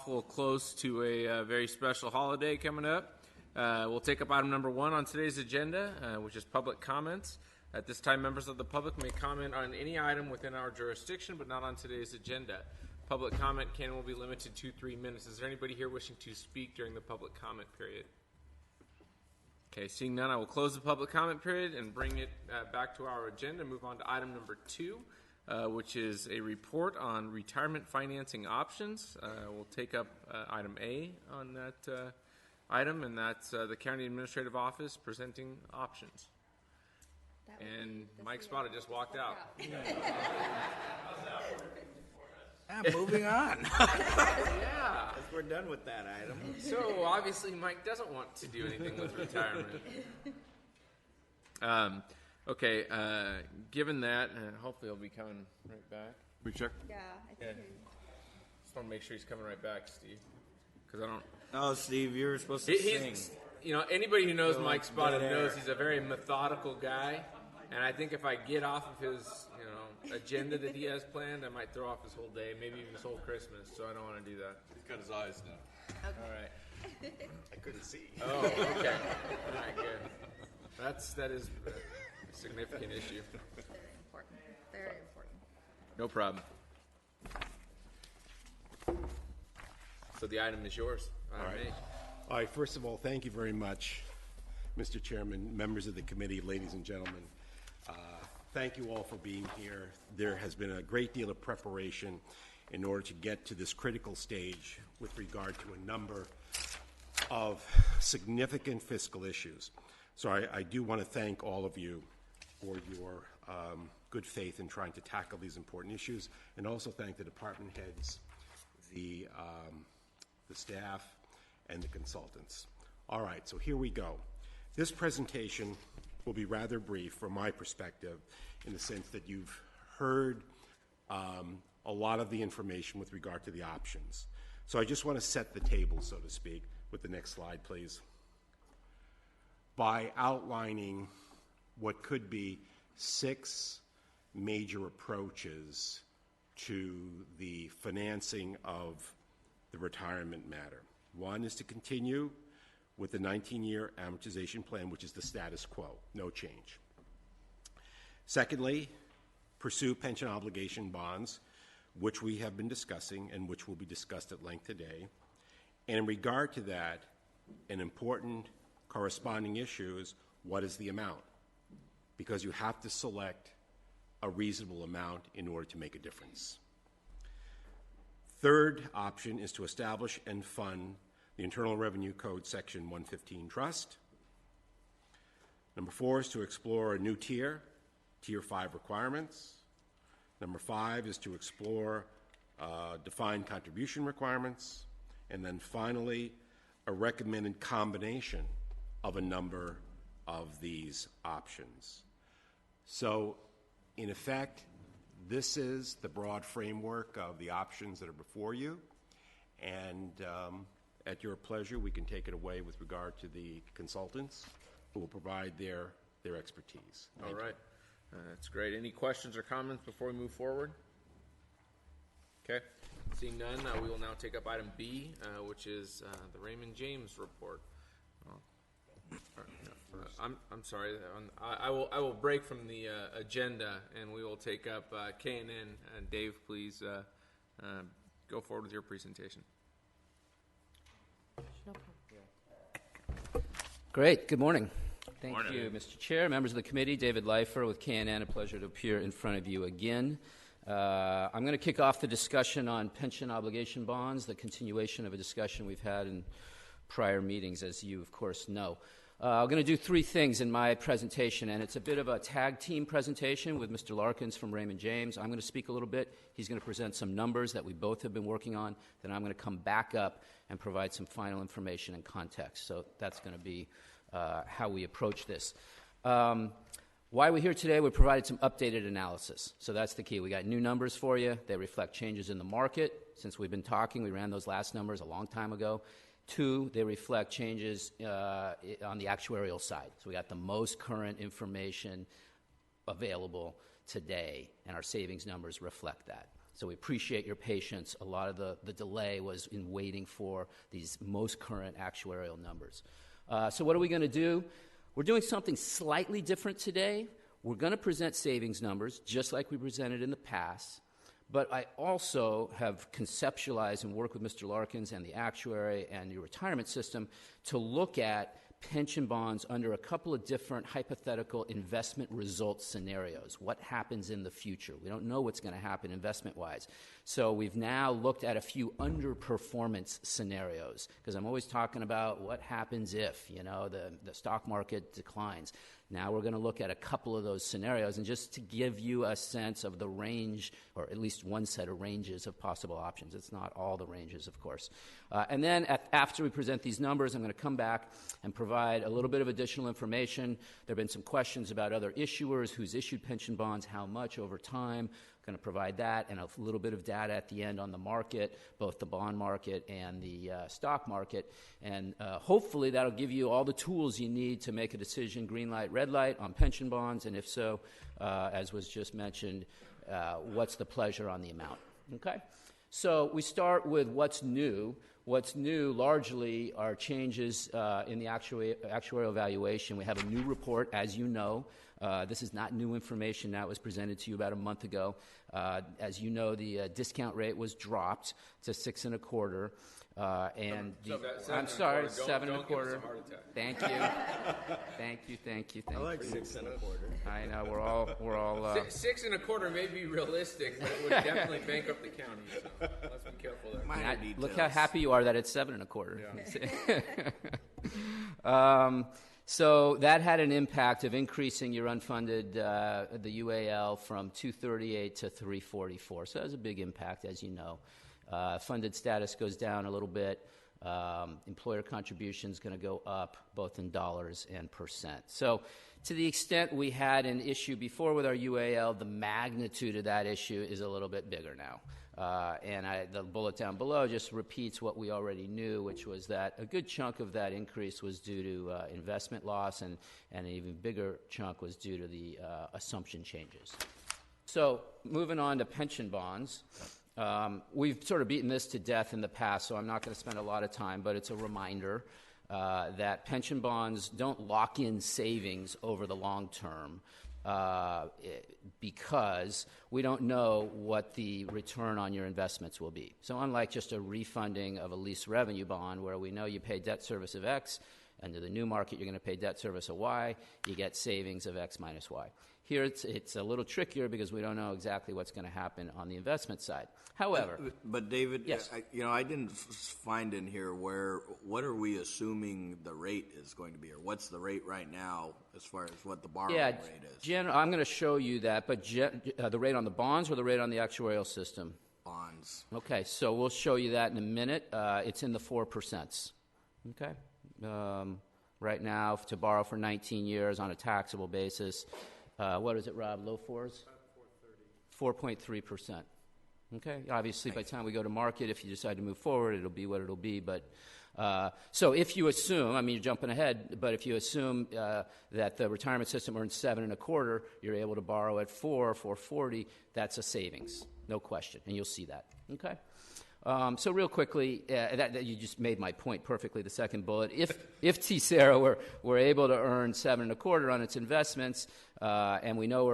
awful close to a very special holiday coming up. We'll take up item number 1 on today's agenda, which is public comments. At this time, members of the public may comment on any item within our jurisdiction, but not on today's agenda. Public comment can and will be limited to 3 minutes. Is there anybody here wishing to speak during the public comment period? Okay, seeing none, I will close the public comment period and bring it back to our agenda. Move on to item number 2, which is a report on retirement financing options. We'll take up item A on that item, and that's the County Administrative Office presenting options. And Mike Spada just walked out. Moving on. Yeah. We're done with that item. So obviously Mike doesn't want to do anything with retirement. Okay, given that, hopefully he'll be coming right back. We check. Yeah, I think Just want to make sure he's coming right back, Steve. Because I don't... Oh, Steve, you were supposed to sing. You know, anybody who knows Mike Spada knows he's a very methodical guy. And I think if I get off of his, agenda that he has planned, I might throw off his whole day, maybe even his whole Christmas. So I don't want to do that. He's got his eyes now. Okay. All right. I couldn't see. Oh, okay. All right, good. That is a significant issue. very important. Very important. No problem. So the item is yours. All right. All right. First of all, thank you very much, Mr. Chairman, members of the committee, ladies and gentlemen. Thank you all for being here. There has been a great deal of preparation in order to get to this critical stage with regard to a number of significant fiscal issues. So I do want to thank all of you for your good faith in trying to tackle these important issues, and also thank the department heads, the staff, and the consultants. All right, so here we go. This presentation will be rather brief from my perspective, in the sense that you've heard a lot of the information with regard to the options. So I just want to set the table, so to speak, with the next slide, please, by outlining what could be 6 major approaches to the financing of the retirement matter. One is to continue with the 19-year amortization plan, which is the status quo, no change. Secondly, pursue pension obligation bonds, which we have been discussing and which will be discussed at length today. And in regard to that, an important corresponding issue is, what is the amount? Because you have to select a reasonable amount in order to make a difference. Third option is to establish and fund the Internal Revenue Code Section 115 trust. Number 4 is to explore a new Tier 5 requirements. Number 5 is to explore defined contribution requirements. And then finally, a recommended combination of a number of these options. So, in effect, this is the broad framework of the options that are before you. And at your pleasure, we can take it away with regard to the consultants who will provide their expertise. All right. That's great. Any questions or comments before we move forward? Okay. Seeing none, we will now take up item B, which is the Raymond James report. I'm sorry. I will break from the agenda, and we will take up K&N. And Dave, please go forward with your presentation. Great. Good morning. Thank you, Mr. Chair, members of the committee. David Leifer with K&N. A pleasure to appear in front of you again. I'm going to kick off the discussion on pension obligation bonds, the continuation of a discussion we've had in prior meetings, as you, of course, know. I'm going to do 3 things in my presentation, and it's a bit of a tag team presentation with Mr. Larkins from Raymond James. I'm going to speak a little bit. He's going to present some numbers that we both have been working on. Then I'm going to come back up and provide some final information and context. So that's going to be how we approach this. Why we're here today, we provided some updated analysis. So that's the key. We got new numbers for you. They reflect changes in the market. Since we've been talking, we ran those last numbers a long time ago. 2, they reflect changes on the actuarial side. So we got the most current information available today, and our savings numbers reflect that. So we appreciate your patience. A lot of the delay was in waiting for these most current actuarial numbers. So what are we going to do? We're doing something slightly different today. We're going to present savings numbers just like we presented in the past. But I also have conceptualized and worked with Mr. Larkins and the actuary and your retirement system to look at pension bonds under a couple of different hypothetical investment results scenarios. What happens in the future? We don't know what's going to happen investment-wise. So we've now looked at a few underperformance scenarios, because I'm always talking about what happens if, the stock market declines. Now we're going to look at a couple of those scenarios, and just to give you a sense of the range, or at least one set of ranges of possible options. It's not all the ranges, of course. And then after we present these numbers, I'm going to come back and provide a little bit of additional information. There have been some questions about other issuers, who's issued pension bonds, how much over time. Going to provide that and a little bit of data at the end on the market, both the bond market and the stock market. And hopefully that'll give you all the tools you need to make a decision, green light, red light, on pension bonds. And if so, as was just mentioned, what's the pleasure on the amount? Okay? So we start with what's new. What's new largely are changes in the actuarial valuation. We have a new report, as you know. This is not new information. That was presented to you about a month ago. As you know, the discount rate was dropped to 6 1/4. I'm sorry, 7 1/4. Thank you. Thank you. I like 6 1/4. I know we're all. 6 1/4 may be realistic, but it would definitely bankrupt the county. So let's be careful there. Minor details. Look how happy you are that it's 7 1/4. So that had an impact of increasing your unfunded, the UAL, from 238 to 344. So that was a big impact, as you know. Funded status goes down a little bit. Employer contribution is going to go up, both in dollars and percent. So to the extent we had an issue before with our UAL, the magnitude of that issue is a little bit bigger now. The bullet down below just repeats what we already knew, which was that a good chunk of that increase was due to investment loss, and an even bigger chunk was due to the assumption changes. So moving on to pension bonds. We've sort of beaten this to death in the past, so I'm not going to spend a lot of time, but it's a reminder that pension bonds don't lock in savings over the long term. Because we don't know what the return on your investments will be. So unlike just a refunding of a lease revenue bond where we know you pay debt service of X, and to the new market you're going to pay debt service of Y, you get savings of X minus Y. Here it's a little trickier because we don't know exactly what's going to happen on the investment side. However... But David, yes. I didn't find in here what are we assuming the rate is going to be, or what's the rate right now as far as what the borrowing rate is? I'm going to show you that, but the rate on the bonds or the rate on the actuarial system? Bonds. Okay, so we'll show you that in a minute. It's in the 4%. Okay? Right now, to borrow for 19 years on a taxable basis, what is it, Rob? Low fours? 4.3%. Okay. Obviously, by the time we go to market, if you decide to move forward, it'll be what it'll be. But so if you assume, you're jumping ahead, but if you assume that the retirement system earns 7 1/4, you're able to borrow at 4.40. That's a savings, no question, and you'll see that. Okay. So real quickly, that you just made my point perfectly, the second bullet. If TSERA were able to earn 7 1/4 on its investments, and we know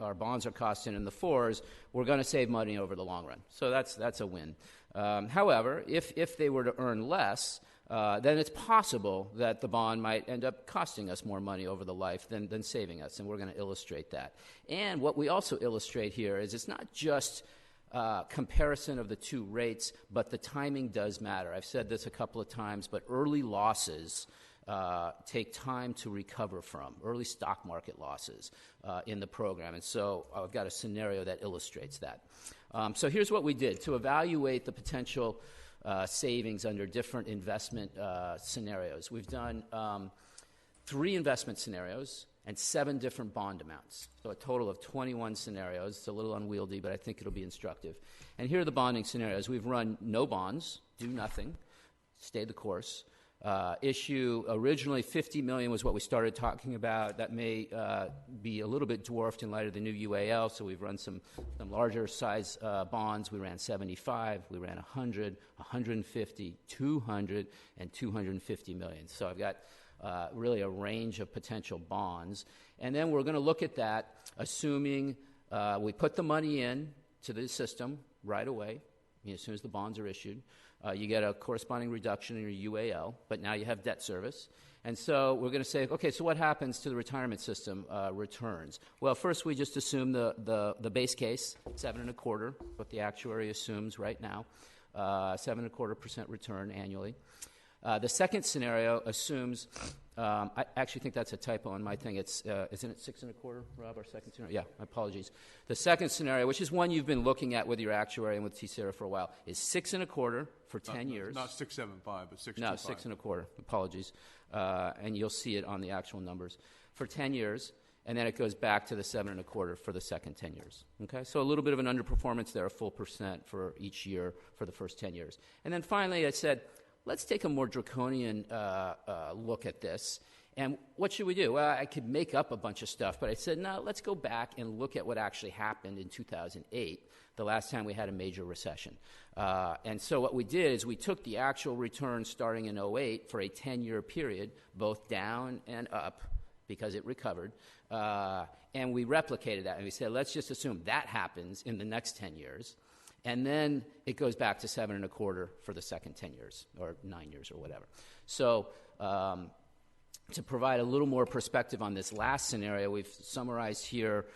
our bonds are costing in the 4s, we're going to save money over the long run. So that's a win. However, if they were to earn less, then it's possible that the bond might end up costing us more money over the life than saving us, and we're going to illustrate that. And what we also illustrate here is it's not just comparison of the two rates, but the timing does matter. I've said this a couple of times, but early losses take time to recover from, early stock market losses in the program. And so I've got a scenario that illustrates that. So here's what we did. To evaluate the potential savings under different investment scenarios, we've done 3 investment scenarios and 7 different bond amounts. So a total of 21 scenarios. It's a little unwieldy, but I think it'll be instructive. And here are the bonding scenarios. We've run no bonds, do nothing, stay the course. issue. Originally, $50 million was what we started talking about. That may be a little bit dwarfed in light of the new UAL, so we've run some larger size bonds. We ran 75, we ran 100, 150, 200, and 250 million. So I've got really a range of potential bonds. And then we're going to look at that, assuming we put the money in to the system right away, as soon as the bonds are issued. You get a corresponding reduction in your UAL, but now you have debt service. And so we're going to say, okay, so what happens to the retirement system returns? Well, first we just assume the base case, 7.25%, what the actuary assumes right now, 7.25% return annually. The second scenario assumes, I actually think that's a typo on my thing. It's isn't it 6.25%, Rob? Our second scenario. Yeah, my apologies. The second scenario, which is one you've been looking at with your actuary and with TCERA for a while, is 6.25% for 10 years. Not 6.75, but 6.25. No, 6.25%. Apologies, and you'll see it on the actual numbers for 10 years, and then it goes back to the 7.25% for the second 10 years. Okay, so a little bit of an underperformance there, a full % for each year for the first 10 years, and then finally I said, let's take a more draconian look at this. And what should we do? Well, I could make up a bunch of stuff, but I said, no, let's go back and look at what actually happened in 2008, the last time we had a major recession. And so what we did is we took the actual return starting in 2008 for a 10-year period, both down and up, because it recovered, and we replicated that. And we said, let's just assume that happens in the next 10 years. And then it goes back to 7.25% for the second 10 years or 9 years or whatever. So to provide a little more perspective on this last scenario, we've summarized here,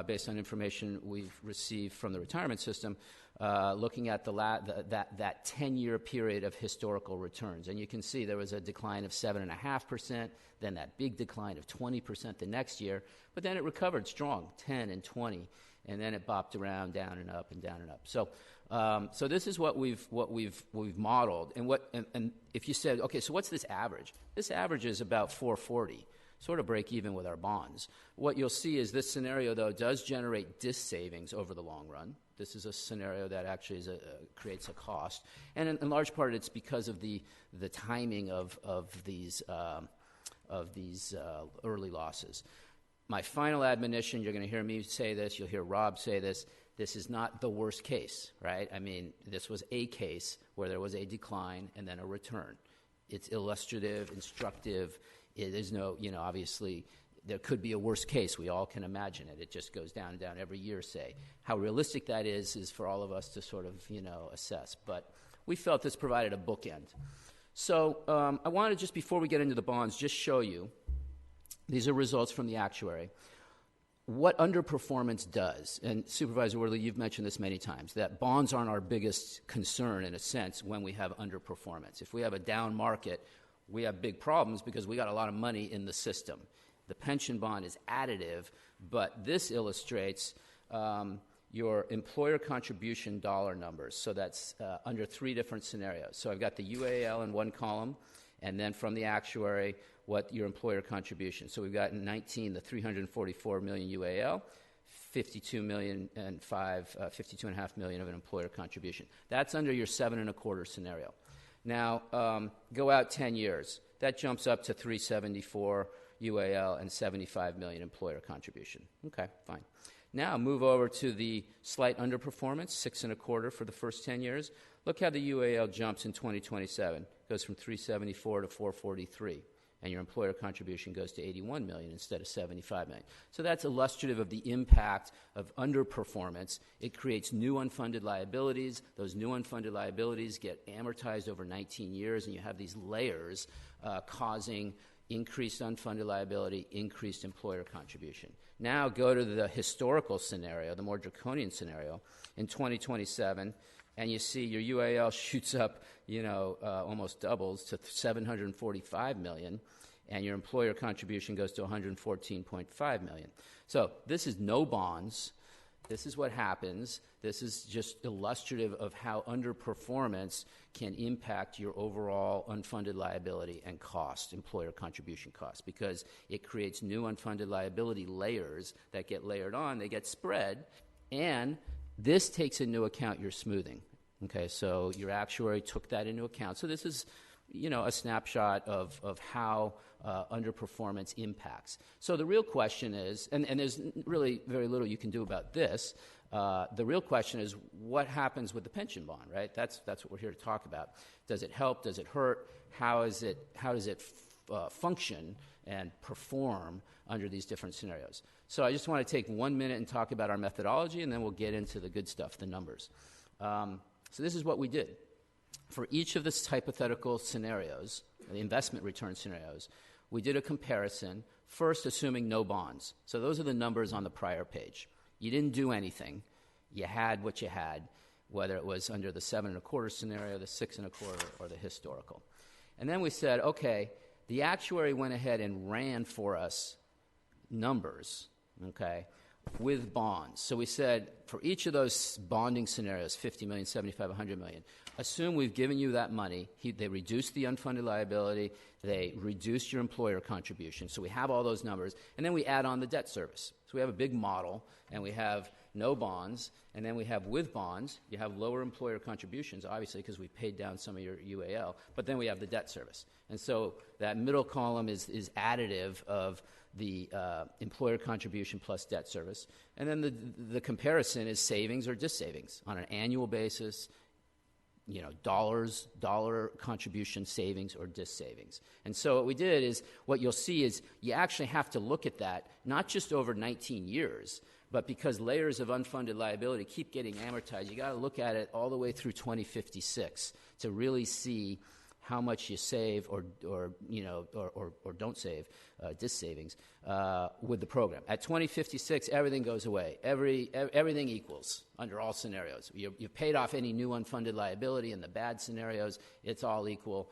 based on information we've received from the retirement system, looking at that 10-year period of historical returns. And you can see there was a decline of 7.5%, then that big decline of 20% the next year, but then it recovered strong, 10 and 20. And then it bopped around, down and up and down and up. So, so this is what we've modeled. And if you said, okay, so what's this average? This average is about 440, sort of break even with our bonds. What you'll see is this scenario, though, does generate DIS savings over the long run. This is a scenario that actually creates a cost, and in large part, it's because of the timing of these early losses. My final admonition, you're going to hear me say this, you'll hear Rob say this, this is not the worst case, right? I mean, this was a case where there was a decline and then a return. It's illustrative, instructive. It is no, obviously, there could be a worst case. We all can imagine it. It just goes down and down every year, say. How realistic that is for all of us to sort of, assess. But we felt this provided a bookend. So I want to just, before we get into the bonds, just show you. These are results from the actuary. What underperformance does, and Supervisor Worley, you've mentioned this many times, that bonds aren't our biggest concern in a sense when we have underperformance. If we have a down market, we have big problems because we got a lot of money in the system. The pension bond is additive, but this illustrates your employer contribution dollar numbers. So that's under 3 different scenarios. So I've got the UAL in one column, and then from the actuary, what your employer contribution. So we've got in 19 the 344 million UAL, 52.5 million of an employer contribution. That's under your 7.25% scenario. Now go out 10 years. That jumps up to 374 UAL and 75 million employer contribution. Okay, fine. Now move over to the slight underperformance, 6.25% for the first 10 years. Look how the UAL jumps in 2027. It goes from 374 to 443. And your employer contribution goes to 81 million instead of 75 million. So that's illustrative of the impact of underperformance. It creates new unfunded liabilities. Those new unfunded liabilities get amortized over 19 years, and you have these layers causing increased unfunded liability, increased employer contribution. Now go to the historical scenario, the more draconian scenario, in 2027, and you see your UAL shoots up, almost doubles to 745 million, and your employer contribution goes to 114.5 million. So this is no bonds. This is what happens. This is just illustrative of how underperformance can impact your overall unfunded liability and cost, employer contribution cost, because it creates new unfunded liability layers that get layered on. They get spread, and this takes into account your smoothing. Okay, so your actuary took that into account. So this is, a snapshot of how underperformance impacts. So the real question is, and there's really very little you can do about this, the real question is what happens with the pension bond, right? That's what we're here to talk about. Does it help? Does it hurt? How does it function and perform under these different scenarios? So I just want to take 1 minute and talk about our methodology, and then we'll get into the good stuff, the numbers. So this is what we did. For each of the hypothetical scenarios, the investment return scenarios, we did a comparison, first assuming no bonds. So those are the numbers on the prior page. You didn't do anything. You had what you had, whether it was under the 7.25 scenario, the 6.25, or the historical. And then we said, okay, the actuary went ahead and ran for us numbers, okay, with bonds. So we said for each of those bonding scenarios, 50 million, 75, 100 million, assume we've given you that money. They reduced the unfunded liability. They reduced your employer contribution. So we have all those numbers. And then we add on the debt service. So we have a big model, and we have no bonds. And then we have with bonds, you have lower employer contributions, obviously, because we paid down some of your UAL. But then we have the debt service. And so that middle column is additive of the employer contribution plus debt service. And then the comparison is savings or dissavings on an annual basis, dollar contribution savings or dissavings. And so what we did is, what you'll see is you actually have to look at that, not just over 19 years, but because layers of unfunded liability keep getting amortized, you got to look at it all the way through 2056 to really see how much you save or don't save, dissavings, with the program. At 2056, everything goes away. Everything equals under all scenarios. You've paid off any new unfunded liability in the bad scenarios. It's all equal.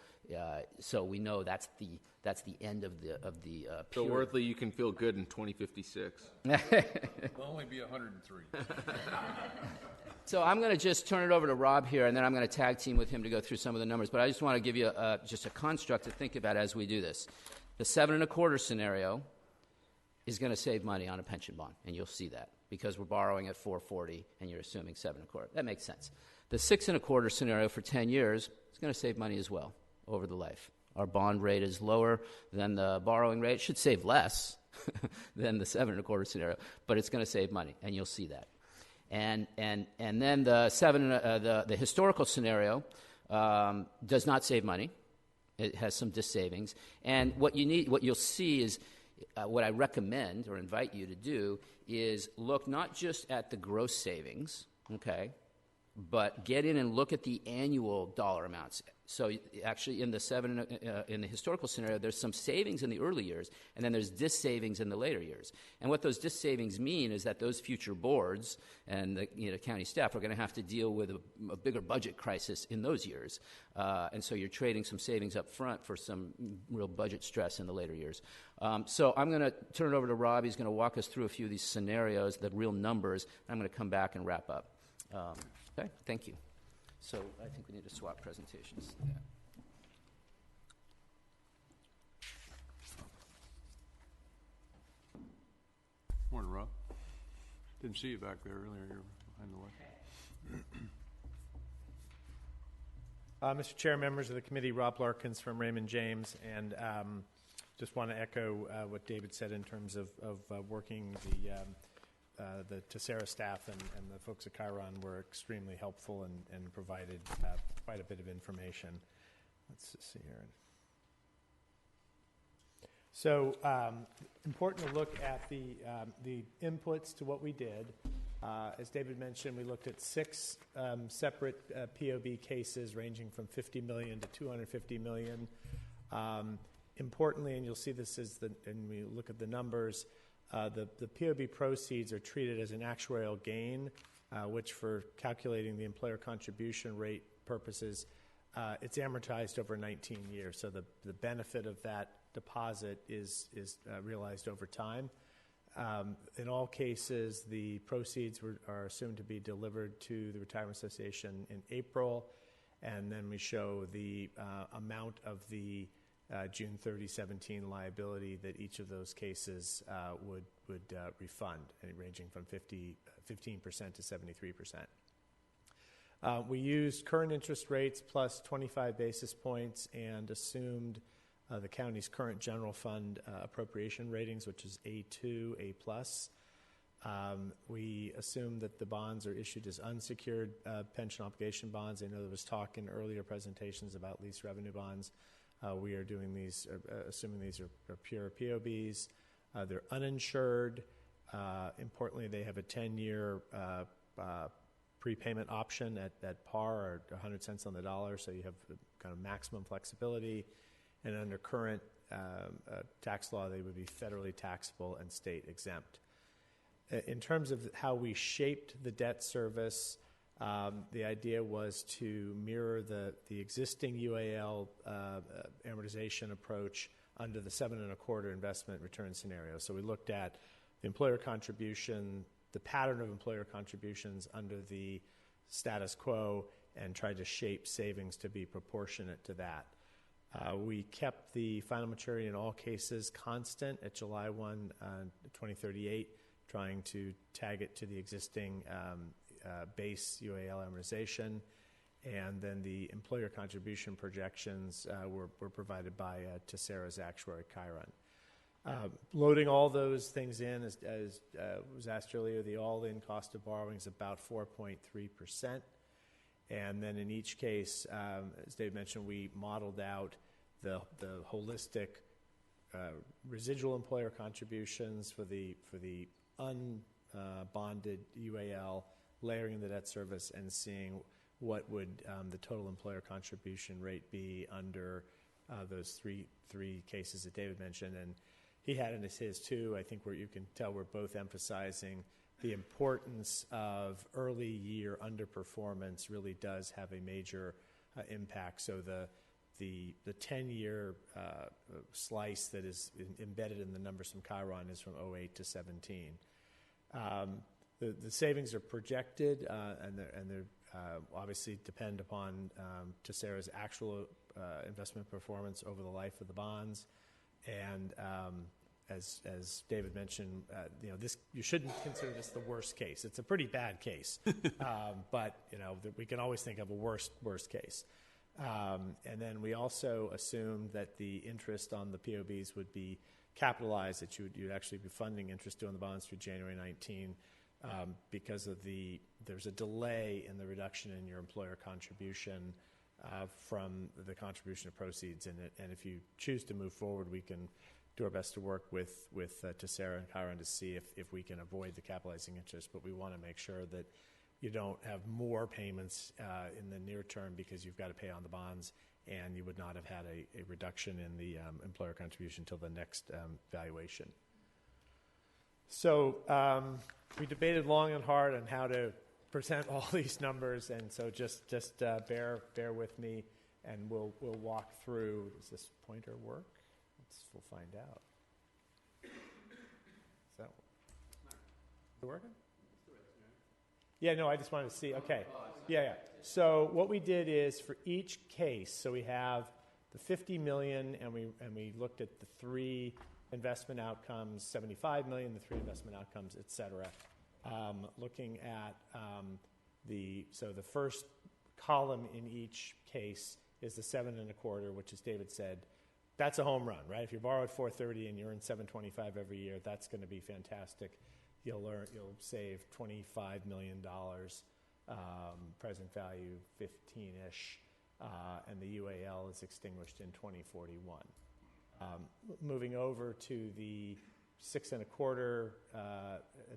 So we know that's the end of the So period. Worthley, you can feel good in 2056. It'll only be 103. So I'm going to just turn it over to Rob here, and then I'm going to tag team with him to go through some of the numbers. But I just want to give you just a construct to think about as we do this. The 7.25 scenario is going to save money on a pension bond, and you'll see that because we're borrowing at 440 and you're assuming 7.25. That makes sense. The 6.25 scenario for 10 years is going to save money as well over the life. Our bond rate is lower than the borrowing rate. It should save less than the 7.25 scenario, but it's going to save money, and you'll see that. And then the historical scenario does not save money. It has some dissavings. And what you'll see is what I recommend or invite you to do is look not just at the gross savings, okay, but get in and look at the annual dollar amounts. So actually in the historical scenario, there's some savings in the early years, and then there's dissavings in the later years. And what those dissavings mean is that those future boards and the county staff are going to have to deal with a bigger budget crisis in those years. And so you're trading some savings up front for some real budget stress in the later years. So I'm going to turn it over to Rob. He's going to walk us through a few of these scenarios, the real numbers. I'm going to come back and wrap up. Okay, thank you. So I think we need to swap presentations. Yeah. Morning, Rob. Didn't see you back there earlier. You're behind the line. Mr. Chair, members of the committee, Rob Larkins from Raymond James, and just want to echo what David said in terms of working the Tessera staff and the folks at Chiron were extremely helpful and provided quite a bit of information. Let's just see here. So important to look at the inputs to what we did. As David mentioned, we looked at 6 separate POB cases ranging from 50 million to 250 million. Importantly, and you'll see this and we look at the numbers, the POB proceeds are treated as an actuarial gain, which for calculating the employer contribution rate purposes, it's amortized over 19 years. So the benefit of that deposit is realized over time. In all cases, the proceeds are assumed to be delivered to the Retirement Association in April, and then we show the amount of the June 30, 17 liability that each of those cases would refund, ranging from 15% to 73%. We used current interest rates plus 25 basis points and assumed the county's current general fund appropriation ratings, which is A2, A+. We assume that the bonds are issued as unsecured pension obligation bonds. I know there was talk in earlier presentations about lease revenue bonds. We are doing these, assuming these are pure POBs. They're uninsured. Importantly, they have a 10-year prepayment option at par or 100 cents on the dollar, so you have kind of maximum flexibility. And under current tax law, they would be federally taxable and state exempt. In terms of how we shaped the debt service, the idea was to mirror the existing UAL amortization approach under the 7.25 investment return scenario. So we looked at the employer contribution, the pattern of employer contributions under the status quo, and tried to shape savings to be proportionate to that. We kept the final maturity in all cases constant at July 1, 2038, trying to tag it to the existing base UAL amortization. And then the employer contribution projections were provided by Tessera's actuary, Chiron. Loading all those things in, as was asked earlier, the all-in cost of borrowing is about 4.3%. And then in each case, as Dave mentioned, we modeled out the holistic residual employer contributions for the unbonded UAL, layering in the debt service, and seeing what would the total employer contribution rate be under those three cases that David mentioned. And he had in his too. I think where you can tell we're both emphasizing the importance of early year underperformance really does have a major impact. So the 10-year slice that is embedded in the numbers from Chiron is from 08 to 17. The savings are projected, and they're obviously depend upon Tessera's actual investment performance over the life of the bonds. And as David mentioned, this you shouldn't consider this the worst case. It's a pretty bad case, but we can always think of a worst case. And then we also assumed that the interest on the POBs would be capitalized, that you'd actually be funding interest due on the bonds through January 19, because of there's a delay in the reduction in your employer contribution from the contribution of proceeds in it. And if you choose to move forward, we can do our best to work with Tessera and Chiron to see if we can avoid the capitalizing interest. But we want to make sure that you don't have more payments in the near term because you've got to pay on the bonds, and you would not have had a reduction in the employer contribution until the next valuation. So we debated long and hard on how to present all these numbers, and so just bear with me, and we'll walk through. Does this pointer work? We'll find out. Is that it working? Yeah, no, I just wanted to see. Okay. Yeah. So what we did is for each case, so we have the $50 million, and we looked at the three investment outcomes, $75 million, the three investment outcomes, et cetera. Looking at the first column in each case is the 7.25, which, as David said, that's a home run, right? If you borrow at 4.30 and you earn 7.25 every year, that's going to be fantastic. You'll save $25 million, present value 15-ish, and the UAL is extinguished in 2041. Moving over to the 6.25,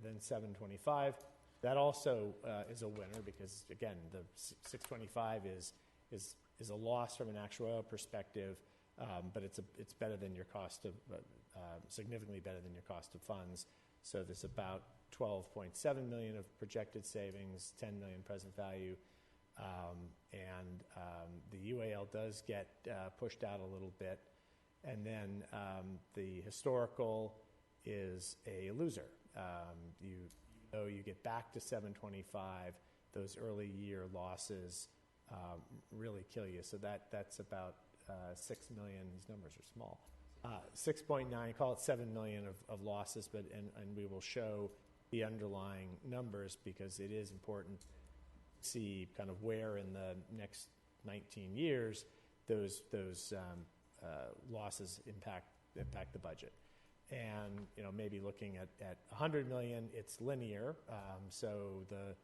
then 7.25. That also is a winner because, again, the 6.25 is a loss from an actuarial perspective, but it's better than your cost of significantly better than your cost of funds. So there's about $12.7 million of projected savings, $10 million present value, and the UAL does get pushed out a little bit. And then the historical is a loser. You get back to 7.25, those early year losses really kill you. So that's about 6 million. These numbers are small. 6.9, call it 7 million of losses, and we will show the underlying numbers because it is important see kind of where in the next 19 years those losses impact the budget. And maybe looking at 100 million, it's linear, so the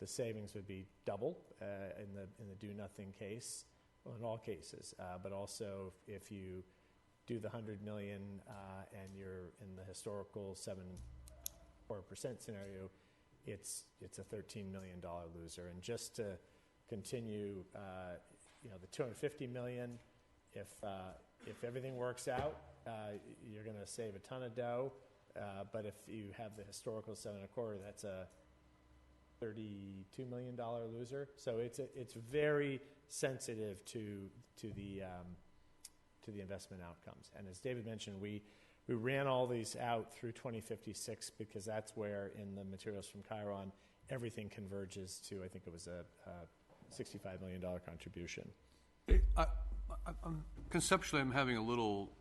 savings would be double in the do nothing case, well, in all cases. But also if you do the 100 million and you're in the historical 7% scenario, it's a $13 million loser. And just to continue, the 250 million, if everything works out, you're going to save a ton of dough. But if you have the historical 7.25, that's a $32 million loser. So it's very sensitive to the investment outcomes. And as David mentioned, we ran all these out through 2056 because that's where in the materials from Chiron everything converges to, I think it was a $65 million contribution. Conceptually, I'm having a little,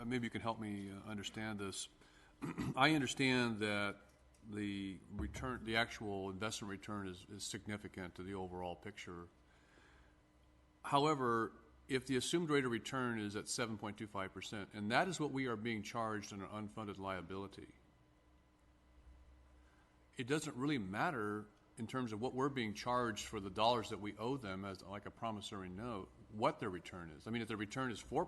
maybe you can help me understand this. I understand that the actual investment return is significant to the overall picture. However, if the assumed rate of return is at 7.25%, and that is what we are being charged on an unfunded liability, it doesn't really matter in terms of what we're being charged for the dollars that we owe them as like a promissory note, what their return is. I mean, if the return is 4%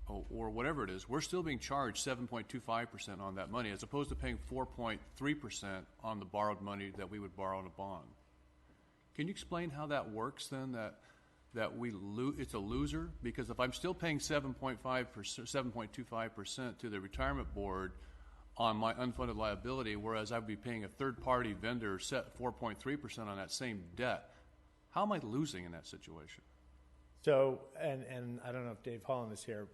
or whatever it is, we're still being charged 7.25% on that money as opposed to paying 4.3% on the borrowed money that we would borrow in a bond. Can you explain how that works then, that it's a loser? Because if I'm still paying 7.25% to the retirement board on my unfunded liability, whereas I'd be paying a third-party vendor set 4.3% on that same debt, how am I losing in that situation? So, and I don't know if Dave Holland is here.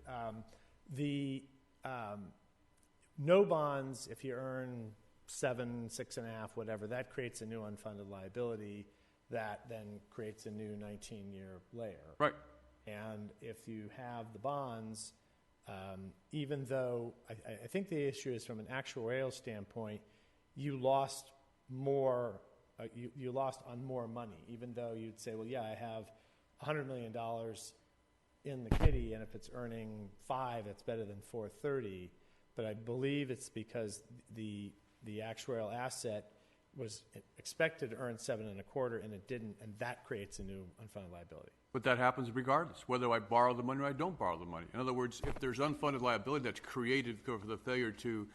No bonds, if you earn 7, 6.5, whatever, that creates a new unfunded liability that then creates a new 19-year layer. Right. And if you have the bonds, even though I think the issue is from an actuarial standpoint, you lost more, you lost on more money, even though you'd say, well, yeah, I have $100 million in the kitty, and if it's earning 5, it's better than 430. But I believe it's because the actuarial asset was expected to earn 7.25, and it didn't, and that creates a new unfunded liability. But that happens regardless, whether I borrow the money or I don't borrow the money. In other words, if there's unfunded liability that's created for the failure to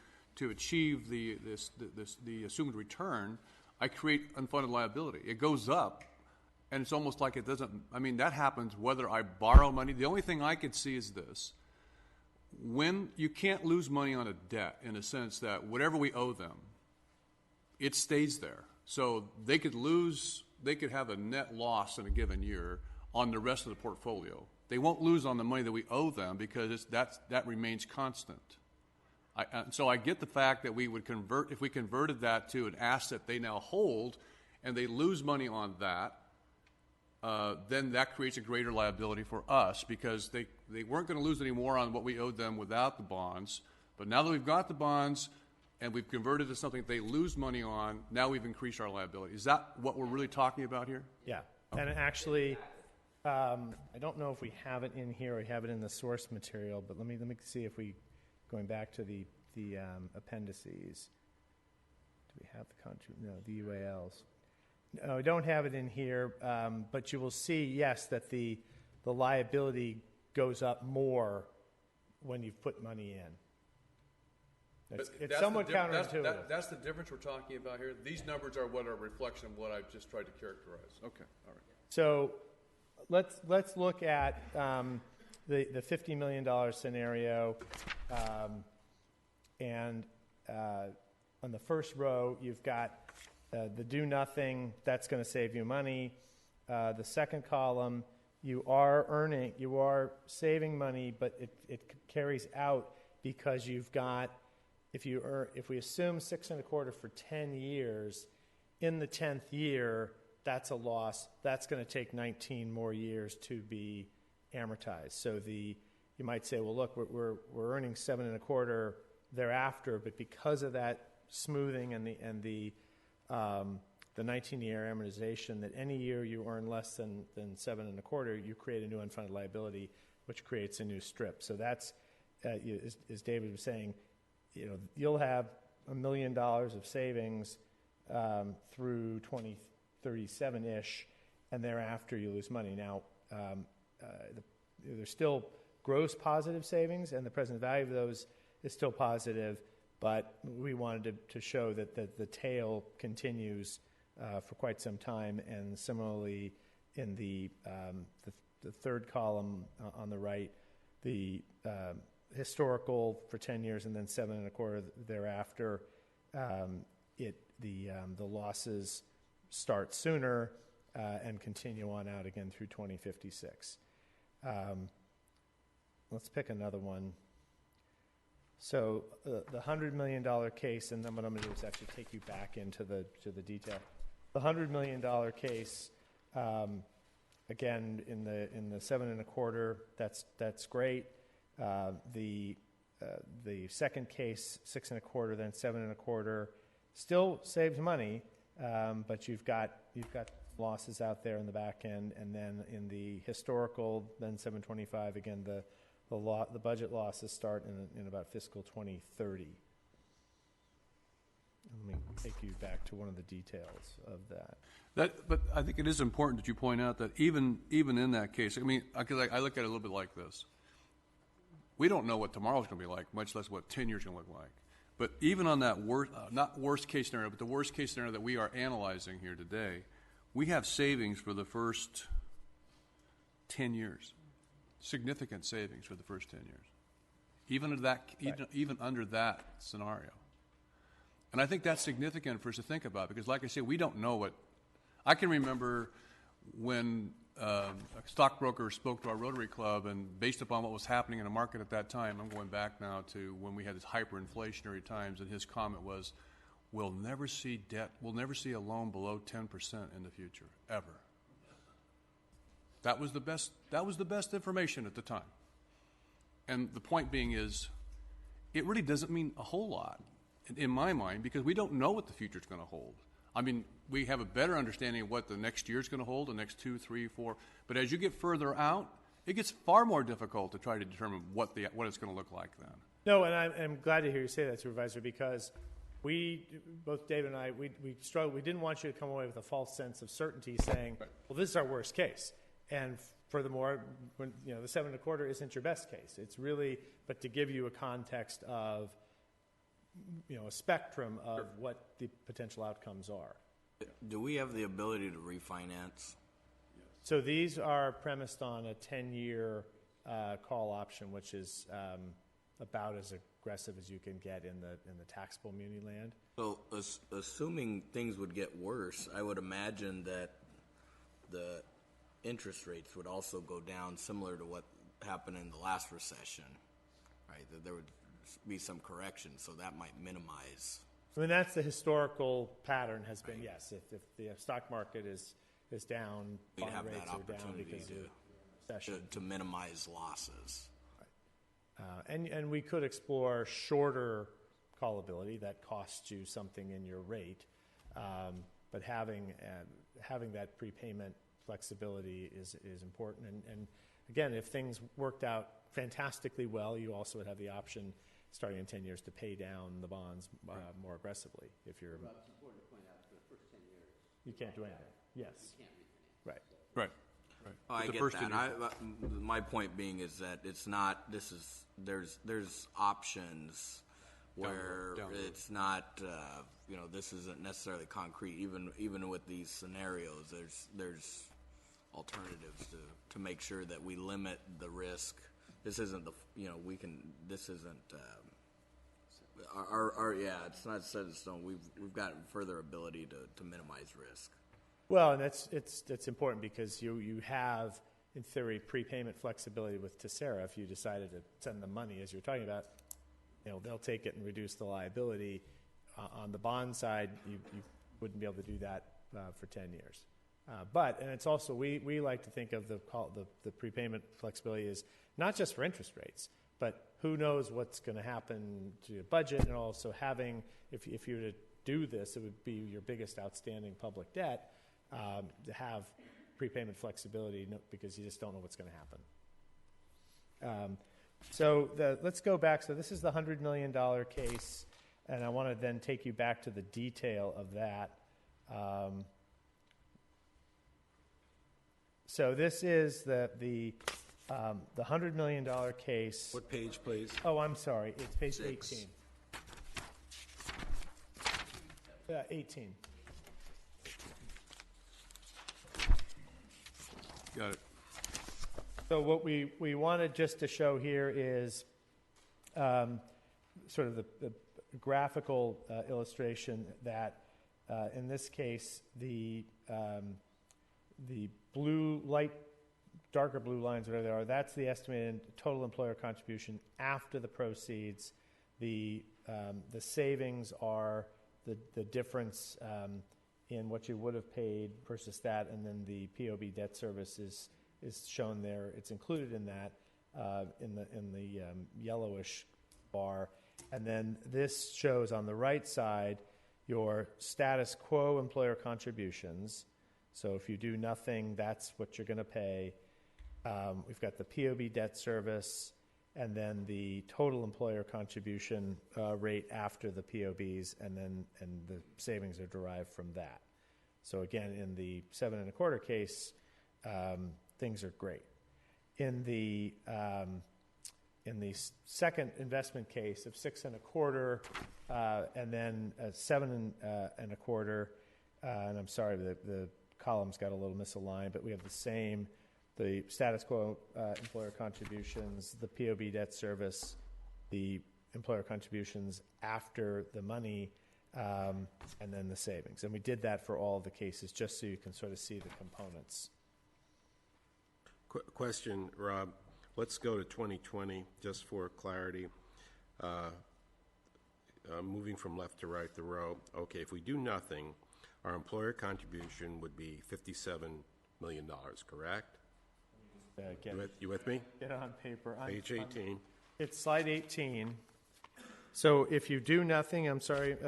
achieve the assumed return, I create unfunded liability. It goes up, and it's almost like it doesn't. I mean, that happens whether I borrow money. The only thing I could see is this: when you can't lose money on a debt, in a sense that whatever we owe them, it stays there. So they could have a net loss in a given year on the rest of the portfolio. They won't lose on the money that we owe them because that remains constant. So I get the fact that we would convert, if we converted that to an asset they now hold and they lose money on that, then that creates a greater liability for us because they weren't going to lose any more on what we owed them without the bonds. But now that we've got the bonds and we've converted to something they lose money on, now we've increased our liability. Is that what we're really talking about here? Yeah. Okay. And actually, I don't know if we have it in here or we have it in the source material, but let me see if we, going back to the appendices, do we have the UALs? No, I don't have it in here, but you will see, yes, that the liability goes up more when you've put money in. It's somewhat counterintuitive. That's the difference we're talking about here. These numbers are what are a reflection of what I've just tried to characterize. Okay, all right. So let's look at the $50 million scenario, and on the first row you've got the do nothing. That's going to save you money. The second column, you are saving money, but it carries out because you've got, if we assume 6.25 for 10 years, in the 10th year, that's a loss. That's going to take 19 more years to be amortized. So you might say, well, look, we're earning 7.25 thereafter, but because of that smoothing and the the 19-year amortization, that any year you earn less than 7.25, you create a new unfunded liability, which creates a new strip. So that's, as David was saying, you'll have $1 million of savings through 2037-ish, and thereafter you lose money. Now, there's still gross positive savings, and the present value of those is still positive, but we wanted to show that the tail continues for quite some time. And similarly, in the third column on the right, the historical for 10 years and then 7.25 thereafter, the losses start sooner and continue on out again through 2056. Let's pick another one. So the $100 million case, and then what I'm going to do is actually take you back into the detail. The $100 million case, again in the 7.25, that's great. The second case, 6.25, then 7.25, still saves money, but you've got losses out there in the back end, and then in the historical, then 7.25, again the budget losses start in about fiscal 2030. Let me take you back to one of the details of that. But I think it is important that you point out that even in that case, I mean, I look at it a little bit like this. We don't know what tomorrow's going to be like, much less what 10 years is going to look like. But even on that not worst case scenario, but the worst case scenario that we are analyzing here today, we have savings for the first 10 years. Significant savings for the first 10 years, even under that scenario. And I think that's significant for us to think about, because like I say, we don't know what. I can remember when a stockbroker spoke to our Rotary Club, and based upon what was happening in the market at that time, I'm going back now to when we had this hyperinflationary times, and his comment was, we'll never see a loan below 10% in the future, ever. That was the best information at the time. And the point being is, it really doesn't mean a whole lot in my mind, because we don't know what the future is going to hold. I mean, we have a better understanding of what the next year is going to hold, the next 2, 3, 4. But as you get further out, it gets far more difficult to try to determine what it's going to look like then. No, and I'm glad to hear you say that, Supervisor, because both David and I, we struggled. We didn't want you to come away with a false sense of certainty saying, well, this is our worst case. And furthermore, when, the 7.25 isn't your best case. It's really, but to give you a context of, a spectrum of what the potential outcomes are. Do we have the ability to refinance? So these are premised on a 10-year call option, which is about as aggressive as you can get in the taxable muni land. So assuming things would get worse, I would imagine that the interest rates would also go down, similar to what happened in the last recession, right? That there would be some correction, so that might minimize. I mean, that's the historical pattern has been, yes. If the stock market is down, bond rates are down because of recession. To minimize losses. Right. And we could explore shorter callability that costs you something in your rate, but having that prepayment flexibility is important. And again, if things worked out fantastically well, you also would have the option, starting in 10 years, to pay down the bonds more aggressively. If you're, Rob, it's important to point out for the first 10 years, you can't do anything. Yes. you can't refinance. Right. Right. Oh, I get that. My point being is that it's not. There's options where it's not. This isn't necessarily concrete. Even with these scenarios, there's alternatives to make sure that we limit the risk. This isn't This isn't. It's not set in stone. We've got further ability to minimize risk. Well, and it's important because you have, in theory, prepayment flexibility with Tessera. If you decided to send them money, as you're talking about, they'll take it and reduce the liability. On the bond side, you wouldn't be able to do that for 10 years. And it's also, we like to think of the prepayment flexibility as not just for interest rates, but who knows what's going to happen to your budget, and also having, if you were to do this, it would be your biggest outstanding public debt, to have prepayment flexibility because you just don't know what's going to happen. Let's go back. So this is the $100 million case, and I want to then take you back to the detail of that. So this is the $100 million case. What page, please? Oh, I'm sorry. It's page 6. 18. 18. Got it. So what we wanted just to show here is sort of the graphical illustration that in this case the blue, light, darker blue lines, whatever they are, that's the estimated total employer contribution after the proceeds. The savings are the difference in what you would have paid versus that, and then the POB debt service is shown there. It's included in that in the yellowish bar, and then this shows on the right side your status quo employer contributions. So if you do nothing, that's what you're going to pay. We've got the POB debt service, and then the total employer contribution rate after the POBs, and the savings are derived from that. So again, in the 7 1/4 case, things are great. In the second investment case of 6 1/4 and then 7 1/4, and I'm sorry, the columns got a little misaligned, but we have the same. The status quo employer contributions, the POB debt service, the employer contributions after the money, and then the savings. And we did that for all of the cases just so you can sort of see the components. Question, Rob. Let's go to 2020 just for clarity. Moving from left to right, the row. Okay, if we do nothing, our employer contribution would be $57 million, correct? You with me? Get it on paper. Page 18. It's slide 18. So if you do nothing, I'm sorry.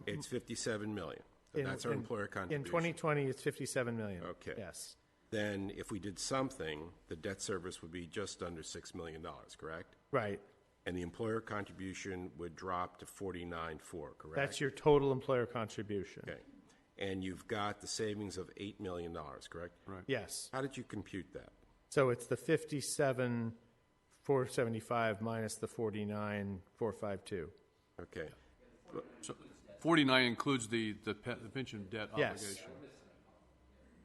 It's $57 million. That's our employer contribution. In 2020, it's $57 million. Okay. Yes. Then if we did something, the debt service would be just under $6 million, correct? Right. And the employer contribution would drop to $49.4, correct? That's your total employer contribution. Okay. And you've got the savings of $8 million, correct? Right. Yes. How did you compute that? So it's the 57,475 minus the 49,452. Okay. So 49 includes the pension debt Yes. obligation.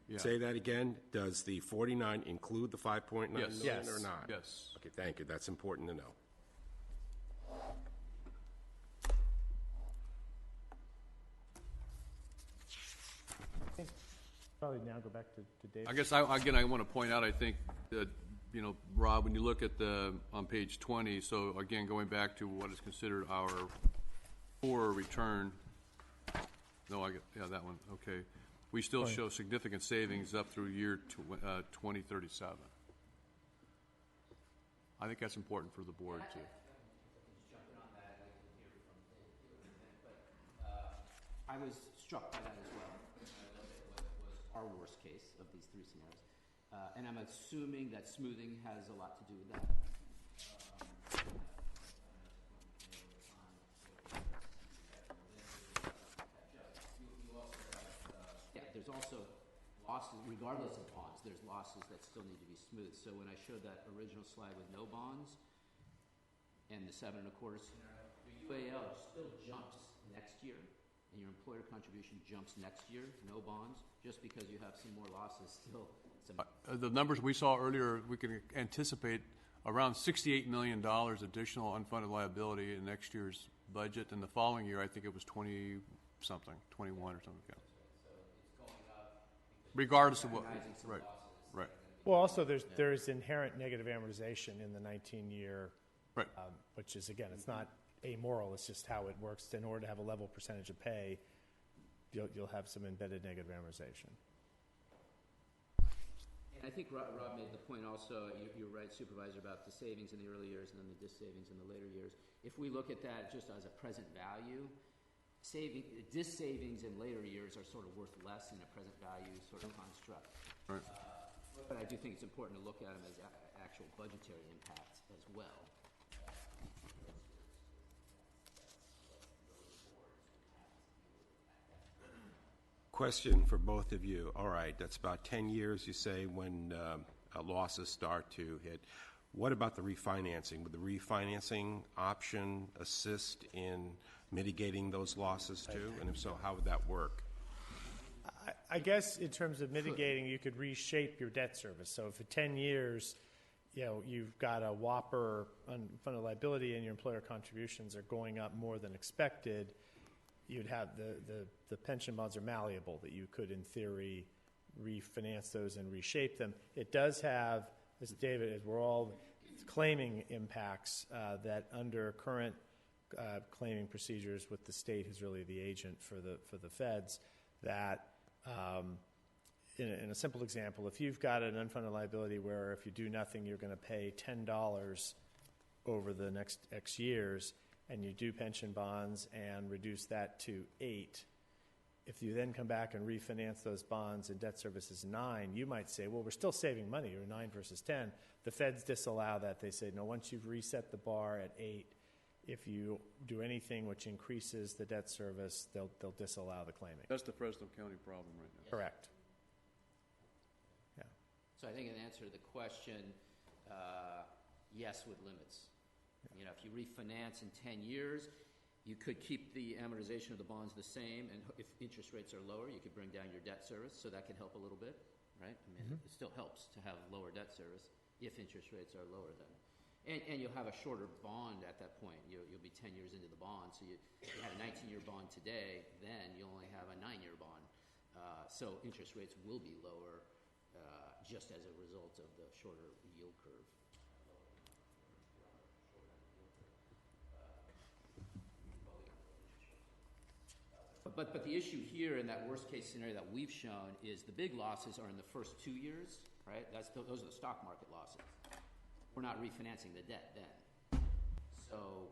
Yeah. Say that again. Does the 49 include the 5.9 Yes. million Yes. or not? Yes. Okay, thank you. That's important to know. Probably now go back to Dave. I guess I want to point out, I think that, Rob, when you look at on page 20, so again, going back to what is considered our core return. No, that one, okay. We still show significant savings up through year 2037. I think that's important for the board too. I was struck by that as well. What was our worst case of these three scenarios. And I'm assuming that smoothing has a lot to do with that. There's also losses, regardless of bonds, there's losses that still need to be smoothed. So when I showed that original slide with no bonds and the 7 1/4 scenario, your UAL still jumps next year, and your employer contribution jumps next year, no bonds, just because you have some more losses still. The numbers we saw earlier, we can anticipate around $68 million additional unfunded liability in next year's budget. And the following year, I think it was 20-something, 21 or something. Yeah. Regardless of what, right, right. Well, also there's inherent negative amortization in the 19-year, Right. Which is, again, it's not amoral. It's just how it works. In order to have a level percentage of pay, you'll have some embedded negative amortization. And I think Rob made the point also, you're right, Supervisor, about the savings in the early years and then the dis savings in the later years. If we look at that just as a present value, dis-savings in later years are sort of worth less in a present value sort of construct. Right. But I do think it's important to look at them as actual budgetary impacts as well. Question for both of you. All right, that's about 10 years, you say, when losses start to hit. What about the refinancing? Would the refinancing option assist in mitigating those losses too? And if so, how would that work? I guess in terms of mitigating, you could reshape your debt service. So for 10 years, you've got a whopper unfunded liability and your employer contributions are going up more than expected, you'd have the pension bonds are malleable, that you could, in theory, refinance those and reshape them. It does have, as David, as we're all claiming impacts that under current claiming procedures with the state, who's really the agent for the feds, that in a simple example, if you've got an unfunded liability where if you do nothing, you're going to pay $10 over the next X years, and you do pension bonds and reduce that to 8, if you then come back and refinance those bonds and debt service is 9, you might say, well, we're still saving money, or 9 versus 10. The feds disallow that. They say, no, once you've reset the bar at 8, if you do anything which increases the debt service, they'll disallow the claiming. That's the Fresno County problem right now. Correct. Yeah. So I think in answer to the question, yes, with limits. If you refinance in 10 years, you could keep the amortization of the bonds the same, and if interest rates are lower, you could bring down your debt service, so that could help a little bit, right? I mean, it still helps to have lower debt service if interest rates are lower then. And you'll have a shorter bond at that point. You'll be 10 years into the bond, so you had a 19-year bond today, then you only have a 9-year bond. So interest rates will be lower just as a result of the shorter yield curve. But the issue here in that worst case scenario that we've shown is the big losses are in the first 2 years, right? Those are the stock market losses. We're not refinancing the debt then. So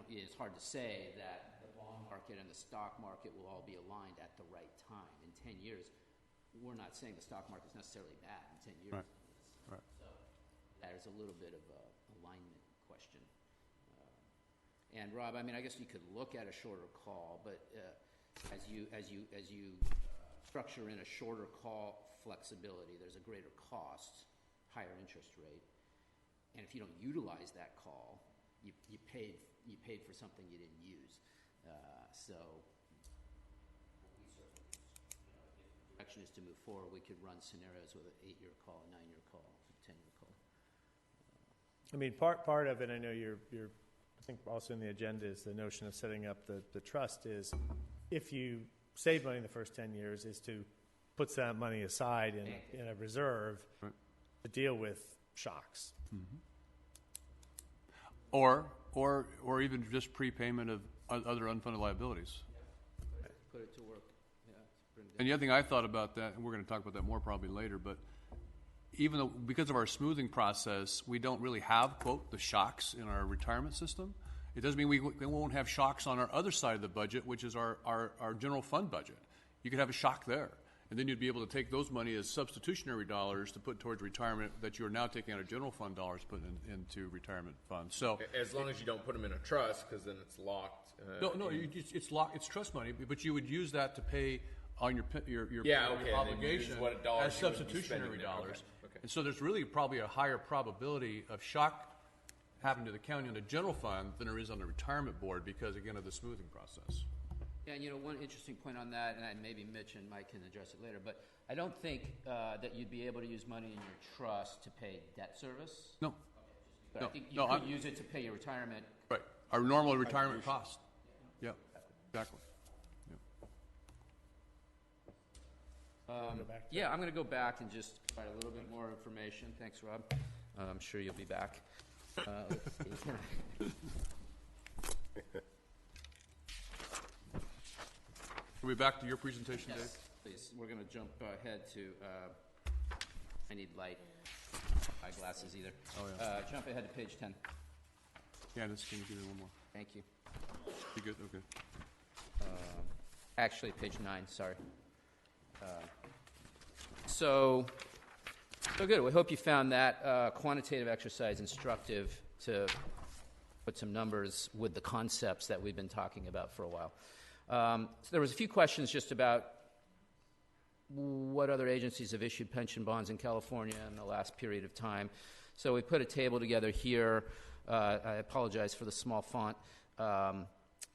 it's hard to say that the bond market and the stock market will all be aligned at the right time. In 10 years, we're not saying the stock market is necessarily bad in 10 years. Right. So there's a little bit of a alignment question. And Rob, I mean, I guess you could look at a shorter call, but as you structure in a shorter call flexibility, there's a greater cost, higher interest rate, and if you don't utilize that call, you paid for something you didn't use. So if the direction is to move forward, we could run scenarios with an 8-year call, a 9-year call, a 10-year call. I mean, part of it, I know you're I think also in the agenda is the notion of setting up the trust is if you save money in the first 10 years is to put that money aside in a reserve to deal with shocks. Mm-hmm. Or even just prepayment of other unfunded liabilities. Put it to work. And the other thing I thought about that, and we're going to talk about that more probably later, but even though because of our smoothing process, we don't really have, quote, the shocks in our retirement system, it doesn't mean we won't have shocks on our other side of the budget, which is our general fund budget. You could have a shock there. And then you'd be able to take those money as substitutionary dollars to put towards retirement that you're now taking out of general fund dollars to put into retirement funds. So as long as you don't put them in a trust, because then it's locked. It's locked. It's trust money, but you would use that to pay on your obligation as substitutionary dollars. Okay. And so there's really probably a higher probability of shock happening to the county on the general fund than there is on the retirement board because, again, of the smoothing process. Yeah, and one interesting point on that, and maybe Mitch and Mike can address it later, but I don't think that you'd be able to use money in your trust to pay debt service. No. But I think you could use it to pay your retirement. Right. Our normal retirement cost. Yeah, exactly. Yeah, I'm going to go back and just provide a little bit more information. Thanks, Rob. I'm sure you'll be back. Let's see. Are we back to your presentation, Dave? Yes, please. We're going to jump ahead to, I need light, eyeglasses either. Oh, yeah. Jump ahead to page 10. Candace, can you give me one more? Thank you. You good? Okay. Actually, page 9, sorry. So good. We hope you found that quantitative exercise instructive to put some numbers with the concepts that we've been talking about for a while. So there was a few questions just about what other agencies have issued pension bonds in California in the last period of time. So we put a table together here. I apologize for the small font.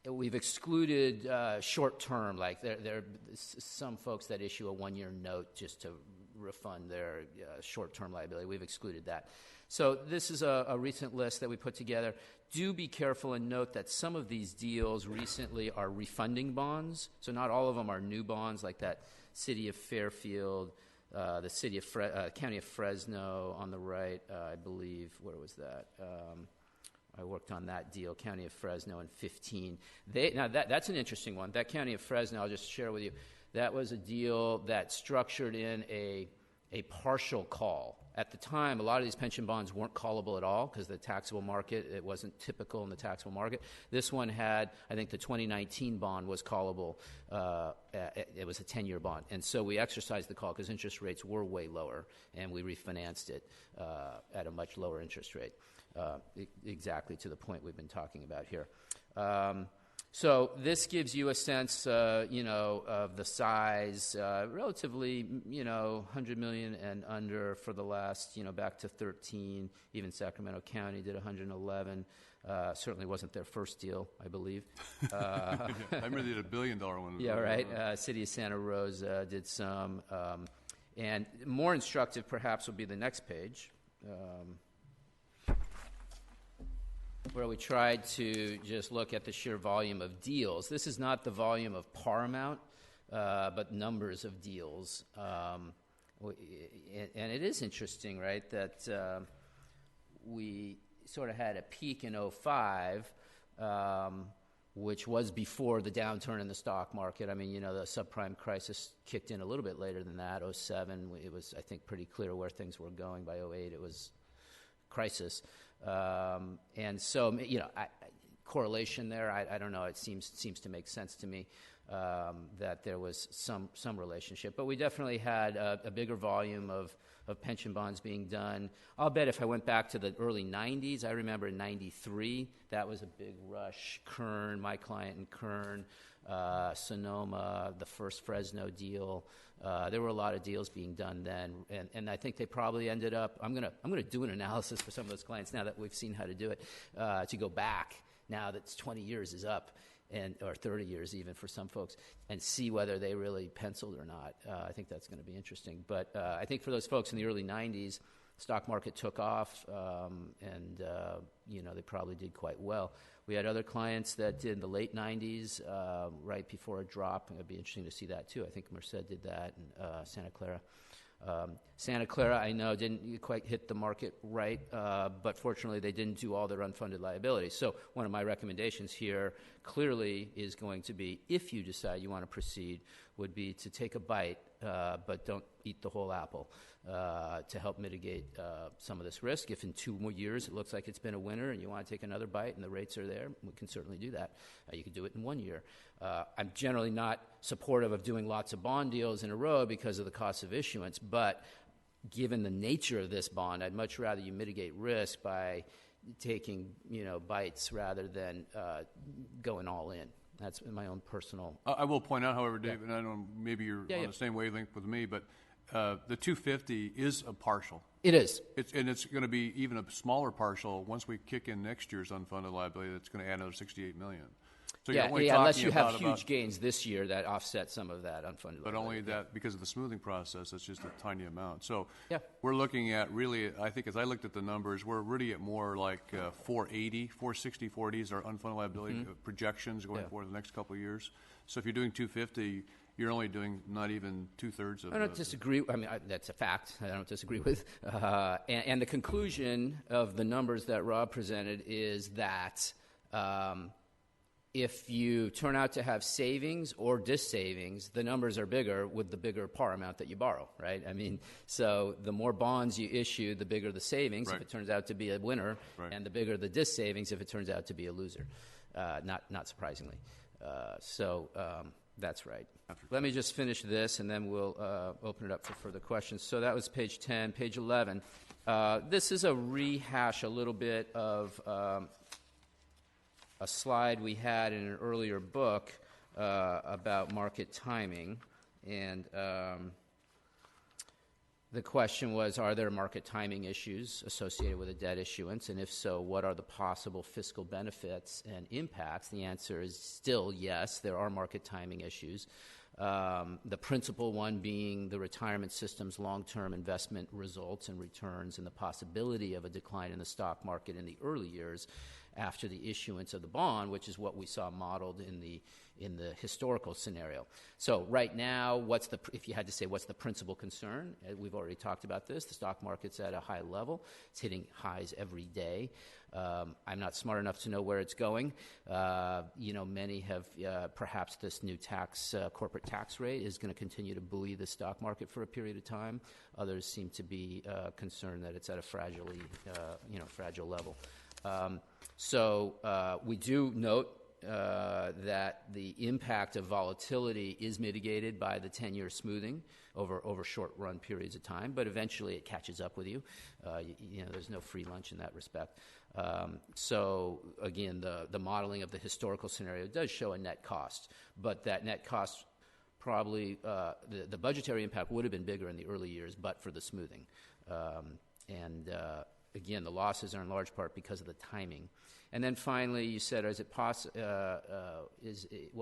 We've excluded short-term, like there are some folks that issue a one-year note just to refund their short-term liability. We've excluded that. So this is a recent list that we put together. Do be careful and note that some of these deals recently are refunding bonds. So not all of them are new bonds, like that City of Fairfield, the City of County of Fresno on the right, I believe. Where was that? I worked on that deal, County of Fresno in 15. Now, that's an interesting one. That County of Fresno, I'll just share with you, that was a deal that structured in a partial call. At the time, a lot of these pension bonds weren't callable at all because the taxable market, it wasn't typical in the taxable market. This one had, I think the 2019 bond was callable. It was a 10-year bond. And so we exercised the call because interest rates were way lower, and we refinanced it at a much lower interest rate. Exactly to the point we've been talking about here. So this gives you a sense, of the size, relatively, $100 million and under for the last, back to 13. Even Sacramento County did 111. Certainly wasn't their first deal, I believe. I remember they did $1 billion one. Yeah, right. City of Santa Rosa did some. And more instructive, perhaps, will be the next page. Where we tried to just look at the sheer volume of deals. This is not the volume of par amount, but numbers of deals. And it is interesting, right, that we sort of had a peak in 2005, which was before the downturn in the stock market. I mean, the subprime crisis kicked in a little bit later than that. 2007, it was, I think, pretty clear where things were going. By 2008, it was crisis. And so, correlation there, I don't know. It seems to make sense to me that there was some relationship. But we definitely had a bigger volume of pension bonds being done. I'll bet if I went back to the early 90s, I remember in 93, that was a big rush. Kern, my client in Kern, Sonoma, the first Fresno deal. There were a lot of deals being done then, and I think they probably ended up. I'm gonna do an analysis for some of those clients now that we've seen how to do it, to go back now that 20 years is up, or 30 years even for some folks, and see whether they really penciled or not. I think that's going to be interesting. But I think for those folks in the early 90s, stock market took off, and they probably did quite well. We had other clients that did in the late 90s, right before a drop. It would be interesting to see that, too. I think Merced did that, and Santa Clara. Santa Clara, I know, didn't quite hit the market right, but fortunately they didn't do all their unfunded liabilities. So one of my recommendations here clearly is going to be, if you decide you want to proceed, would be to take a bite, but don't eat the whole apple, to help mitigate some of this risk. If in 2 more years it looks like it's been a winner and you want to take another bite and the rates are there, we can certainly do that. You can do it in 1 year. I'm generally not supportive of doing lots of bond deals in a row because of the cost of issuance, but given the nature of this bond, I'd much rather you mitigate risk by taking bites rather than going all in. That's my own personal. I will point out, however, David, and I don't know, maybe you're on the same wavelength with me, but the 250 is a partial. It is. And it's going to be even a smaller partial once we kick in next year's unfunded liability. That's going to add another $68 million. So unless you have huge gains this year that offset some of that unfunded liability. But only that, because of the smoothing process, it's just a tiny amount. So we're looking at really, I think as I looked at the numbers, we're really at more like 480, 460, 40 is our unfunded liability projections going forward the next couple of years. So if you're doing 250, you're only doing not even 2/3 of. I don't disagree. I mean, that's a fact. I don't disagree with. And the conclusion of the numbers that Rob presented is that if you turn out to have savings or dis-savings, the numbers are bigger with the bigger par amount that you borrow, right? I mean, so the more bonds you issue, the bigger the savings if it turns out to be a winner, and the bigger the dis-savings if it turns out to be a loser, not surprisingly. That's right. Let me just finish this, and then we'll open it up for further questions. So that was page 10. Page 11. This is a rehash a little bit of a slide we had in an earlier book about market timing. And the question was, are there market timing issues associated with a debt issuance? And if so, what are the possible fiscal benefits and impacts? The answer is still yes, there are market timing issues. The principal one being the retirement system's long-term investment results and returns and the possibility of a decline in the stock market in the early years after the issuance of the bond, which is what we saw modeled in the historical scenario. So right now, if you had to say what's the principal concern, we've already talked about this. The stock market's at a high level. It's hitting highs every day. I'm not smart enough to know where it's going. Many have perhaps this new corporate tax rate is going to continue to buoy the stock market for a period of time. Others seem to be concerned that it's at a fragile level. So we do note that the impact of volatility is mitigated by the 10-year smoothing over short-run periods of time, but eventually it catches up with you. There's no free lunch in that respect. So again, the modeling of the historical scenario does show a net cost, but that net cost probably the budgetary impact would have been bigger in the early years, but for the smoothing. Again, the losses are in large part because of the timing. And then finally, you said, what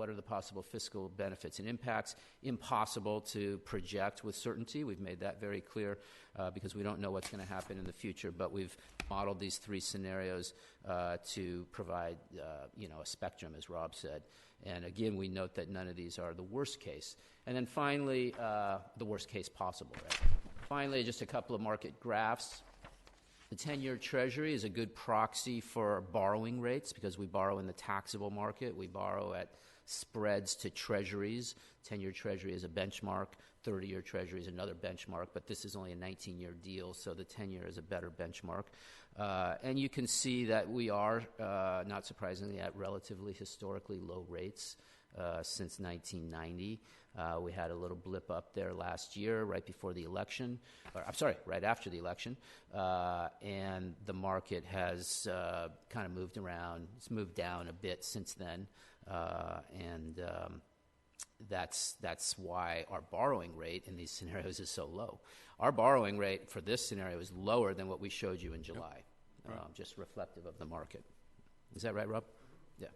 are the possible fiscal benefits and impacts? Impossible to project with certainty. We've made that very clear because we don't know what's going to happen in the future, but we've modeled these three scenarios to provide a spectrum, as Rob said. And again, we note that none of these are the worst case. And then finally, the worst case possible. Right? Finally, just a couple of market graphs. The 10-year Treasury is a good proxy for borrowing rates because we borrow in the taxable market. We borrow at spreads to Treasuries. 10-year Treasury is a benchmark. 30-year Treasury is another benchmark, but this is only a 19-year deal, so the 10-year is a better benchmark. And you can see that we are, not surprisingly, at relatively historically low rates since 1990. We had a little blip up there last year, right before the election, right after the election, and the market has kind of moved around. It's moved down a bit since then, and that's why our borrowing rate in these scenarios is so low. Our borrowing rate for this scenario is lower than what we showed you in July, just reflective of the market. Is that right, Rob? Yeah.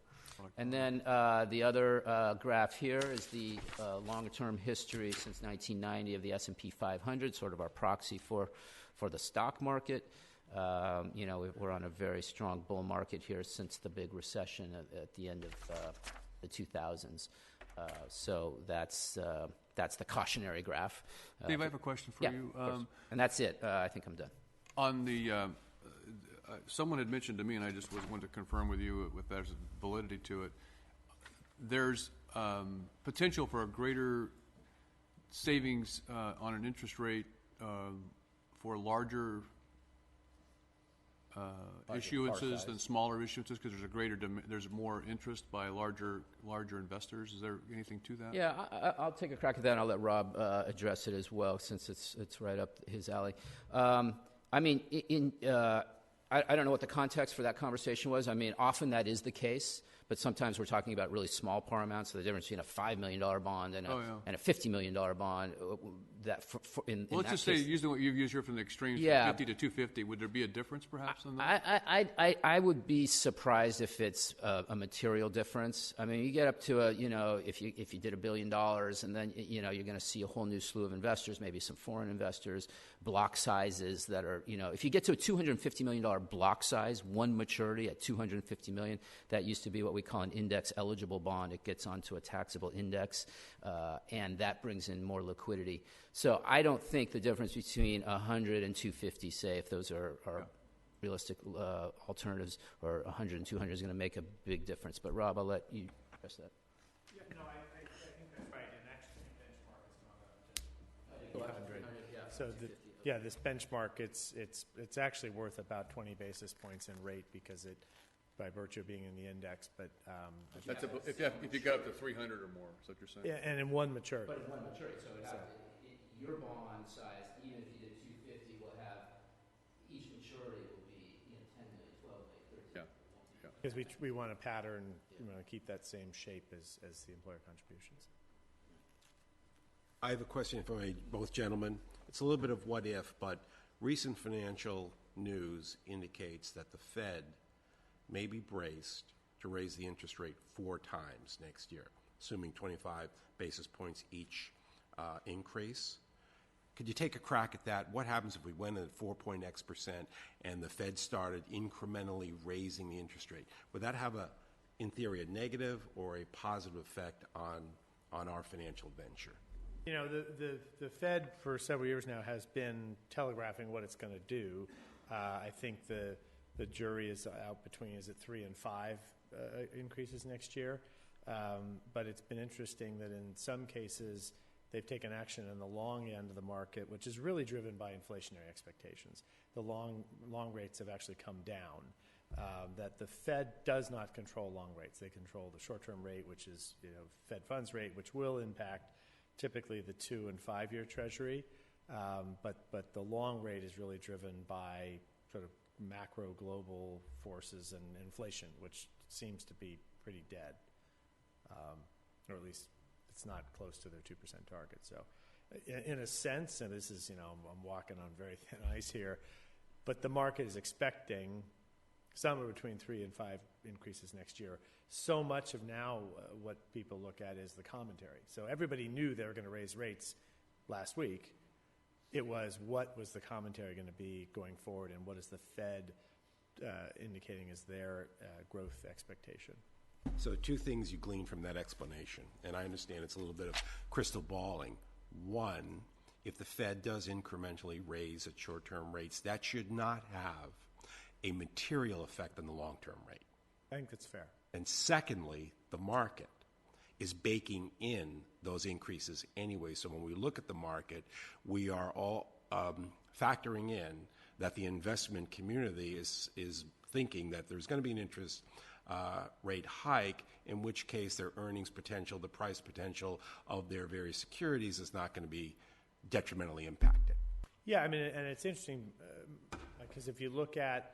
And then the other graph here is the longer-term history since 1990 of the S&P 500, sort of our proxy for the stock market. We're on a very strong bull market here since the big recession at the end of the 2000s. So that's the cautionary graph. Dave, I have a question for you. Of course. And that's it. I think I'm done. On the someone had mentioned to me, and I just wanted to confirm with you if there's validity to it. There's potential for a greater savings on an interest rate for larger issuances than smaller issuances because there's more interest by larger investors. Is there anything to that? Yeah, I'll take a crack at that, and I'll let Rob address it as well, since it's right up his alley. I mean, I don't know what the context for that conversation was. I mean, often that is the case, but sometimes we're talking about really small par amounts. So the difference between a $5 million bond and a $50 million bond. Let's just say, using what you've used here from the extremes, from 50 to 250, would there be a difference perhaps in that? I would be surprised if it's a material difference. I mean, you get up to if you did $1 billion, and then you're going to see a whole new slew of investors, maybe some foreign investors, block sizes that are if you get to a $250 million block size, one maturity at $250 million, that used to be what we call an index eligible bond. It gets onto a taxable index, and that brings in more liquidity. So I don't think the difference between 100 and 250, say, if those are realistic alternatives, or 100 and 200 is going to make a big difference. But Rob, I'll let you address that. Yeah, no, I think that's right. And actually, the benchmark is not up to 100. So this benchmark, it's actually worth about 20 basis points in rate because by virtue of being in the index, but That's if you got up to 300 or more, is that what you're saying? yeah, and in one maturity. But in one maturity, so your bond size, even if you did 250, will have, each maturity will be, 10 million, 12 million, 13 Yeah. million. Because we want a pattern, we want to keep that same shape as the employer contributions. I have a question for both gentlemen. It's a little bit of what if, but recent financial news indicates that the Fed may be braced to raise the interest rate 4 times next year, assuming 25 basis points each increase. Could you take a crack at that? What happens if we went at 4.x% and the Fed started incrementally raising the interest rate? Would that have in theory, a negative or a positive effect on our financial venture? The Fed for several years now has been telegraphing what it's going to do. I think the jury is out between, is it 3 and 5 increases next year? But it's been interesting that in some cases they've taken action in the long end of the market, which is really driven by inflationary expectations. The long rates have actually come down. That the Fed does not control long rates. They control the short-term rate, which is Fed funds rate, which will impact typically the 2 and 5 year Treasury. But the long rate is really driven by sort of macro global forces and inflation, which seems to be pretty dead, or at least it's not close to their 2% target. So in a sense, and this is, I'm walking on very thin ice here, but the market is expecting somewhere between 3 and 5 increases next year. So much of now what people look at is the commentary. So everybody knew they were going to raise rates last week. It was, what was the commentary going to be going forward, and what is the Fed indicating as their growth expectation? So 2 things you glean from that explanation, and I understand it's a little bit of crystal balling. One, if the Fed does incrementally raise at short-term rates, that should not have a material effect on the long-term rate. I think that's fair. And secondly, the market is baking in those increases anyway. So when we look at the market, we are all factoring in that the investment community is thinking that there's going to be an interest rate hike, in which case their earnings potential, the price potential of their various securities is not going to be detrimentally impacted. Yeah, I mean, and it's interesting because if you look at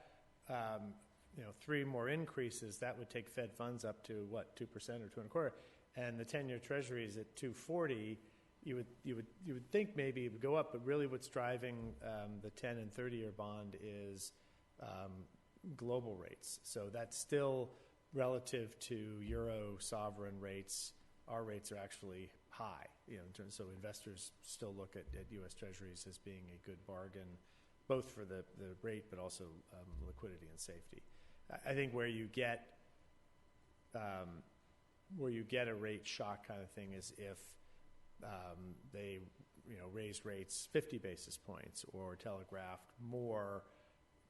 3 more increases, that would take Fed funds up to what, 2% or 2.25%, and the 10-year Treasury is at 2.40. You would think maybe it would go up, but really what's driving the 10 and 30-year bond is global rates. So that's still relative to Euro sovereign rates. Our rates are actually high, so investors still look at U.S. Treasuries as being a good bargain, both for the rate but also liquidity and safety. I think where you get a rate shock kind of thing is if they raise rates 50 basis points or telegraphed more.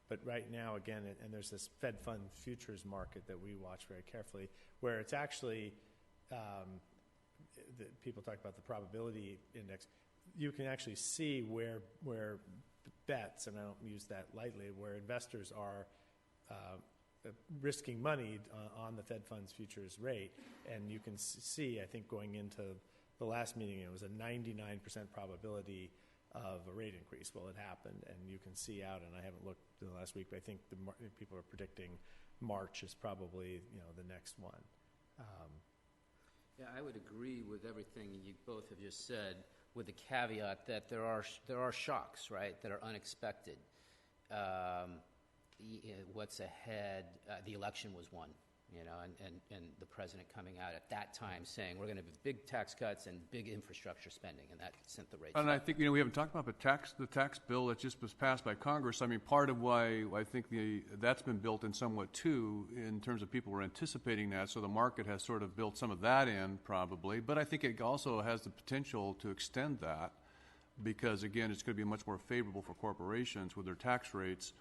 But right now, again, and there's this Fed fund futures market that we watch very carefully, where it's actually people talk about the probability index. You can actually see where bets, and I don't use that lightly, where investors are risking money on the Fed funds futures rate. And you can see, I think going into the last meeting, it was a 99% probability of a rate increase. Well, it happened, and you can see out, and I haven't looked in the last week, but I think people are predicting March is probably the next one. Yeah, I would agree with everything you both have just said, with the caveat that there are shocks, right, that are unexpected. What's ahead? The election was one, and the president coming out at that time saying we're going to have big tax cuts and big infrastructure spending, and that sent the rates up. And I think we haven't talked about the tax bill that just was passed by Congress. I mean, part of why I think that's been built in somewhat too, in terms of people were anticipating that, so the market has sort of built some of that in probably. But I think it also has the potential to extend that, because again, it's going to be much more favorable for corporations with their tax rates.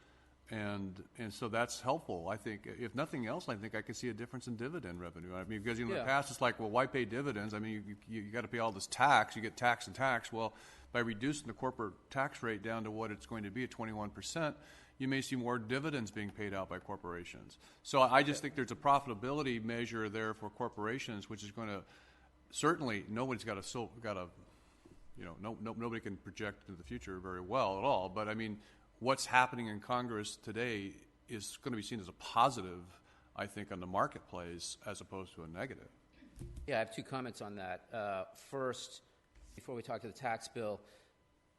And so that's helpful. I think, if nothing else, I think I could see a difference in dividend revenue. I mean, because in the past it's like, well, why pay dividends? I mean, you got to pay all this tax. You get tax and tax. Well, by reducing the corporate tax rate down to what it's going to be at 21%, you may see more dividends being paid out by corporations. So I just think there's a profitability measure there for corporations, which is going to certainly nobody's got a nobody can project into the future very well at all. But I mean, what's happening in Congress today is going to be seen as a positive, I think, on the marketplace as opposed to a negative. Yeah, I have two comments on that. First, before we talk to the tax bill,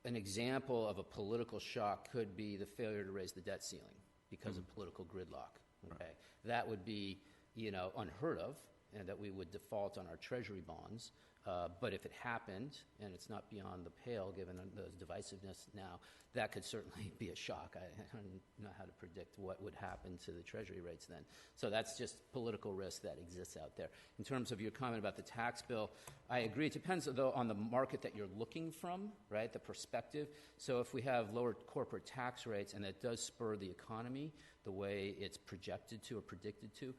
an example of a political shock could be the failure to raise the debt ceiling because of political gridlock. Okay, that would be, unheard of, and that we would default on our Treasury bonds. But if it happened, and it's not beyond the pale given the divisiveness now, that could certainly be a shock. I don't know how to predict what would happen to the Treasury rates then. So that's just political risk that exists out there. In terms of your comment about the tax bill, I agree. It depends, though, on the market that you're looking from, right, the perspective. So if we have lower corporate tax rates, and that does spur the economy the way it's projected to or predicted to,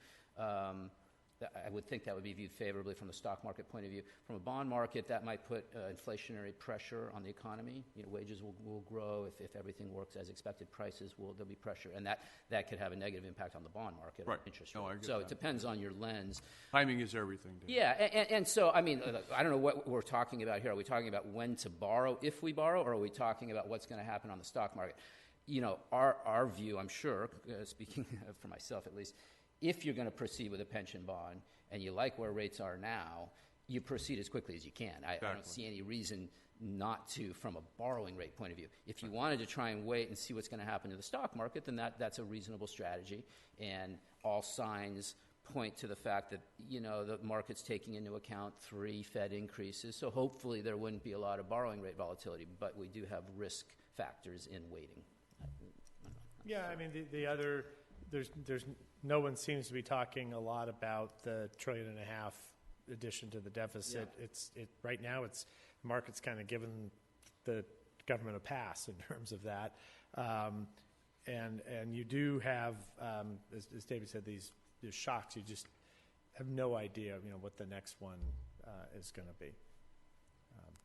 I would think that would be viewed favorably from the stock market point of view. From a bond market, that might put inflationary pressure on the economy. Wages will grow if everything works as expected. There'll be pressure, and that could have a negative impact on the bond market. Right. Or interest No, I rate. get So that. it depends on your lens. Timing is everything. Dan. Yeah, and so, I mean, I don't know what we're talking about here. Are we talking about when to borrow, if we borrow, or are we talking about what's going to happen on the stock market? Our view, I'm sure, speaking for myself at least, if you're going to proceed with a pension bond and you like where rates are now, you proceed as quickly as you can. I don't see any reason not to from a borrowing rate point of view. If you wanted to try and wait and see what's going to happen to the stock market, then that's a reasonable strategy. And all signs point to the fact that, the market's taking into account 3 Fed increases. So hopefully there wouldn't be a lot of borrowing rate volatility, but we do have risk factors in waiting. Yeah, I mean, there's no one seems to be talking a lot about the $1.5 trillion addition to the deficit. Yeah. Right now, the market's kind of given the government a pass in terms of that, and you do have, as David said, these shocks. You just have no idea, what the next one is going to be.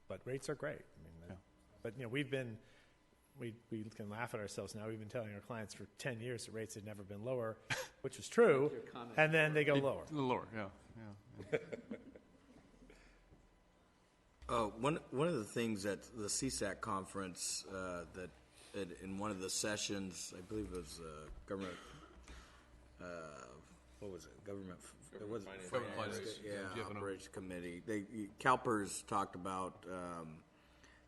But rates are great. I mean, but we've been. We can laugh at ourselves now. We've been telling our clients for 10 years that rates had never been lower, which was true, and then they go lower. Lower, yeah. One of the things at the CSAC conference that in one of the sessions, I believe it was government. What was it? Government Finance. Yeah, Operations Committee. CalPERS talked about.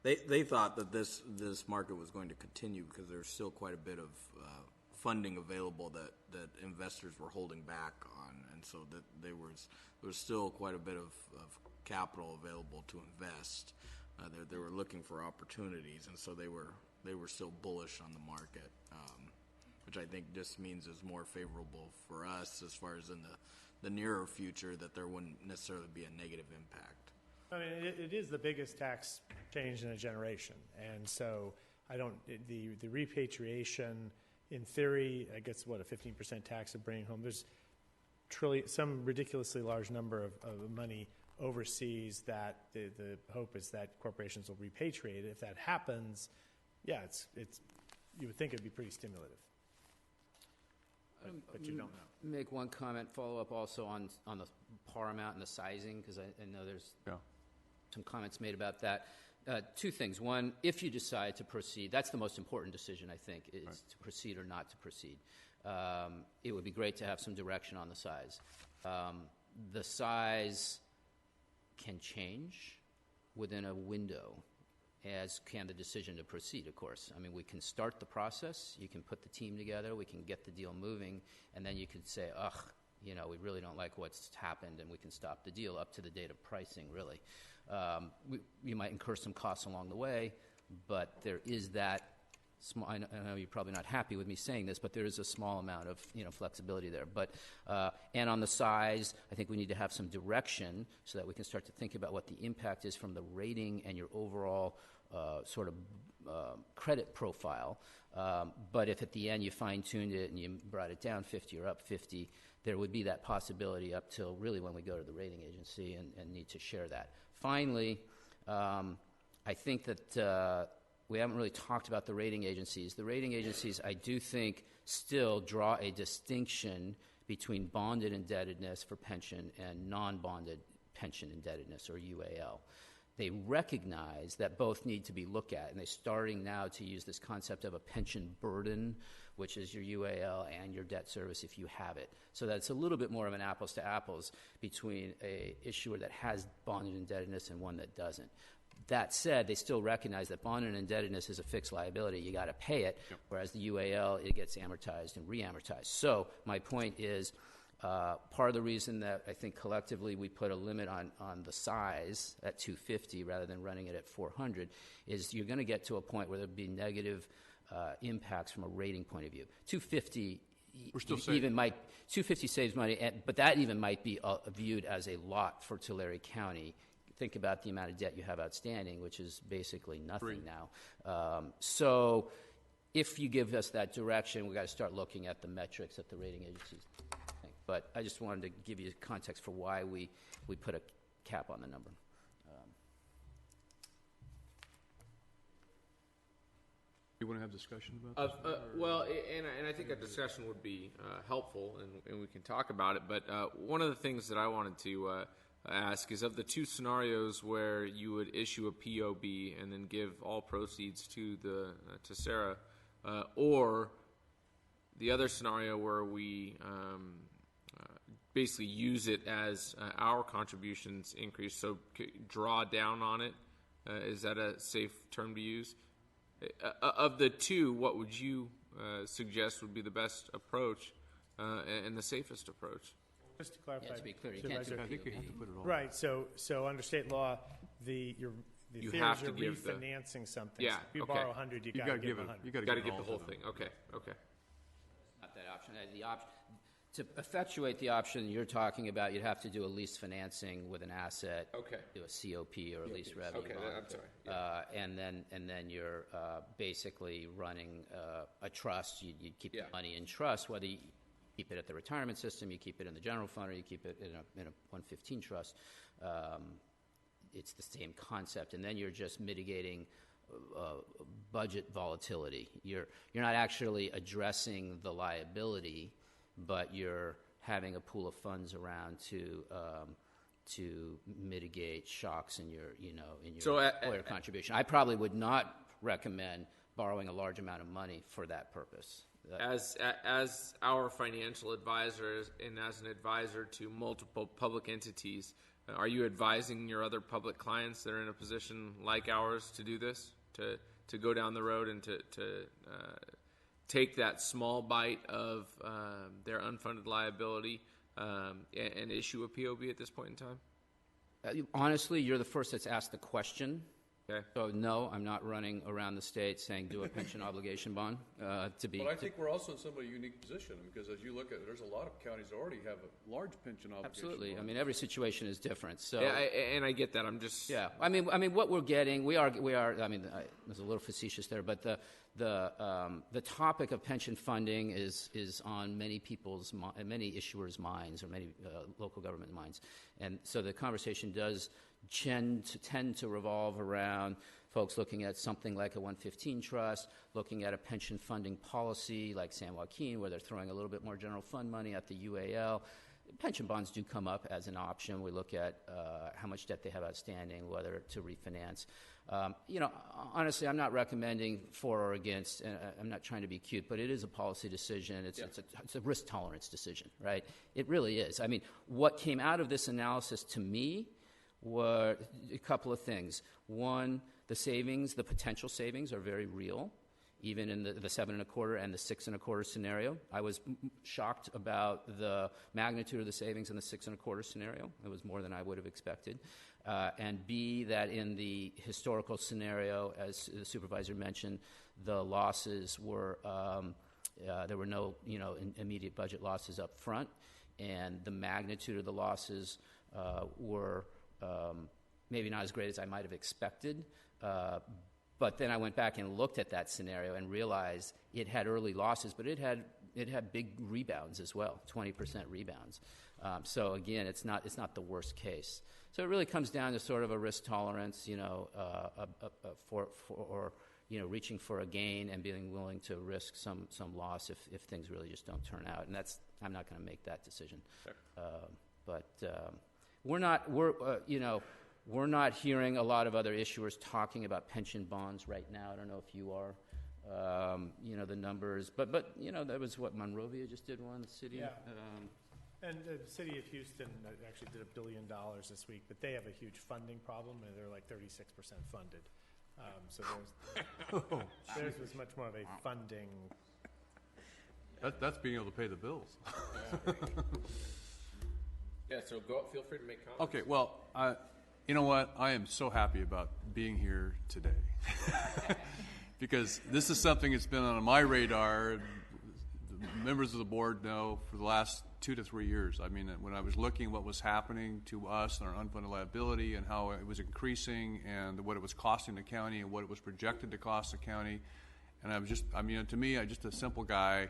They thought that this market was going to continue because there's still quite a bit of funding available that investors were holding back on, and so that there was still quite a bit of capital available to invest. They were looking for opportunities, and so they were still bullish on the market, which I think just means is more favorable for us as far as in the nearer future, that there wouldn't necessarily be a negative impact. I mean, it is the biggest tax change in a generation, and so the repatriation, in theory, I guess a 15% tax of bringing home. There's some ridiculously large number of money overseas that the hope is that corporations will repatriate it. If that happens, yeah, it's you would think it'd be pretty stimulative, but you don't know. Make one comment, follow up also on the par amount and the sizing, because I know there's some comments made about that. 2 things. One, if you decide to proceed, that's the most important decision, I think, is to proceed or not to proceed. It would be great to have some direction on the size. The size can change within a window, as can the decision to proceed, of course. I mean, we can start the process, you can put the team together, we can get the deal moving, and then you could say, we really don't like what's happened, and we can stop the deal up to the date of pricing, really. You might incur some costs along the way, but there is that small, I know you're probably not happy with me saying this, but there is a small amount of flexibility there. But and on the size, I think we need to have some direction so that we can start to think about what the impact is from the rating and your overall sort of credit profile. But if at the end you fine-tuned it and you brought it down 50 or up 50, there would be that possibility up till really when we go to the rating agency and need to share that. Finally, I think that we haven't really talked about the rating agencies. The rating agencies, I do think, still draw a distinction between bonded indebtedness for pension and non-bonded pension indebtedness, or UAL. They recognize that both need to be looked at, and they're starting now to use this concept of a pension burden, which is your UAL and your debt service if you have it. So that's a little bit more of an apples to apples between a issuer that has bonded indebtedness and one that doesn't. That said, they still recognize that bonded indebtedness is a fixed liability. You got to pay it, whereas the UAL, it gets amortized and re-amortized. So my point is, part of the reason that I think collectively we put a limit on the size at 250 rather than running it at 400 is you're going to get to a point where there'll be negative impacts from a rating point of view. 250 We're still saving. 250 saves money, but that even might be viewed as a lot for Tulare County. Think about the amount of debt you have outstanding, which is basically nothing now. So if you give us that direction, we've got to start looking at the metrics that the rating agencies think. But I just wanted to give you context for why we put a cap on the number. You want to have discussion about this? Well, and I think a discussion would be helpful, and we can talk about it. But one of the things that I wanted to ask is, of the two scenarios where you would issue a POB and then give all proceeds to Sarah, or the other scenario where we basically use it as our contributions increase, so draw down on it. Is that a safe term to use? Of the two, what would you suggest would be the best approach and the safest approach? Just to clarify, To be clear, you can't do I think you have to put it all. right? So under state law, the You theory have is to you're give the- refinancing something. Yeah, So if you okay. borrow 100, you got to give 100. You got Got to to give the whole to them. thing. Okay. Not that option. To effectuate the option you're talking about, you'd have to do a lease financing with an asset. Okay. Do a COP or a lease revenue Okay, bond. I'm sorry. And then you're basically running a trust. You keep Yeah. the money in trust, whether you keep it at the retirement system, you keep it in the general fund, or you keep it in a 115 trust. It's the same concept, and then you're just mitigating budget volatility. You're not actually addressing the liability, but you're having a pool of funds around to mitigate shocks in your employer contribution. I probably would not recommend borrowing a large amount of money for that purpose. As our financial advisor and as an advisor to multiple public entities, are you advising your other public clients that are in a position like ours to do this, to go down the road and to take that small bite of their unfunded liability and issue a POB at this point in time? Honestly, you're the first that's asked the question. Okay. So no, I'm not running around the state saying do a pension obligation bond But I think we're also in somewhat a unique position, because as you look at it, there's a lot of counties that already have a large pension obligation. Absolutely. I mean, every situation is different. So Yeah, and I get that. I'm just yeah. I mean, what we're getting, we are. I mean, I was a little facetious there, but the topic of pension funding is on many people's, many issuers' minds, or many local government minds, and so the conversation does tend to revolve around folks looking at something like a 115 trust, looking at a pension funding policy like San Joaquin, where they're throwing a little bit more general fund money at the UAL. Pension bonds do come up as an option. We look at how much debt they have outstanding, whether to refinance. Honestly, I'm not recommending for or against, and I'm not trying to be cute, but it is a policy decision. It's a risk tolerance decision, right? It really is. I mean, what came out of this analysis to me were a couple of things. One, the potential savings are very real, even in the 7.25% and the 6.25% scenario. I was shocked about the magnitude of the savings in the 6.25% scenario. It was more than I would have expected. And B, that in the historical scenario, as the supervisor mentioned, the losses were there were no immediate budget losses up front, and the magnitude of the losses were maybe not as great as I might have expected. But then I went back and looked at that scenario and realized it had early losses, but it had big rebounds as well, 20% rebounds. So again, it's not the worst case. So it really comes down to sort of a risk tolerance, or reaching for a gain and being willing to risk some loss if things really just don't turn out. And I'm not going to make that decision. But we're not hearing a lot of other issuers talking about pension bonds right now. I don't know if you are. The numbers, but that was what Monrovia just did one, the city. Yeah. And the city of Houston actually did $1 billion this week, but they have a huge funding problem, and they're like 36% funded. So theirs was much more of a funding. That's being able to pay the bills. Yeah, so feel free to make comments. Okay, well, you know what? I am so happy about being here today. Because this is something that's been on my radar. The members of the board know for the last 2 to 3 years. I mean, when I was looking at what was happening to us and our unfunded liability and how it was increasing and what it was costing the county and what it was projected to cost the county, and to me, I'm just a simple guy.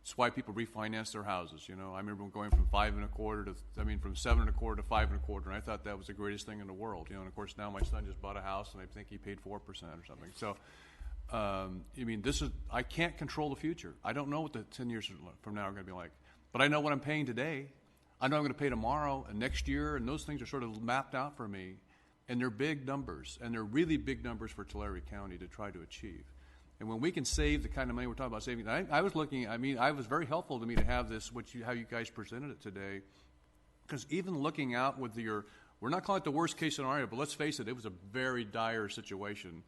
It's why people refinance their houses. I remember going from 5.25 from 7.25 to 5.25, and I thought that was the greatest thing in the world. And of course now my son just bought a house, and I think he paid 4% or something. So. I can't control the future. I don't know what the 10 years from now are going to be like. But I know what I'm paying today. I know I'm going to pay tomorrow and next year, and those things are sort of mapped out for me. And they're big numbers, and they're really big numbers for Tulare County to try to achieve. And when we can save the kind of money we're talking about saving, I was very helpful to me to have this, how you guys presented it today. Because even looking out we're not calling it the worst case scenario, but let's face it, it was a very dire situation.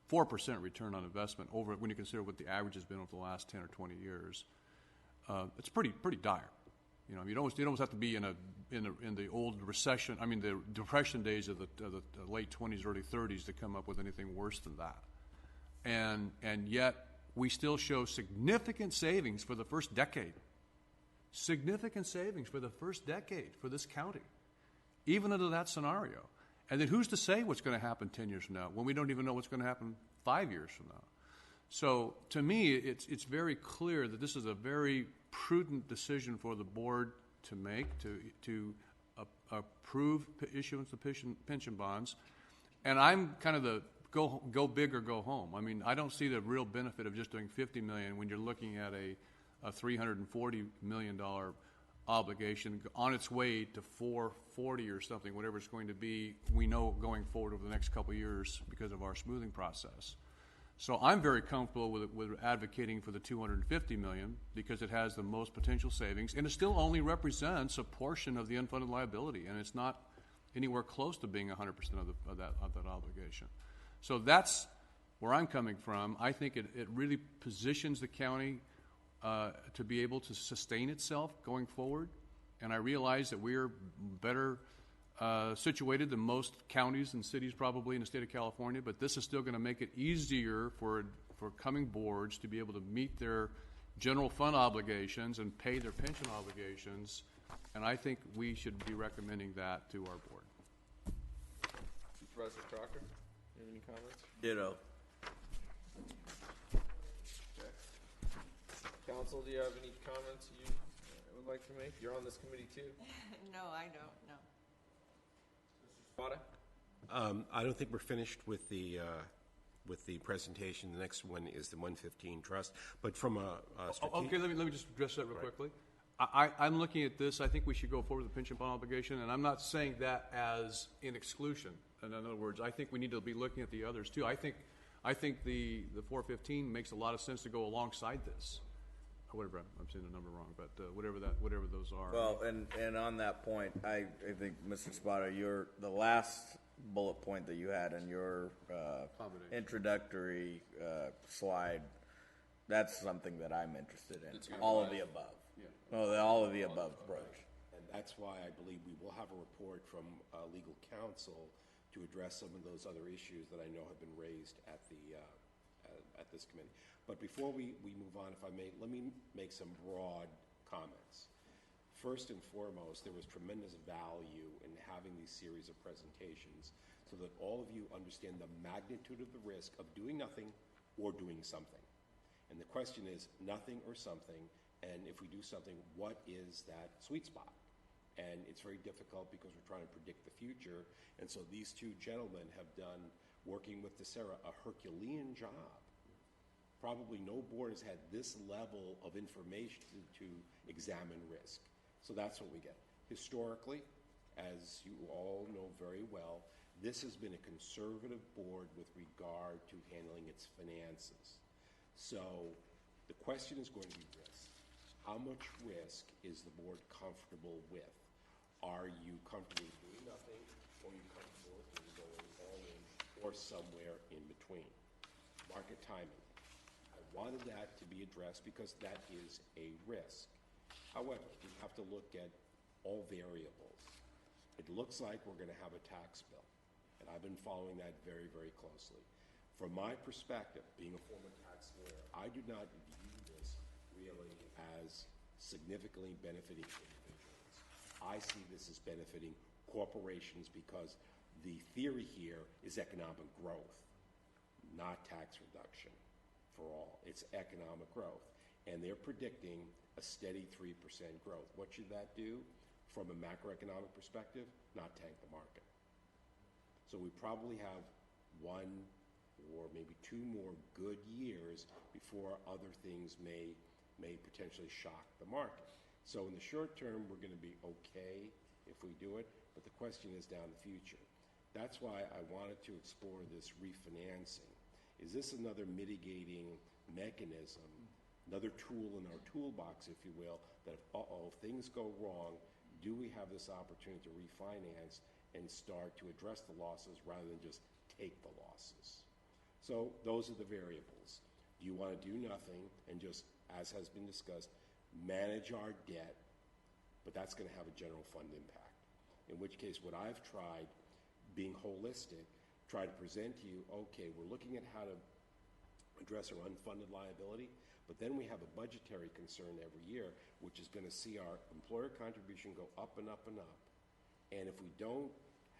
4% return on investment over when you consider what the average has been over the last 10 or 20 years. It's pretty dire. You almost have to be in the old recession. The depression days of the late 20s, early 30s to come up with anything worse than that. And yet we still show significant savings for the first decade. Significant savings for the first decade for this county, even under that scenario. And then who's to say what's going to happen 10 years from now when we don't even know what's going to happen 5 years from now? So to me, it's very clear that this is a very prudent decision for the board to make to approve issuance of pension bonds. And I'm kind of the go big or go home. I don't see the real benefit of just doing $50 million when you're looking at a $340 million obligation on its way to 440 or something, whatever it's going to be, we know going forward over the next couple of years because of our smoothing process. So I'm very comfortable with advocating for the $250 million because it has the most potential savings, and it still only represents a portion of the unfunded liability, and it's not anywhere close to being 100% of that obligation. So that's where I'm coming from. I think it really positions the county to be able to sustain itself going forward. And I realize that we're better situated than most counties and cities probably in the state of California, but this is still going to make it easier for coming boards to be able to meet their general fund obligations and pay their pension obligations. And I think we should be recommending that to our board. Supervisor Crocker, you have any comments? Ditto. Council, do you have any comments you would like to make? You're on this committee too. No, I don't. No. Spada? I don't think we're finished with the presentation. The next one is the 115 trust. But from a strategic... Okay, let me just address that real quickly. I'm looking at this. I think we should go forward with the pension bond obligation, and I'm not saying that as in exclusion. In other words, I think we need to be looking at the others too. I think the 415 makes a lot of sense to go alongside this. Whatever, I'm saying the number wrong, but whatever those are. Well, and on that point, I think, Mr. Spada, the last bullet point that you had in your introductory slide, that's something that I'm interested in. All of the above. Yeah. All of the above approach. And that's why I believe we will have a report from legal counsel to address some of those other issues that I know have been raised at this committee. But before we move on, if I may, let me make some broad comments. First and foremost, there was tremendous value in having these series of presentations so that all of you understand the magnitude of the risk of doing nothing or doing something. And the question is nothing or something, and if we do something, what is that sweet spot? And it's very difficult because we're trying to predict the future, and so these two gentlemen have done working with DeSera, a Herculean job. Probably no board has had this level of information to examine risk. So that's what we get. Historically, as you all know very well, this has been a conservative board with regard to handling its finances. So the question is going to be risk. How much risk is the board comfortable with? Are you comfortable doing nothing, or are you comfortable in going all in, or somewhere in between? Market timing. I wanted that to be addressed because that is a risk. However, we have to look at all variables. It looks like we're going to have a tax bill, and I've been following that very, very closely. From my perspective, being a former tax lawyer, I do not view this really as significantly benefiting individuals. I see this as benefiting corporations because the theory here is economic growth, not tax reduction for all. It's economic growth. And they're predicting a steady 3% growth. What should that do from a macroeconomic perspective? Not tank the market. So we probably have one or maybe two more good years before other things may potentially shock the market. So in the short term, we're going to be okay if we do it, but the question is down the future. That's why I wanted to explore this refinancing. Is this another mitigating mechanism, another tool in our toolbox, if you will, that if things go wrong, do we have this opportunity to refinance and start to address the losses rather than just take the losses? So those are the variables. Do you want to do nothing and just, as has been discussed, manage our debt, but that's going to have a general fund impact? In which case, what I've tried, being holistic, try to present to you, okay, we're looking at how to address our unfunded liability, but then we have a budgetary concern every year, which is going to see our employer contribution go up and up and up. And if we don't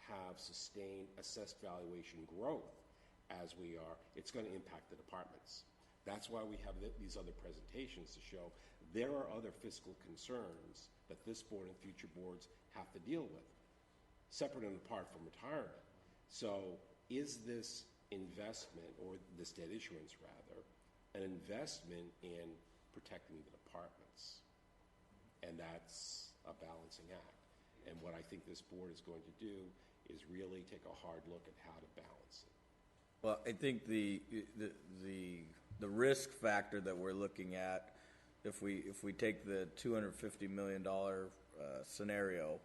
have sustained assessed valuation growth as we are, it's going to impact the departments. That's why we have these other presentations to show there are other fiscal concerns that this board and future boards have to deal with, separate and apart from retirement. So is this investment, or this debt issuance rather, an investment in protecting the departments? And that's a balancing act. And what I think this board is going to do is really take a hard look at how to balance it. Well, I think the risk factor that we're looking at, if we take the $250 million scenario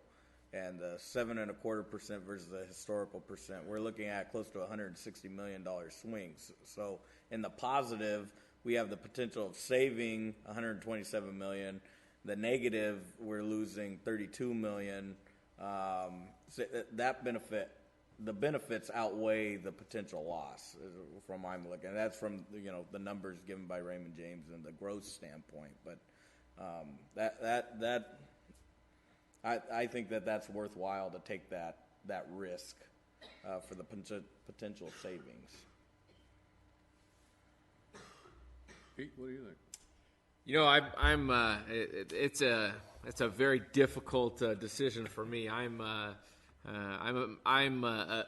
and the 7.25% versus the historical percent, we're looking at close to $160 million swings. So in the positive, we have the potential of saving $127 million. The negative, we're losing $32 million. So that benefit, the benefits outweigh the potential loss from I'm looking. And that's from the numbers given by Raymond James and the growth standpoint. But I think that's worthwhile to take that risk for the potential savings. Pete, what do you think? It's a very difficult decision for me. I'm a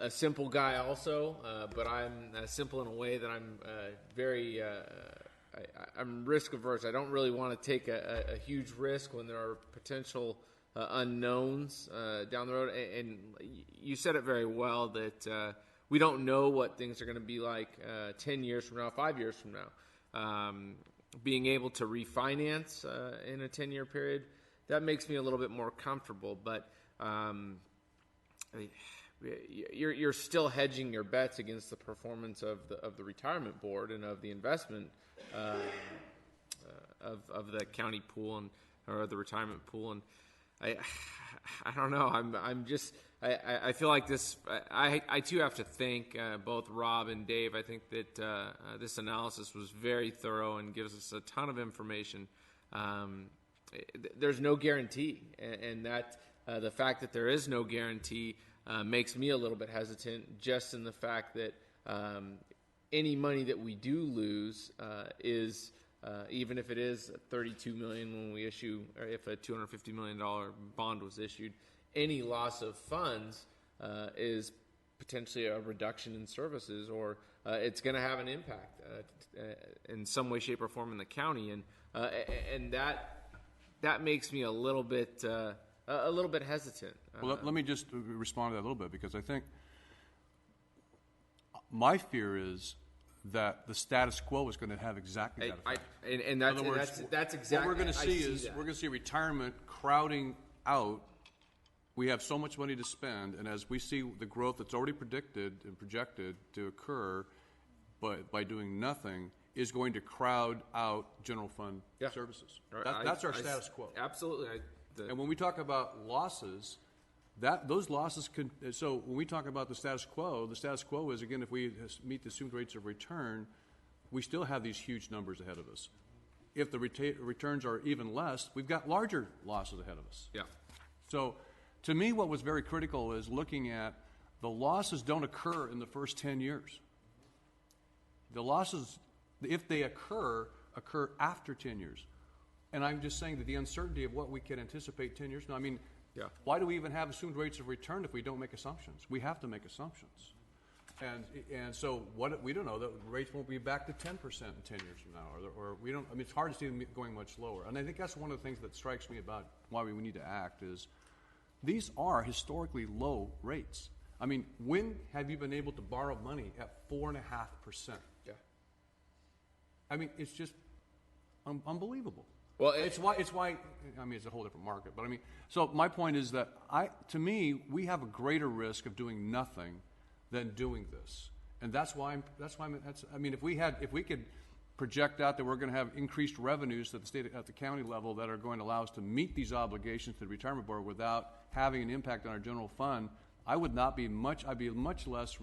simple guy also, but I'm simple in a way that I'm I'm risk averse. I don't really want to take a huge risk when there are potential unknowns down the road. And you said it very well that we don't know what things are going to be like 10 years from now, 5 years from now. Being able to refinance in a 10-year period, that makes me a little bit more comfortable. But you're still hedging your bets against the performance of the retirement board and of the investment of the county pool or the retirement pool. And I don't know. I feel like this. I too have to thank both Rob and Dave. I think that this analysis was very thorough and gives us a ton of information. There's no guarantee, and that the fact that there is no guarantee makes me a little bit hesitant. Just in the fact that any money that we do lose is. Even if it is $32 million when we issue, or if a $250 million bond was issued, any loss of funds is potentially a reduction in services, or it's going to have an impact in some way, shape, or form in the county, and that makes me a little bit hesitant. Well, let me just respond to that a little bit, because I think my fear is that the status quo is going to have exactly that effect. That's exactly what we're going to see is we're going to see retirement crowding out. We have so much money to spend, and as we see the growth that's already predicted and projected to occur, but by doing nothing, is going to crowd out general fund services. That's our status quo. Absolutely. And when we talk about losses, those losses can. So when we talk about the status quo is, again, if we meet the assumed rates of return, we still have these huge numbers ahead of us. If the returns are even less, we've got larger losses ahead of us. Yeah. So, to me, what was very critical is looking at the losses don't occur in the first 10 years. The losses, if they occur after 10 years. And I'm just saying that the uncertainty of what we can anticipate 10 years from now, I mean, why do we even have assumed rates of return if we don't make assumptions? We have to make assumptions. And so we don't know that rates won't be back to 10% in 10 years from now, or we don't. I mean, it's hard to see them going much lower. And I think that's one of the things that strikes me about why we need to act is these are historically low rates. I mean, when have you been able to borrow money at 4.5%? Yeah. I mean, it's just unbelievable. Well, it's why. I mean, it's a whole different market. But I mean, so my point is that to me, we have a greater risk of doing nothing than doing this, and that's why. I mean, if we could project out that we're going to have increased revenues at the county level that are going to allow us to meet these obligations to the retirement board without having an impact on our general fund, I'd be much less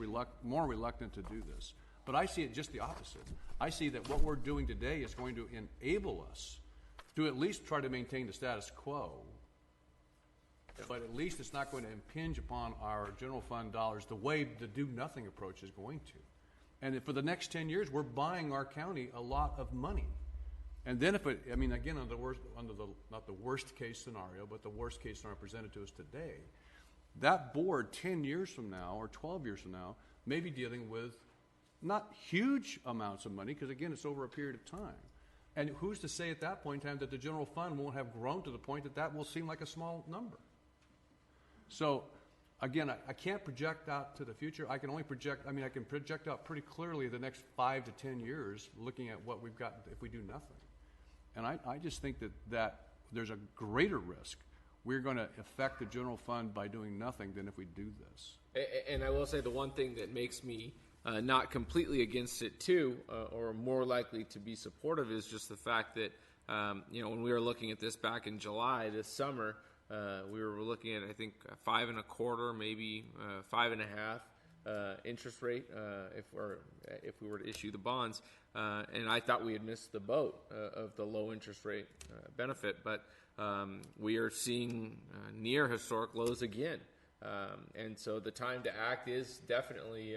more reluctant to do this. But I see it just the opposite. I see that what we're doing today is going to enable us to at least try to maintain the status quo, but at least it's not going to impinge upon our general fund dollars the way the do-nothing approach is going to. And for the next 10 years, we're buying our county a lot of money. And then again, not the worst case scenario, but the worst case scenario presented to us today, that board 10 years from now or 12 years from now may be dealing with not huge amounts of money, because again, it's over a period of time. And who's to say at that point in time that the general fund won't have grown to the point that will seem like a small number? So, again, I can't project out to the future. I can only project, I can project out pretty clearly the next 5 to 10 years looking at what we've got if we do nothing. And I just think that there's a greater risk we're going to affect the general fund by doing nothing than if we do this. And I will say the one thing that makes me not completely against it too, or more likely to be supportive, is just the fact that when we were looking at this back in July this summer, we were looking at, I think, 5.25%, maybe 5.5% interest rate if we were to issue the bonds, and I thought we had missed the boat of the low interest rate benefit, but we are seeing near historic lows again, and so the time to act is definitely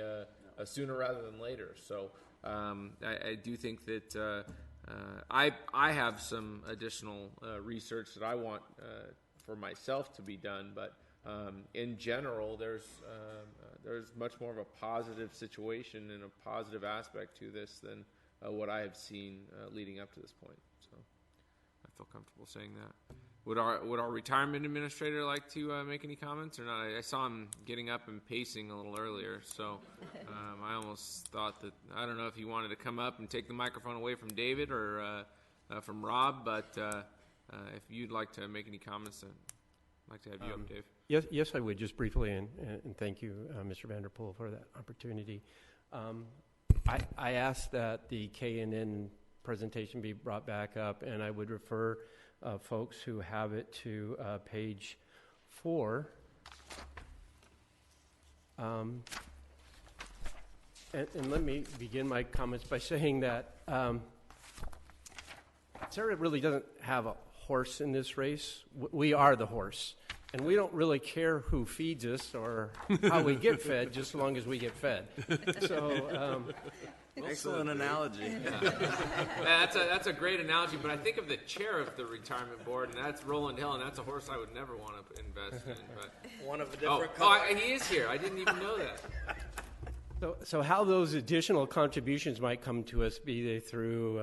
sooner rather than later. So I do think that I have some additional research that I want for myself to be done, but in general, there's much more of a positive situation and a positive aspect to this than what I have seen leading up to this point. So I feel comfortable saying that. Would our retirement administrator like to make any comments or not? I saw him getting up and pacing a little earlier, so I almost thought that, I don't know if he wanted to come up and take the microphone away from David or from Rob, but if you'd like to make any comments, I'd like to have you up, Dave. Yes, I would, just briefly, and thank you, Mr. Vanderpool, for that opportunity. I asked that the K&N presentation be brought back up, and I would refer folks who have it to page 4. And let me begin my comments by saying that Sarah really doesn't have a horse in this race. We are the horse. And we don't really care who feeds us or how we get fed, just as long as we get fed. So, Excellent analogy. That's a great analogy, but I think of the chair of the retirement board, and that's Roland Hill, and that's a horse I would never want to invest in. But One of a different he is here. I didn't even know that. So how those additional contributions might come to us, be they through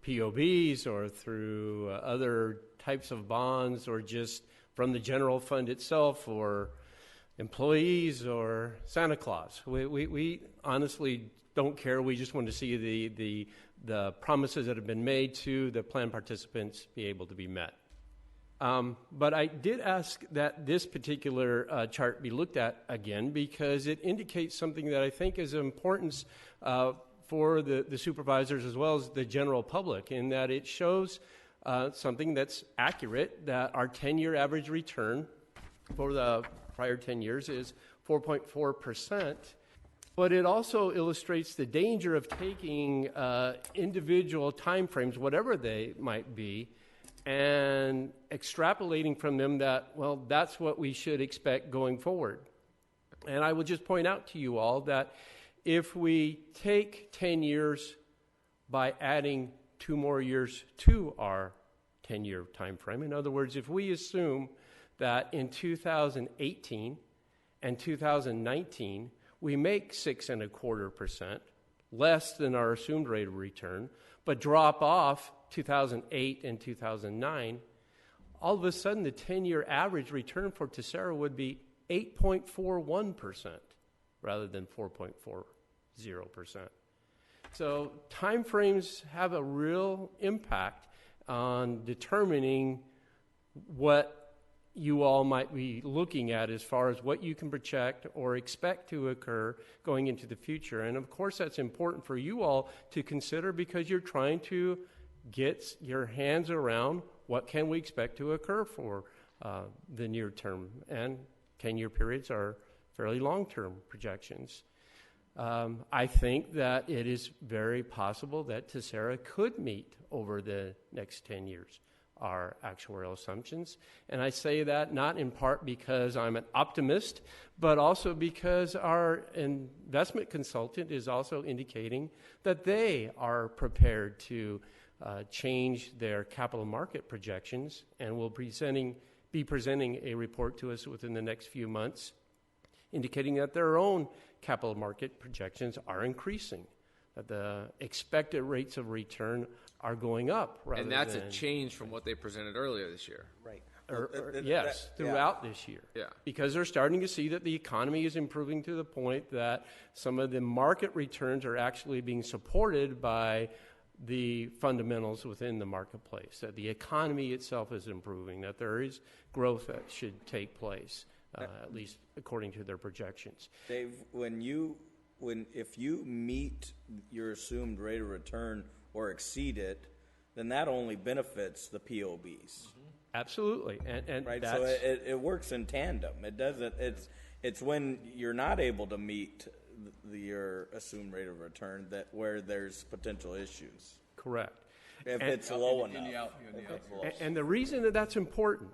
POBs or through other types of bonds or just from the general fund itself or employees or Santa Claus. We honestly don't care. We just want to see the promises that have been made to the plan participants be able to be met. But I did ask that this particular chart be looked at again because it indicates something that I think is of importance for the supervisors as well as the general public, in that it shows something that's accurate, that our 10-year average return for the prior 10 years is 4.4%. But it also illustrates the danger of taking individual time frames, whatever they might be, and extrapolating from them that, well, that's what we should expect going forward. And I will just point out to you all that if we take 10 years by adding 2 more years to our 10-year time frame, in other words, if we assume that in 2018 and 2019 we make 6.25%, less than our assumed rate of return, but drop off 2008 and 2009, all of a sudden the 10-year average return for Tessera would be 8.41% rather than 4.40%. So time frames have a real impact on determining what you all might be looking at as far as what you can project or expect to occur going into the future. And of course that's important for you all to consider because you're trying to get your hands around what can we expect to occur for the near term. And 10-year periods are fairly long-term projections. I think that it is very possible that Tessera could meet over the next 10 years our actuarial assumptions. And I say that not in part because I'm an optimist, but also because our investment consultant is also indicating that they are prepared to change their capital market projections and will be presenting a report to us within the next few months, indicating that their own capital market projections are increasing, that the expected rates of return are going up. And that's a change from what they presented earlier this year. Right. Yes, throughout this year. Yeah. Because they're starting to see that the economy is improving to the point that some of the market returns are actually being supported by the fundamentals within the marketplace, that the economy itself is improving, that there is growth that should take place, at least according to their projections. Dave, if you meet your assumed rate of return or exceed it, then that only benefits the POBs. Absolutely, and right. That's, so it works in tandem. It doesn't. It's when you're not able to meet your assumed rate of return that where there's potential issues. Correct. If it's low enough. And the reason that that's important,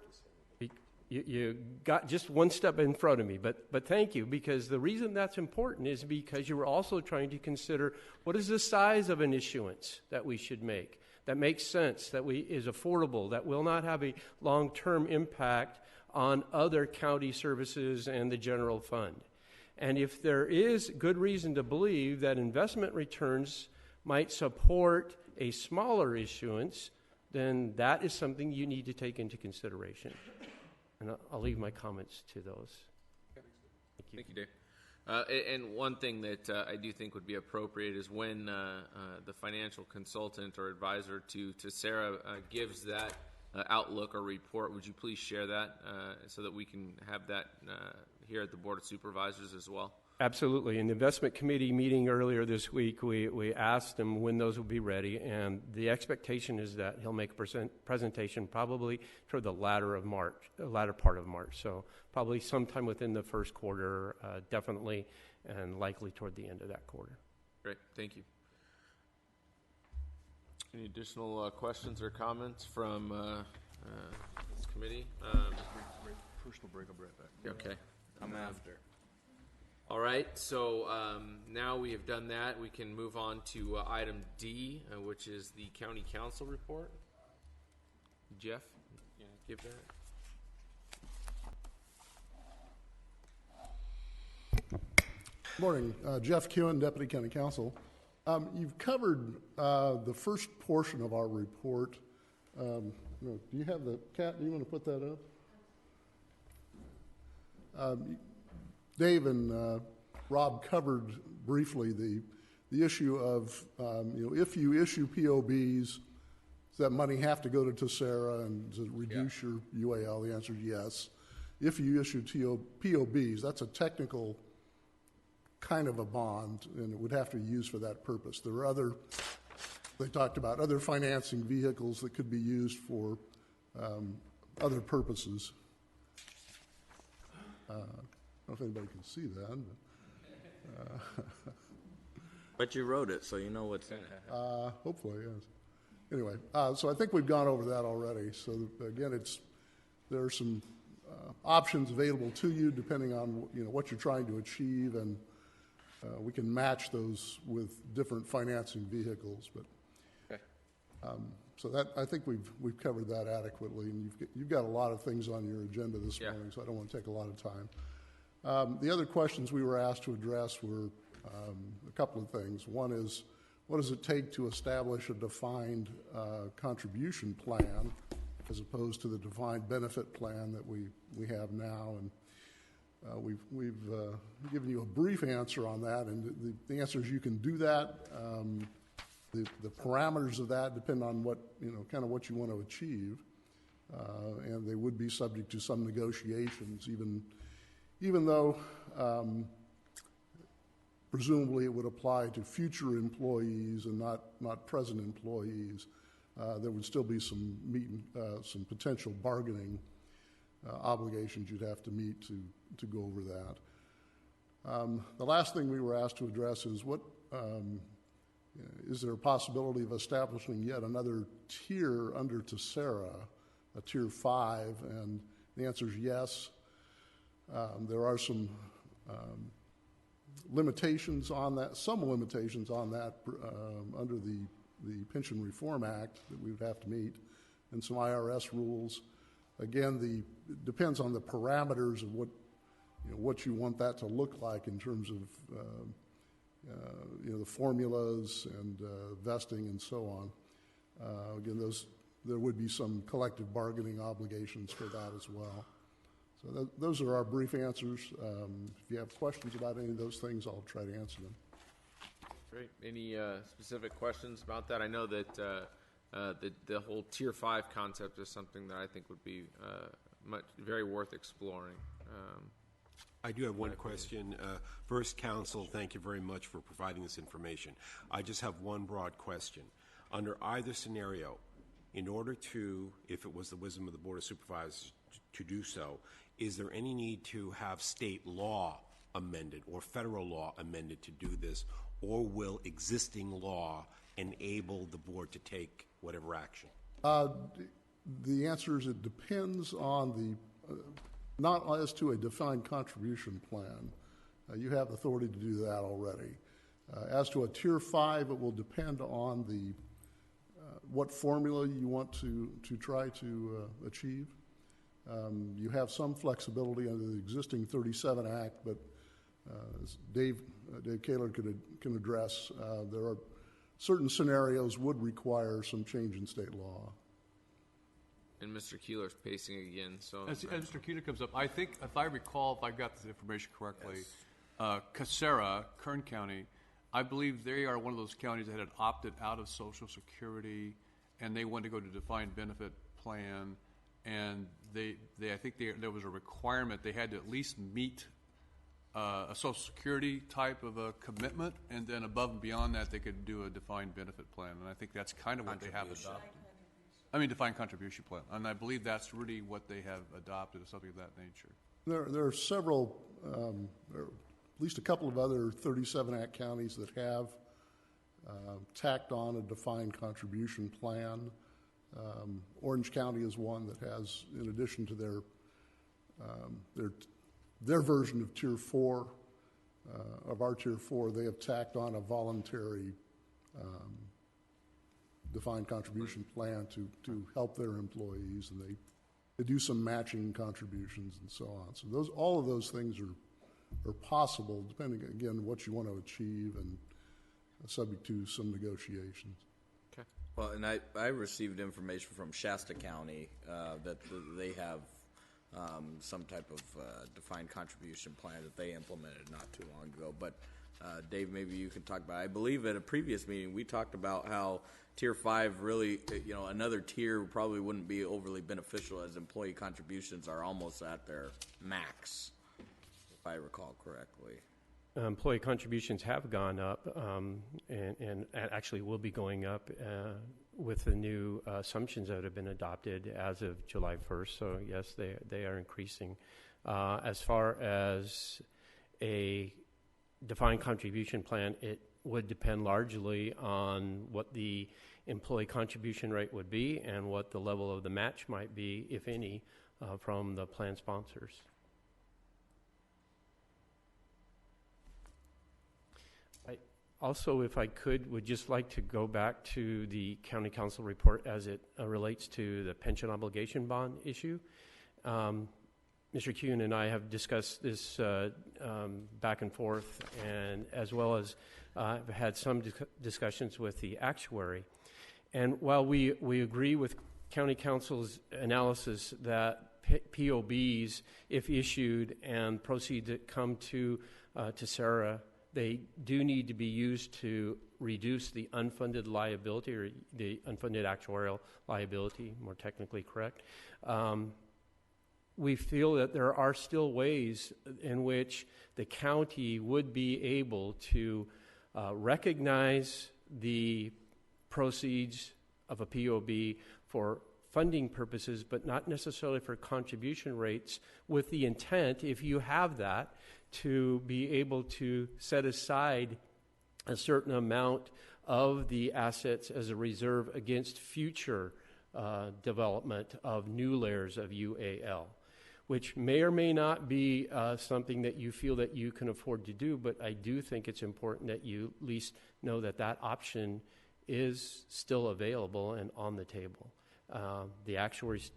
you got just one step in front of me, but thank you, because the reason that's important is because you were also trying to consider what is the size of an issuance that we should make, that makes sense, that is affordable, that will not have a long-term impact on other county services and the general fund. And if there is good reason to believe that investment returns might support a smaller issuance, then that is something you need to take into consideration. And I'll leave my comments to those. Thank you, Dave. And one thing that I do think would be appropriate is when the financial consultant or advisor to Sarah gives that outlook or report, would you please share that so that we can have that here at the Board of Supervisors as well? Absolutely. In the investment committee meeting earlier this week, we asked him when those will be ready, and the expectation is that he'll make a presentation probably toward the latter part of March. So probably sometime within the first quarter, definitely, and likely toward the end of that quarter. Great. Thank you. Any additional questions or comments from this committee. Personal break, I'll be right back. Okay. I'm after. All right, so now we have done that, we can move on to item D, which is the county council report. Jeff, you gonna give that? Morning, Jeff Kewen, Deputy County Counsel. You've covered the first portion of our report. Do you have the, Kat, do you want to put that up? Dave and Rob covered briefly the issue of, if you issue POBs, does that money have to go to Tessera and does it reduce your UAL? The answer is yes. If you issue POBs, that's a technical kind of a bond, and it would have to be used for that purpose. There are they talked about other financing vehicles that could be used for other purposes. I don't know if anybody can see that. But you wrote it, so you know what's in it. Hopefully, yes. Anyway, so I think we've gone over that already. So again, there are some options available to you depending on what you're trying to achieve, and we can match those with different financing vehicles. But so that I think we've covered that adequately, and you've got a lot of things on your agenda this morning, so I don't want to take a lot of time. The other questions we were asked to address were a couple of things. One is, what does it take to establish a defined contribution plan as opposed to the defined benefit plan that we have now? And we've given you a brief answer on that, and the answer is you can do that. The parameters of that depend on what kind of what you want to achieve, and they would be subject to some negotiations, even though presumably it would apply to future employees and not present employees. There would still be some potential bargaining obligations you'd have to meet to go over that. The last thing we were asked to address is is there a possibility of establishing yet another tier under Tessera, a tier 5? And the answer is yes. There are some limitations on that, under the Pension Reform Act that we would have to meet, and some IRS rules. Again, it depends on the parameters of what you want that to look like in terms of the formulas and vesting and so on. Again, there would be some collective bargaining obligations for that as well. So those are our brief answers. If you have questions about any of those things, I'll try to answer them. Great. Any specific questions about that? I know that the whole Tier 5 concept is something that I think would be very worth exploring. I do have one question. First, Council, thank you very much for providing this information. I just have one broad question. Under either scenario, in order to, if it was the wisdom of the Board of Supervisors to do so, is there any need to have state law amended or federal law amended to do this, or will existing law enable the board to take whatever action? The answer is it depends on not as to a defined contribution plan. You have authority to do that already. As to a Tier 5, it will depend on what formula you want to try to achieve. You have some flexibility under the existing 37 Act, but as Dave Kaler can address, there are certain scenarios would require some change in state law. And Mr. Keeler's pacing again. So as Mr. Keeler comes up, I think, if I recall, if I got this information correctly, Casera, Kern County, I believe they are one of those counties that had opted out of Social Security, and they wanted to go to defined benefit plan, and I think there was a requirement they had to at least meet a Social Security type of a commitment, and then above and beyond that, they could do a defined benefit plan, and I think that's kind of what they have adopted. Defined contribution plan, and I believe that's really what they have adopted, or something of that nature. There are several, there are at least a couple of other 37 Act counties that have tacked on a defined contribution plan. Orange County is one that has, in addition to their version of Tier 4, of our Tier 4, they have tacked on a voluntary defined contribution plan to help their employees, and they do some matching contributions and so on. So all of those things are possible, depending, again, what you want to achieve and subject to some negotiations. Okay. Well, and I received information from Shasta County that they have some type of defined contribution plan that they implemented not too long ago. But Dave, maybe you can talk about it. I believe at a previous meeting we talked about how Tier 5 really, another tier probably wouldn't be overly beneficial, as employee contributions are almost at their max, if I recall correctly. Employee contributions have gone up, and actually will be going up with the new assumptions that have been adopted as of July 1st. So yes, they are increasing. As far as a defined contribution plan, it would depend largely on what the employee contribution rate would be and what the level of the match might be, if any, from the plan sponsors. Also, if I could, would just like to go back to the county council report as it relates to the pension obligation bond issue. Mr. Kuhn and I have discussed this back and forth, and as well as I've had some discussions with the actuary. And while we agree with county council's analysis that POBs, if issued and proceeds that come to Sarah, they do need to be used to reduce the unfunded liability, or the unfunded actuarial liability, more technically correct. We feel that there are still ways in which the county would be able to recognize the proceeds of a POB for funding purposes, but not necessarily for contribution rates, with the intent, if you have that, to be able to set aside a certain amount of the assets as a reserve against future development of new layers of UAL, which may or may not be something that you feel that you can afford to do, but I do think it's important that you at least know that that option is still available and on the table. The actuaries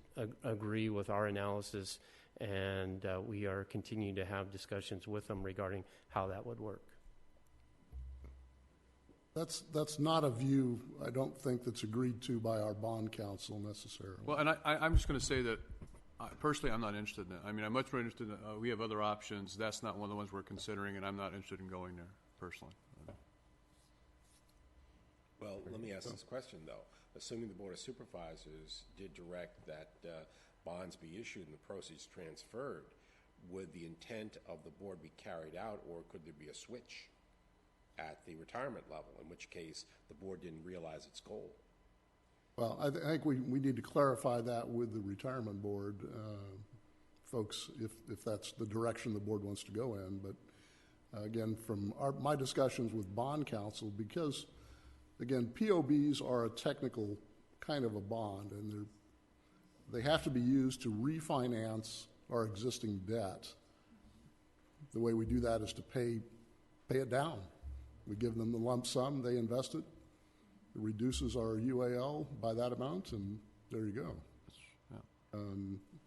agree with our analysis, and we are continuing to have discussions with them regarding how that would work. That's not a view, I don't think, that's agreed to by our bond counsel necessarily. Well, and I'm just going to say that personally, I'm not interested in it. I mean, I'm much more interested in we have other options. That's not one of the ones we're considering, and I'm not interested in going there personally. Well, let me ask this question, though. Assuming the Board of Supervisors did direct that bonds be issued and the proceeds transferred, would the intent of the board be carried out, or could there be a switch at the retirement level, in which case the board didn't realize its goal? Well, I think we need to clarify that with the retirement board, folks, if that's the direction the board wants to go in. But again, from my discussions with bond counsel, because again, POBs are a technical kind of a bond, and they have to be used to refinance our existing debt. The way we do that is to pay it down. We give them the lump sum, they invest it. It reduces our UAL by that amount, and there you go. Yeah.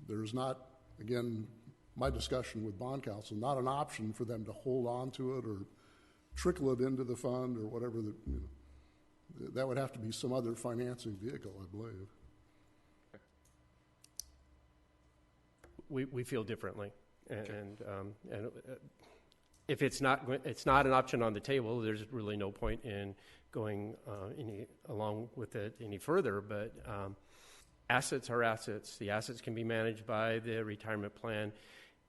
There's not, again, my discussion with bond counsel, not an option for them to hold on to it or trickle it into the fund or whatever. That would have to be some other financing vehicle, I believe. We feel differently, and if it's not an option on the table, there's really no point in going along with it any further. But assets are assets. The assets can be managed by the retirement plan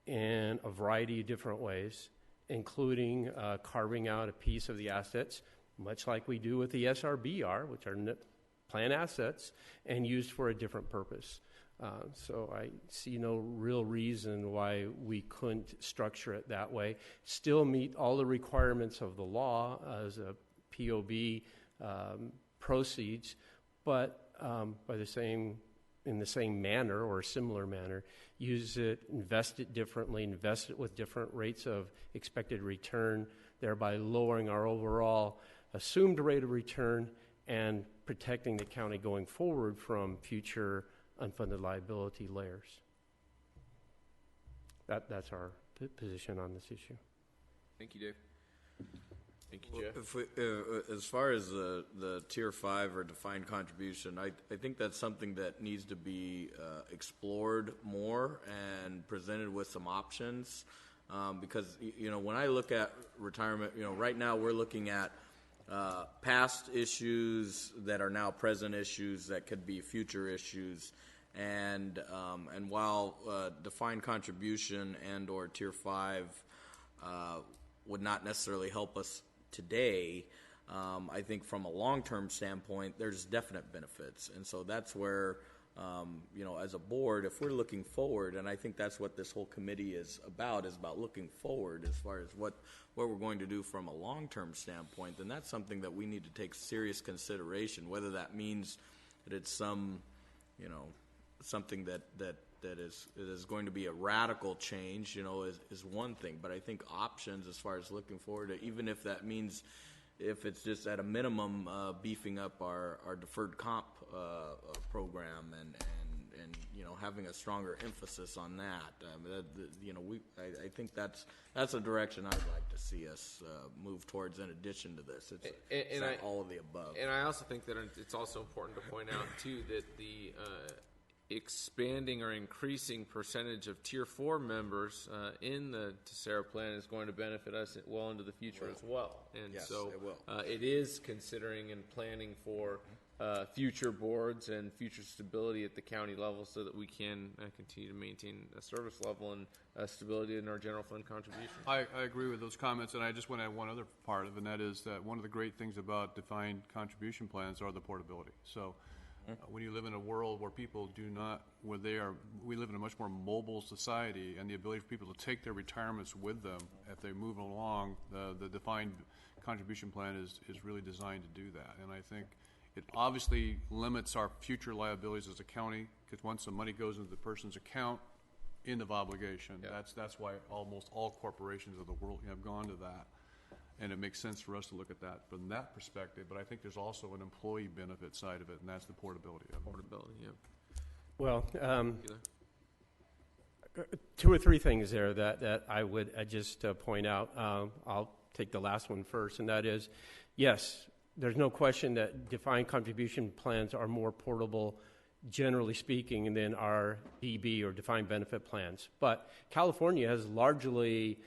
in a variety of different ways, including carving out a piece of the assets, much like we do with the SRBR, which are plan assets, and used for a different purpose. So I see no real reason why we couldn't structure it that way, still meet all the requirements of the law as a POB proceeds, but in the same manner or a similar manner, use it, invest it differently, invest it with different rates of expected return, thereby lowering our overall assumed rate of return and protecting the county going forward from future unfunded liability layers. That's our position on this issue. Thank you, Dave. Thank you, Jeff. If we, as far as the Tier 5 or defined contribution, I think that's something that needs to be explored more and presented with some options. Because, when I look at retirement, right now we're looking at past issues that are now present issues that could be future issues. And while defined contribution and or Tier 5 would not necessarily help us today, I think from a long-term standpoint, there's definite benefits. And so that's where, as a board, if we're looking forward, and I think that's what this whole committee is about looking forward as far as what we're going to do from a long-term standpoint, then that's something that we need to take serious consideration, whether that means that it's something that is going to be a radical change, is one thing. But I think options as far as looking forward, even if that means if it's just at a minimum beefing up our deferred comp program and having a stronger emphasis on that. I think that's a direction I'd like to see us move towards. In addition to this, it's all of the above. And I also think that it's also important to point out too that the expanding or increasing percentage of Tier 4 members in the Tessera plan is going to benefit us well into the future as well. And yes, so it will. It is considering and planning for future boards and future stability at the county level so that we can continue to maintain a service level and stability in our general fund contribution. I agree with those comments, and I just want to add one other part of it, and that is that one of the great things about defined contribution plans are the portability. So when you live in a world where people we live in a much more mobile society, and the ability for people to take their retirements with them if they move along, the defined contribution plan is really designed to do that. And I think it obviously limits our future liabilities as a county, because once the money goes into the person's account, end of obligation. Yeah. That's why almost all corporations of the world have gone to that. And it makes sense for us to look at that from that perspective. But I think there's also an employee benefit side of it, and that's the portability of it. Portability, yeah. Well, 2 or 3 things there that I would just point out. I'll take the last one first, and that is, yes, there's no question that defined contribution plans are more portable, generally speaking, than our DB or defined benefit plans. But California has largely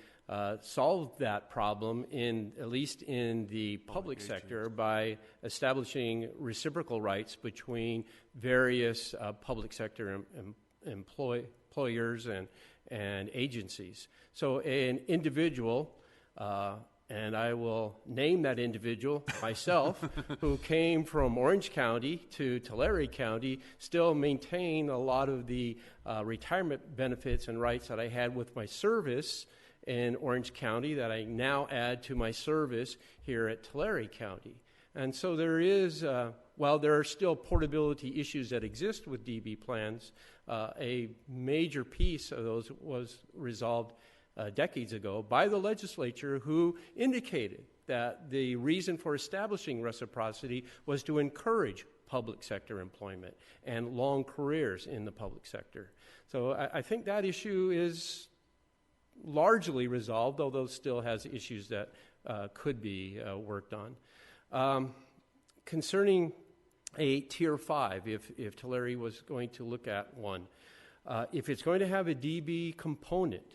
solved that problem, at least in the public sector, by establishing reciprocal rights between various public sector employers and agencies. So an individual, and I will name that individual myself, who came from Orange County to Tulare County, still maintain a lot of the retirement benefits and rights that I had with my service in Orange County that I now add to my service here at Tulare County. And so there is, while there are still portability issues that exist with DB plans, a major piece of those was resolved decades ago by the legislature, who indicated that the reason for establishing reciprocity was to encourage public sector employment and long careers in the public sector. So I think that issue is largely resolved, although still has issues that could be worked on. Concerning a Tier 5, if Tulare was going to look at one, if it's going to have a DB component,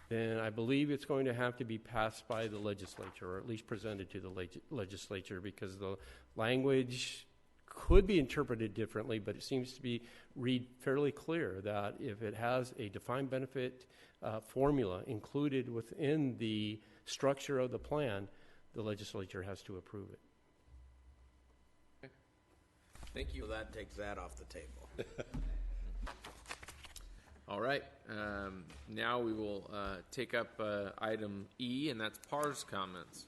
then I believe it's going to have to be passed by the legislature, or at least presented to the legislature, because the language could be interpreted differently, but it seems to be read fairly clear that if it has a defined benefit formula included within the structure of the plan, the legislature has to approve it. Okay. Thank you. So that takes that off the table. All right. Now we will take up item E, and that's PAR's comments.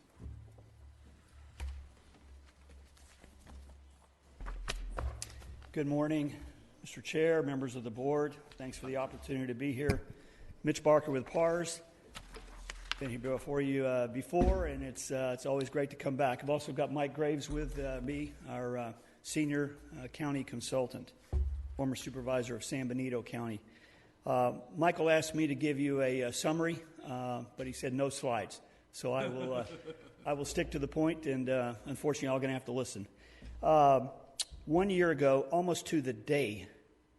Good morning, Mr. Chair, members of the board. Thanks for the opportunity to be here. Mitch Barker with PARS. Been here before you before, and it's always great to come back. I've also got Mike Graves with me, our senior county consultant, former supervisor of San Benito County. Michael asked me to give you a summary, but he said no slides. So I will stick to the point, and unfortunately, I'm going to have to listen. 1 year ago, almost to the day,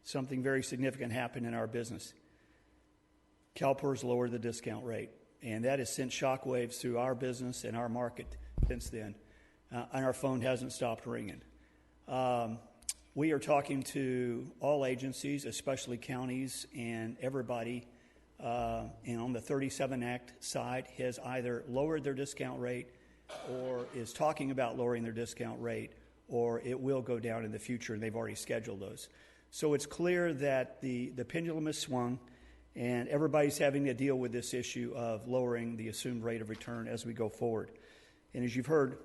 something very significant happened in our business. CalPERS lowered the discount rate, and that has sent shockwaves through our business and our market since then, and our phone hasn't stopped ringing. We are talking to all agencies, especially counties, and everybody, and on the 37 Act side has either lowered their discount rate or is talking about lowering their discount rate, or it will go down in the future, and they've already scheduled those. So it's clear that the pendulum has swung, and everybody's having to deal with this issue of lowering the assumed rate of return as we go forward. And as you've heard,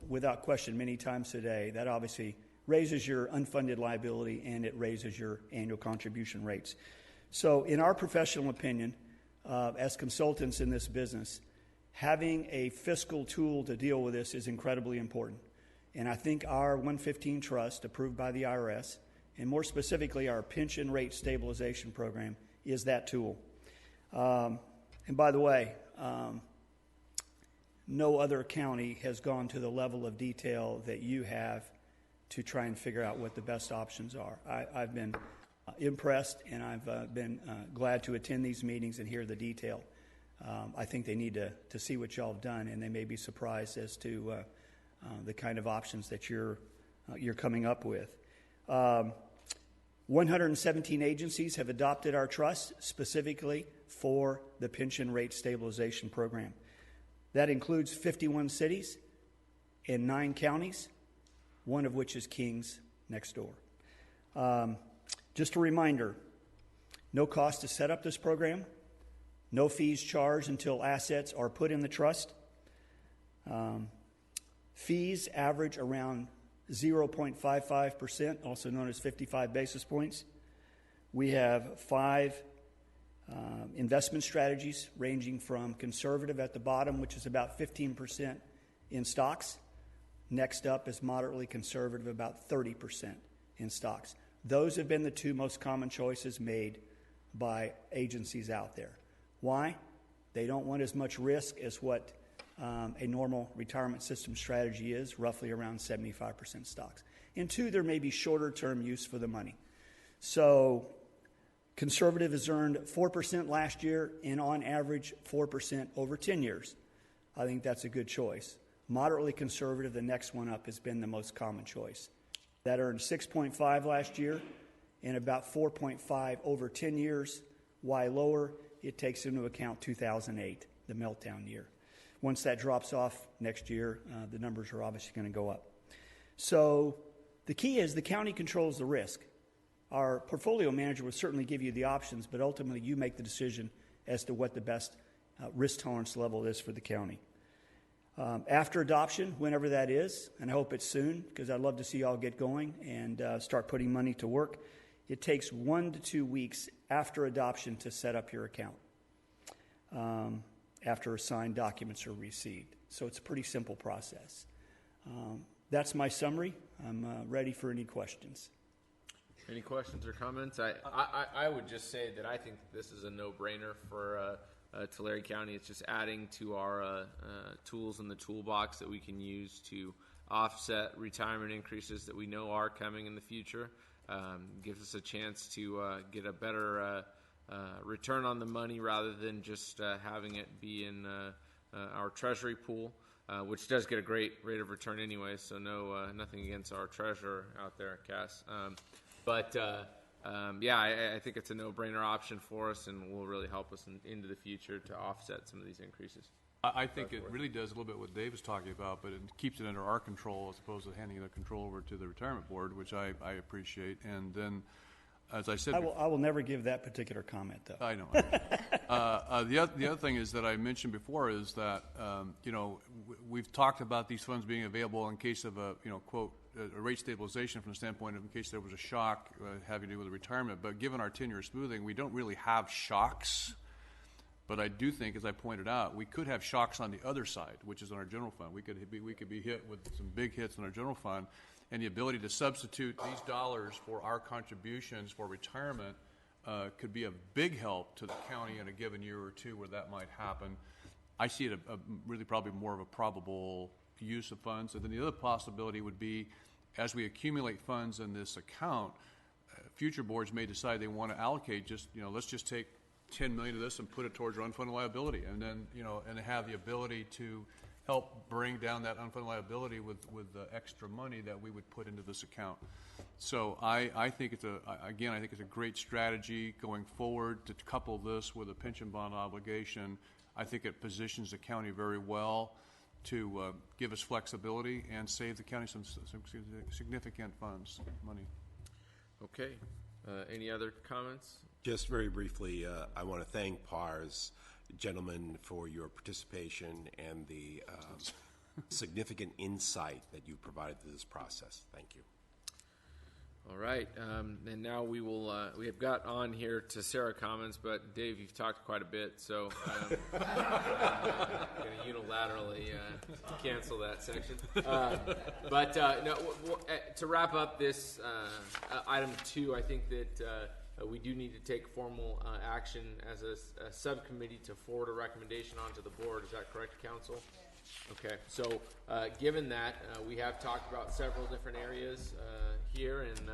without question many times today, that obviously raises your unfunded liability and it raises your annual contribution rates. So in our professional opinion, as consultants in this business, having a fiscal tool to deal with this is incredibly important. And I think our 115 trust, approved by the IRS, and more specifically our pension rate stabilization program, is that tool. And by the way, no other county has gone to the level of detail that you have to try and figure out what the best options are. I've been impressed, and I've been glad to attend these meetings and hear the detail. I think they need to see what y'all have done, and they may be surprised as to the kind of options that you're coming up with. 117 agencies have adopted our trust specifically for the pension rate stabilization program. That includes 51 cities and 9 counties, one of which is Kings next door. Just a reminder, no cost to set up this program, no fees charged until assets are put in the trust. Fees average around 0.55%, also known as 55 basis points. We have 5 investment strategies ranging from conservative at the bottom, which is about 15% in stocks. Next up is moderately conservative, about 30% in stocks. Those have been the 2 most common choices made by agencies out there. Why? They don't want as much risk as what a normal retirement system strategy is, roughly around 75% stocks. And 2, there may be shorter-term use for the money. So conservative has earned 4% last year, and on average 4% over 10 years. I think that's a good choice. Moderately conservative, the next one up, has been the most common choice. That earned 6.5 last year and about 4.5 over 10 years. Why lower? It takes into account 2008, the meltdown year. Once that drops off next year, the numbers are obviously going to go up. So the key is the county controls the risk. Our portfolio manager will certainly give you the options, but ultimately you make the decision as to what the best risk tolerance level is for the county. After adoption, whenever that is, and I hope it's soon, because I'd love to see y'all get going and start putting money to work, it takes 1 to 2 weeks after adoption to set up your account, after signed documents are received. So it's a pretty simple process. That's my summary. I'm ready for any questions. Any questions or comments? I would just say that I think this is a no-brainer for Tulare County. It's just adding to our tools in the toolbox that we can use to offset retirement increases that we know are coming in the future. Gives us a chance to get a better return on the money rather than just having it be in our treasury pool, which does get a great rate of return anyway, so nothing against our treasurer out there, Cass. I think it's a no-brainer option for us and will really help us into the future to offset some of these increases. I think it really does a little bit what Dave was talking about, but it keeps it under our control as opposed to handing the control over to the retirement board, which I appreciate. And then as I said, I will never give that particular comment, though. I know. The other thing is that I mentioned before is that we've talked about these funds being available in case of a quote a rate stabilization from the standpoint of in case there was a shock having to do with retirement. But given our 10-year smoothing, we don't really have shocks. But I do think, as I pointed out, we could have shocks on the other side, which is on our general fund. We could be hit with some big hits in our general fund, and the ability to substitute these dollars for our contributions for retirement could be a big help to the county in a given year or two where that might happen. I see it really probably more of a probable use of funds. And then the other possibility would be, as we accumulate funds in this account, future boards may decide they want to allocate let's just take $10 million of this and put it towards our unfunded liability, and then and have the ability to help bring down that unfunded liability with the extra money that we would put into this account. So I think it's a great strategy going forward to couple this with a pension bond obligation. I think it positions the county very well to give us flexibility and save the county some significant money. Okay. Any other comments? Just very briefly, I want to thank PARS, gentlemen, for your participation and the significant insight that you provided to this process. Thank you. All right, and now we will. We have got on here to Sarah comments, but Dave, you've talked quite a bit, so I'm going to unilaterally cancel that section. But to wrap up this item 2, I think that we do need to take formal action as a subcommittee to forward a recommendation onto the board. Is that correct, Council? Okay, so given that, we have talked about several different areas here, and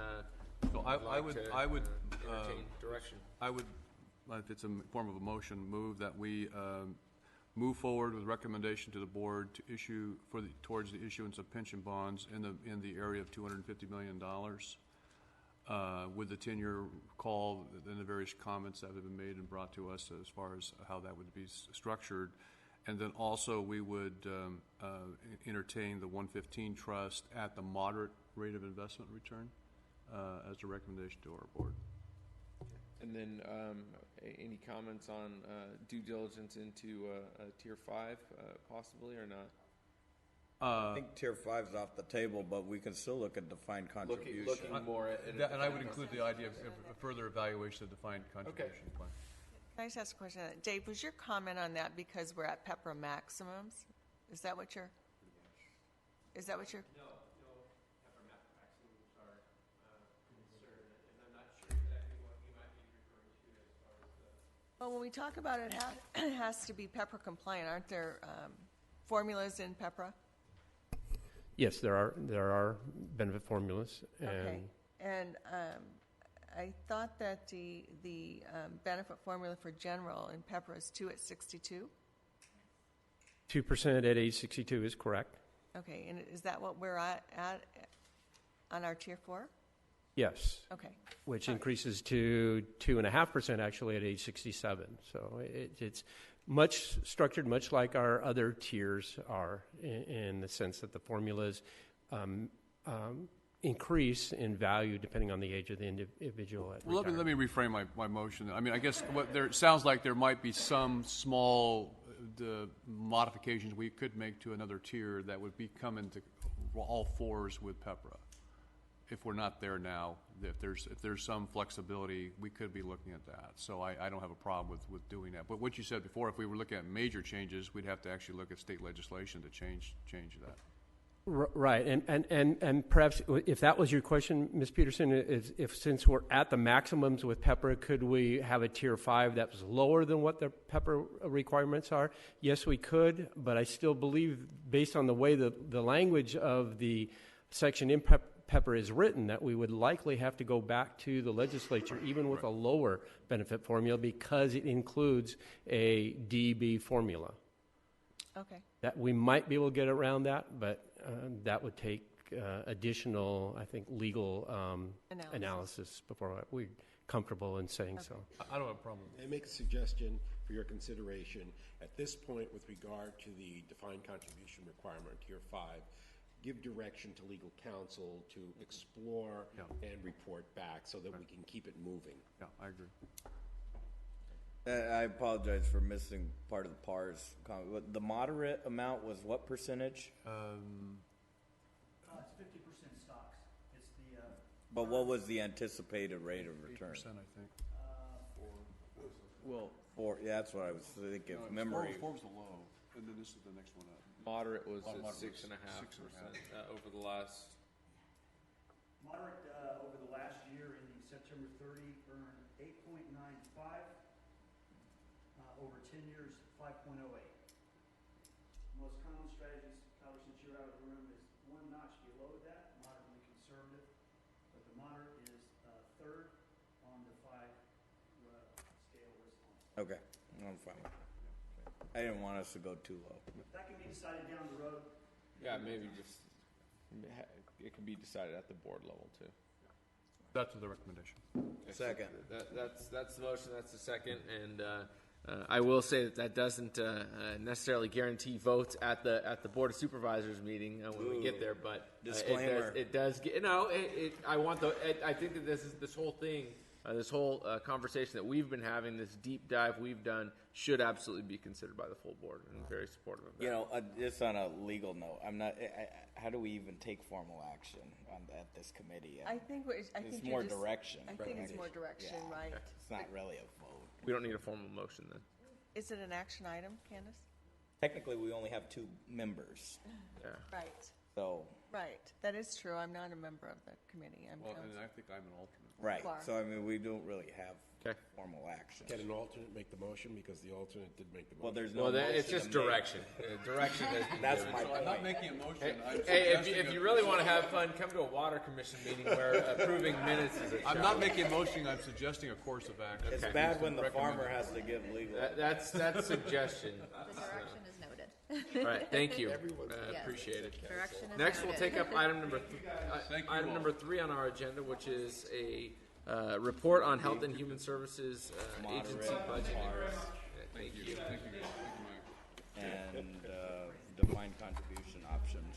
so I would entertain direction. I would, if it's a form of a motion, move that we move forward with recommendation to the board to issue towards the issuance of pension bonds in the area of $250 million, with the 10-year call and the various comments that have been made and brought to us as far as how that would be structured. And then also we would entertain the 115 trust at the moderate rate of investment return as a recommendation to our board. And then any comments on due diligence into Tier 5 possibly or not? I think Tier 5 is off the table, but we can still look at defined contribution. Looking more at and I would include the idea of a further evaluation of defined contribution plan. Can I just ask a question? Dave, was your comment on that because we're at PEPRA maximums? Is that what you're? Is that what you're? No, PEPRA maximums are concerned, and I'm not sure exactly what you might be referring to as far as the. Well, when we talk about it, it has to be PEPRA compliant. Aren't there formulas in PEPRA? Yes, there are benefit formulas. Okay. And I thought that the benefit formula for general in PEPRA is 2 at 62. 2% at age 62 is correct. Okay, and is that what we're at on our Tier 4? Yes. Okay. Which increases to 2.5% actually at age 67. So it's much structured, much like our other tiers are, in the sense that the formulas increase in value depending on the age of the individual. Well, let me reframe my motion. I mean, I guess it sounds like there might be some small modifications we could make to another tier that would come into all fours with PEPRA. If we're not there now, if there's some flexibility, we could be looking at that. So I don't have a problem with doing that. But what you said before, if we were looking at major changes, we'd have to actually look at state legislation to change that. Right, and perhaps if that was your question, Ms. Peterson, if since we're at the maximums with PEPRA, could we have a Tier 5 that was lower than what the PEPRA requirements are? Yes, we could, but I still believe, based on the way the language of the section in PEPRA is written, that we would likely have to go back to the legislature, even with a lower benefit formula, because it includes a DB formula. Okay. That we might be able to get around that, but that would take additional, I think, legal analysis before we're comfortable in saying so. I don't have a problem. May I make a suggestion for your consideration? At this point, with regard to the defined contribution requirement, Tier 5, give direction to legal counsel to explore and report back so that we can keep it moving. Yeah, I agree. I apologize for missing part of the PARS comment. But the moderate amount was what percentage? It's 50% stocks. It's the, But what was the anticipated rate of return? 8%, I think. Well, that's what I was thinking. Memory. Four was the low, and then this is the next one up. Moderate was at Moderate 6.5% was over the last. moderate, over the last year ending September 30, earned 8.95. Over 10 years, 5.08. Most common strategies, Tyler, since you're out of the room, is one notch below that, moderately conservative. But the moderate is third on the 5 scale list. Okay, I'm fine. I didn't want us to go too low. That can be decided down the road. Yeah, maybe just it can be decided at the board level too. That's the recommendation. Second. That's the motion. That's the second, and I will say that doesn't necessarily guarantee votes at the Board of Supervisors meeting when we get there. But Disclaimer. it does get. I think that this whole thing, this whole conversation that we've been having, this deep dive we've done, should absolutely be considered by the full board, and I'm very supportive of that. You know, just on a legal note, I'm not. How do we even take formal action at this committee? I think it's more direction. I think it's more direction, Yeah. right? It's not really a vote. We don't need a formal motion then. Is it an action item, Candace? Technically, we only have 2 members, Yeah. Right, so right. That is true. I'm not a member of the committee. I'm Well, counsel. and I think I'm an alternate. right. Bar. So I mean, we don't really have Okay. formal action. Can an alternate make the motion? Because the alternate did make the motion. Well, there's no. Well, then it's motion just to make. direction. Direction has been That's given. my So I'm not point. making a motion. Hey, I'm if suggesting you a- really want to have fun, come to a water commission meeting where approving minutes is a I'm challenge. not making a motion. I'm suggesting a course of action. It's Okay. bad when the Recommend farmer it. has to give legal. That's suggestion. The direction is noted. All right, thank you. Yes. Appreciate it. Direction is Next, we'll noted. take up item number Thank you item all. number 3 on our agenda, which is a report on Health and Human Services agency budget. Thank you. Thank you, guys. Thank you, Mike. And defined contribution options.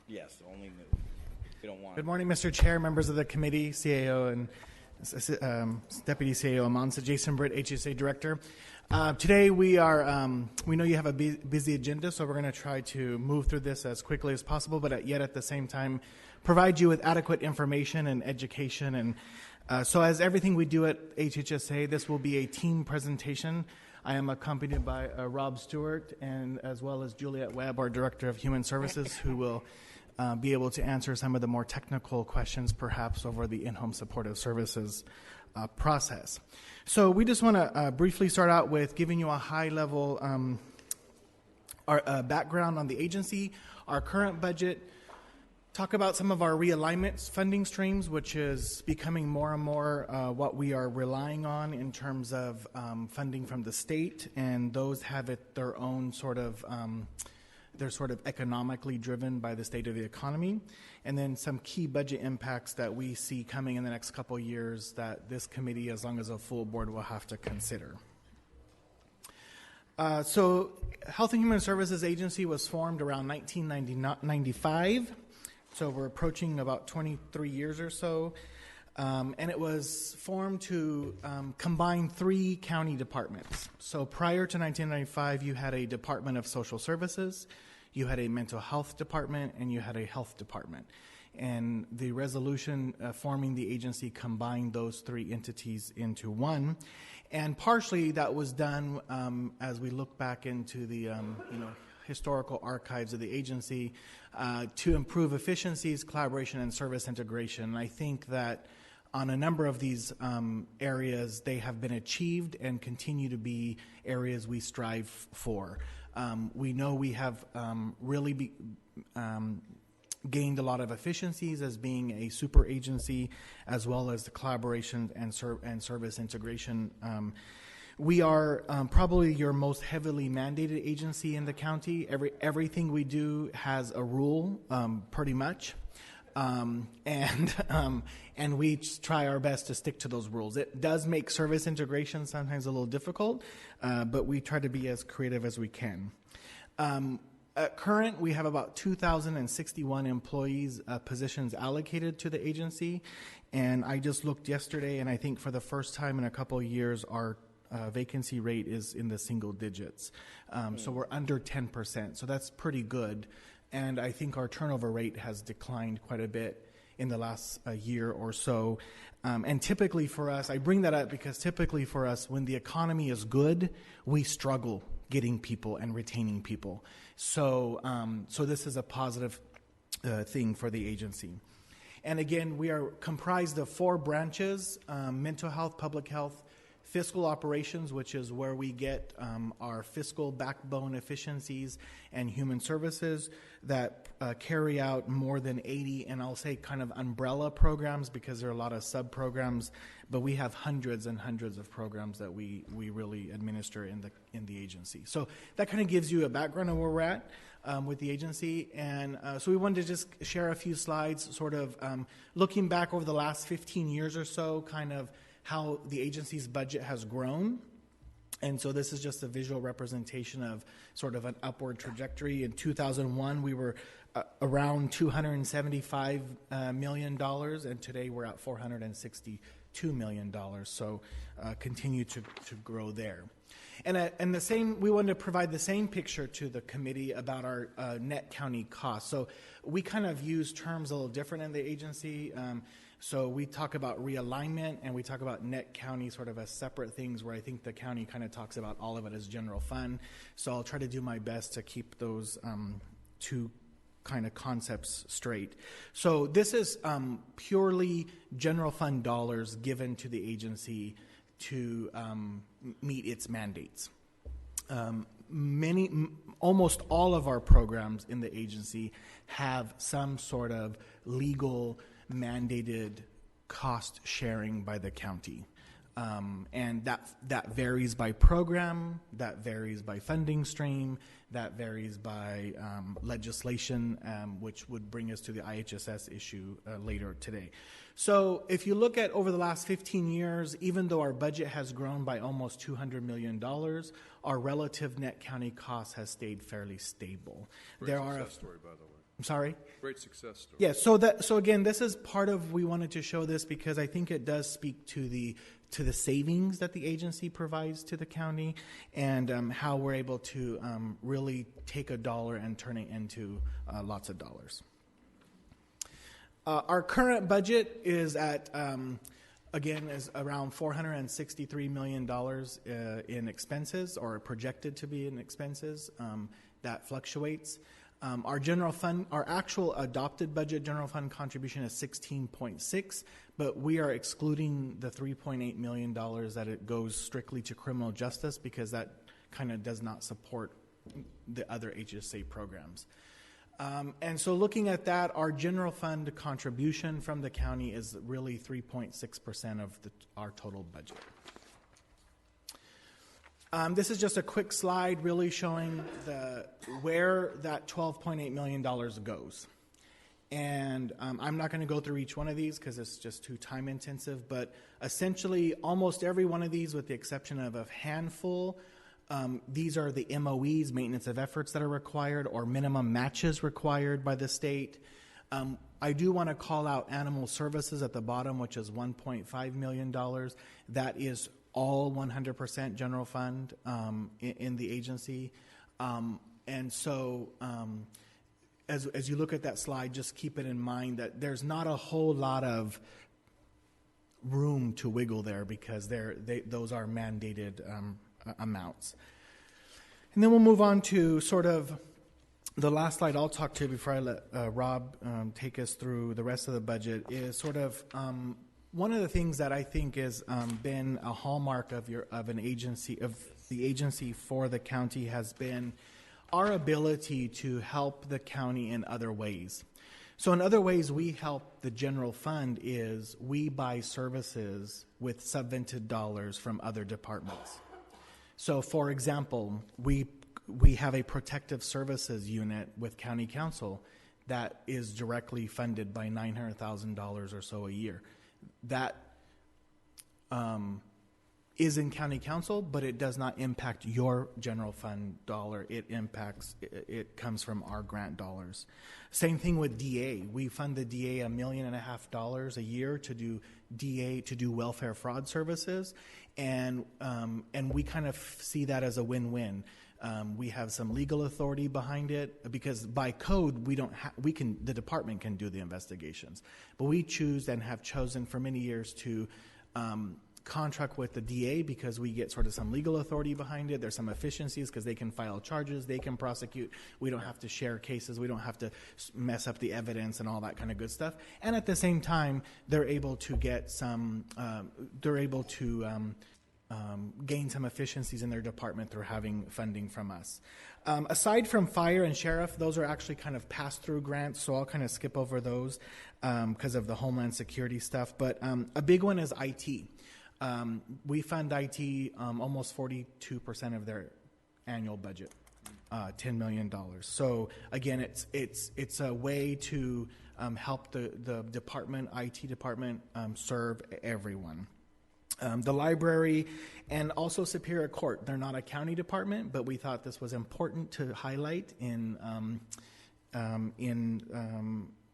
Yes, only move. You don't want. Good morning, Mr. Chair, members of the committee, CAO and Deputy CAO Amansa, Jason Britt, HSA Director. Today we know you have a busy agenda, so we're going to try to move through this as quickly as possible, but yet at the same time provide you with adequate information and education. And so as everything we do at HHSA, this will be a team presentation. I am accompanied by Rob Stewart and as well as Juliet Webb, our Director of Human Services, who will be able to answer some of the more technical questions perhaps over the in-home supportive services process. So we just want to briefly start out with giving you a high-level background on the agency, our current budget, talk about some of our realignment funding streams, which is becoming more and more what we are relying on in terms of funding from the state, and those have their own sort of they're sort of economically driven by the state of the economy, and then some key budget impacts that we see coming in the next couple of years that this committee, as long as a full board, will have to consider. So Health and Human Services Agency was formed around 1995, so we're approaching about 23 years or so, and it was formed to combine 3 county departments. So prior to 1995, you had a Department of Social Services, you had a mental health department, and you had a health department. And the resolution forming the agency combined those 3 entities into one. And partially that was done as we look back into the historical archives of the agency to improve efficiencies, collaboration, and service integration. And I think that on a number of these areas, they have been achieved and continue to be areas we strive for. We know we have really gained a lot of efficiencies as being a super agency, as well as the collaboration and service integration. We are probably your most heavily mandated agency in the county. Everything we do has a rule, pretty much. And we try our best to stick to those rules. It does make service integration sometimes a little difficult, but we try to be as creative as we can. At current, we have about 2,061 employees, positions allocated to the agency. And I just looked yesterday, and I think for the first time in a couple of years, our vacancy rate is in the single digits. So we're under 10%. So that's pretty good. And I think our turnover rate has declined quite a bit in the last year or so. And typically for us, I bring that up because typically for us, when the economy is good, we struggle getting people and retaining people. So, so this is a positive thing for the agency. And again, we are comprised of 4 branches: mental health, public health, fiscal operations, which is where we get our fiscal backbone efficiencies, and human services that carry out more than 80, and I'll say kind of umbrella programs because there are a lot of sub-programs, but we have hundreds and hundreds of programs that we really administer in the agency. So that kind of gives you a background of where we're at with the agency. And so we wanted to just share a few slides, sort of looking back over the last 15 years or so, kind of how the agency's budget has grown. And so this is just a visual representation of sort of an upward trajectory. In 2001, we were around $275 million, and today we're at $462 million. So continue to grow there. And the same, we wanted to provide the same picture to the committee about our net county costs. So we kind of use terms a little different in the agency. So we talk about realignment and we talk about net county sort of as separate things, where I think the county kind of talks about all of it as general fund. So I'll try to do my best to keep those two kind of concepts straight. So this is purely general fund dollars given to the agency to meet its mandates. Almost all of our programs in the agency have some sort of legal mandated cost sharing by the county. And that varies by program, that varies by funding stream, that varies by legislation, which would bring us to the IHSS issue later today. So if you look at over the last 15 years, even though our budget has grown by almost $200 million, our relative net county cost has stayed fairly stable. Great success story, by the way. I'm sorry? Great success story. Yeah, so again, this is part of, we wanted to show this because I think it does speak to the savings that the agency provides to the county, and how we're able to really take a dollar and turn it into lots of dollars. Our current budget is at, again, is around $463 million in expenses, or projected to be in expenses. That fluctuates. Our general fund, our actual adopted budget general fund contribution is 16.6, but we are excluding the $3.8 million that it goes strictly to criminal justice, because that kind of does not support the other HSA programs. And so looking at that, our general fund contribution from the county is really 3.6% of our total budget. This is just a quick slide really showing where that $12.8 million goes. And I'm not going to go through each one of these because it's just too time intensive, but essentially almost every one of these, with the exception of a handful, these are the MOEs, maintenance of efforts, that are required, or minimum matches required by the state. I do want to call out animal services at the bottom, which is $1.5 million. That is all 100% general fund in the agency. And so as you look at that slide, just keep it in mind that there's not a whole lot of room to wiggle there, because those are mandated amounts. And then we'll move on to sort of the last slide I'll talk to before I let Rob take us through the rest of the budget, is sort of one of the things that I think has been a hallmark of the agency for the county has been our ability to help the county in other ways. So in other ways we help the general fund is we buy services with subvented dollars from other departments. So for example, we have a protective services unit with county council that is directly funded by $900,000 or so a year. That is in county council, but it does not impact your general fund dollar. It comes from our grant dollars. Same thing with DA. We fund the DA $1.5 million a year to do DA, to do welfare fraud services, and we kind of see that as a win-win. We have some legal authority behind it because by code the department can do the investigations, but we choose and have chosen for many years to contract with the DA because we get sort of some legal authority behind it. There's some efficiencies because they can file charges, they can prosecute. We don't have to share cases. We don't have to mess up the evidence and all that kind of good stuff. And at the same time, they're able to get some. Gain some efficiencies in their department through having funding from us. Aside from fire and sheriff, those are actually kind of pass-through grants, so I'll kind of skip over those because of the Homeland Security stuff. But a big one is IT. We fund IT almost 42% of their annual budget, $10 million. So again, it's a way to help the department, IT department, serve everyone. The library and also Superior Court. They're not a county department, but we thought this was important to highlight in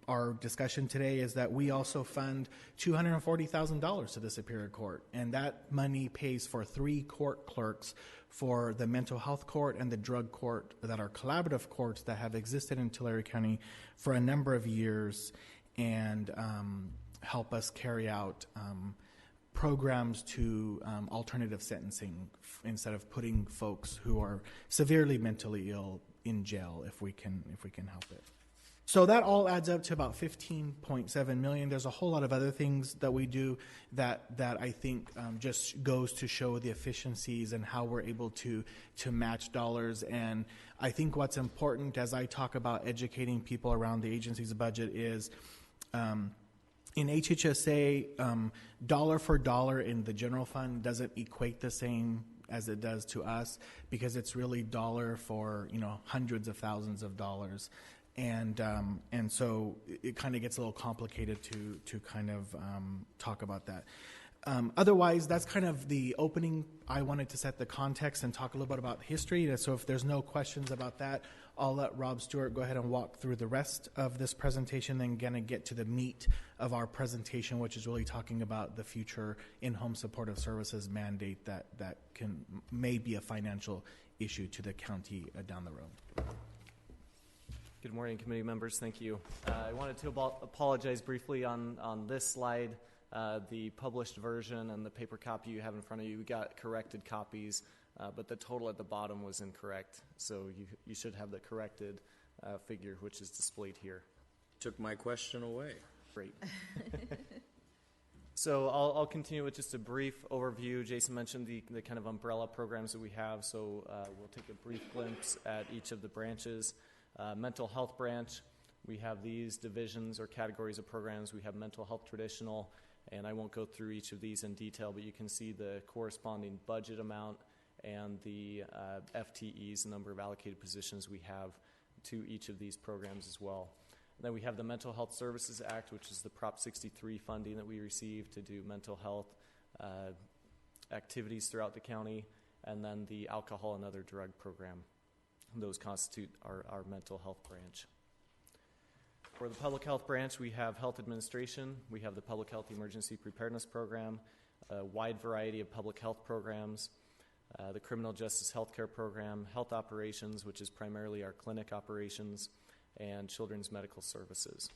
our discussion today is that we also fund $240,000 to the Superior Court, and that money pays for 3 court clerks for the mental health court and the drug court that are collaborative courts that have existed in Tulare County for a number of years and help us carry out programs to alternative sentencing instead of putting folks who are severely mentally ill in jail if we can help it. So that all adds up to about $15.7 million. There's a whole lot of other things that we do that I think just goes to show the efficiencies and how we're able to match dollars. And I think what's important as I talk about educating people around the agency's budget is in HHSA, dollar for dollar in the general fund doesn't equate the same as it does to us because it's really dollar for hundreds of thousands of dollars. And so it kind of gets a little complicated to kind of talk about that. Otherwise, that's kind of the opening. I wanted to set the context and talk a little bit about history. So if there's no questions about that, I'll let Rob Stewart go ahead and walk through the rest of this presentation, then gonna get to the meat of our presentation, which is really talking about the future in-home supportive services mandate that may be a financial issue to the county down the road. Good morning, committee members. Thank you. I wanted to apologize briefly on this slide. The published version and the paper copy you have in front of you, we got corrected copies, but the total at the bottom was incorrect. So you should have the corrected figure, which is displayed here. Took my question away. Great. So I'll continue with just a brief overview. Jason mentioned the kind of umbrella programs that we have, so we'll take a brief glimpse at each of the branches. Mental health branch, we have these divisions or categories of programs. We have mental health traditional, and I won't go through each of these in detail, but you can see the corresponding budget amount and the FTEs, the number of allocated positions we have to each of these programs as well. And then we have the Mental Health Services Act, which is the Prop 63 funding that we receive to do mental health activities throughout the county, and then the Alcohol and Other Drug Program. Those constitute our mental health branch. For the public health branch, we have health administration, we have the Public Health Emergency Preparedness Program, a wide variety of public health programs, the Criminal Justice Healthcare Program, health operations, which is primarily our clinic operations, and children's medical services.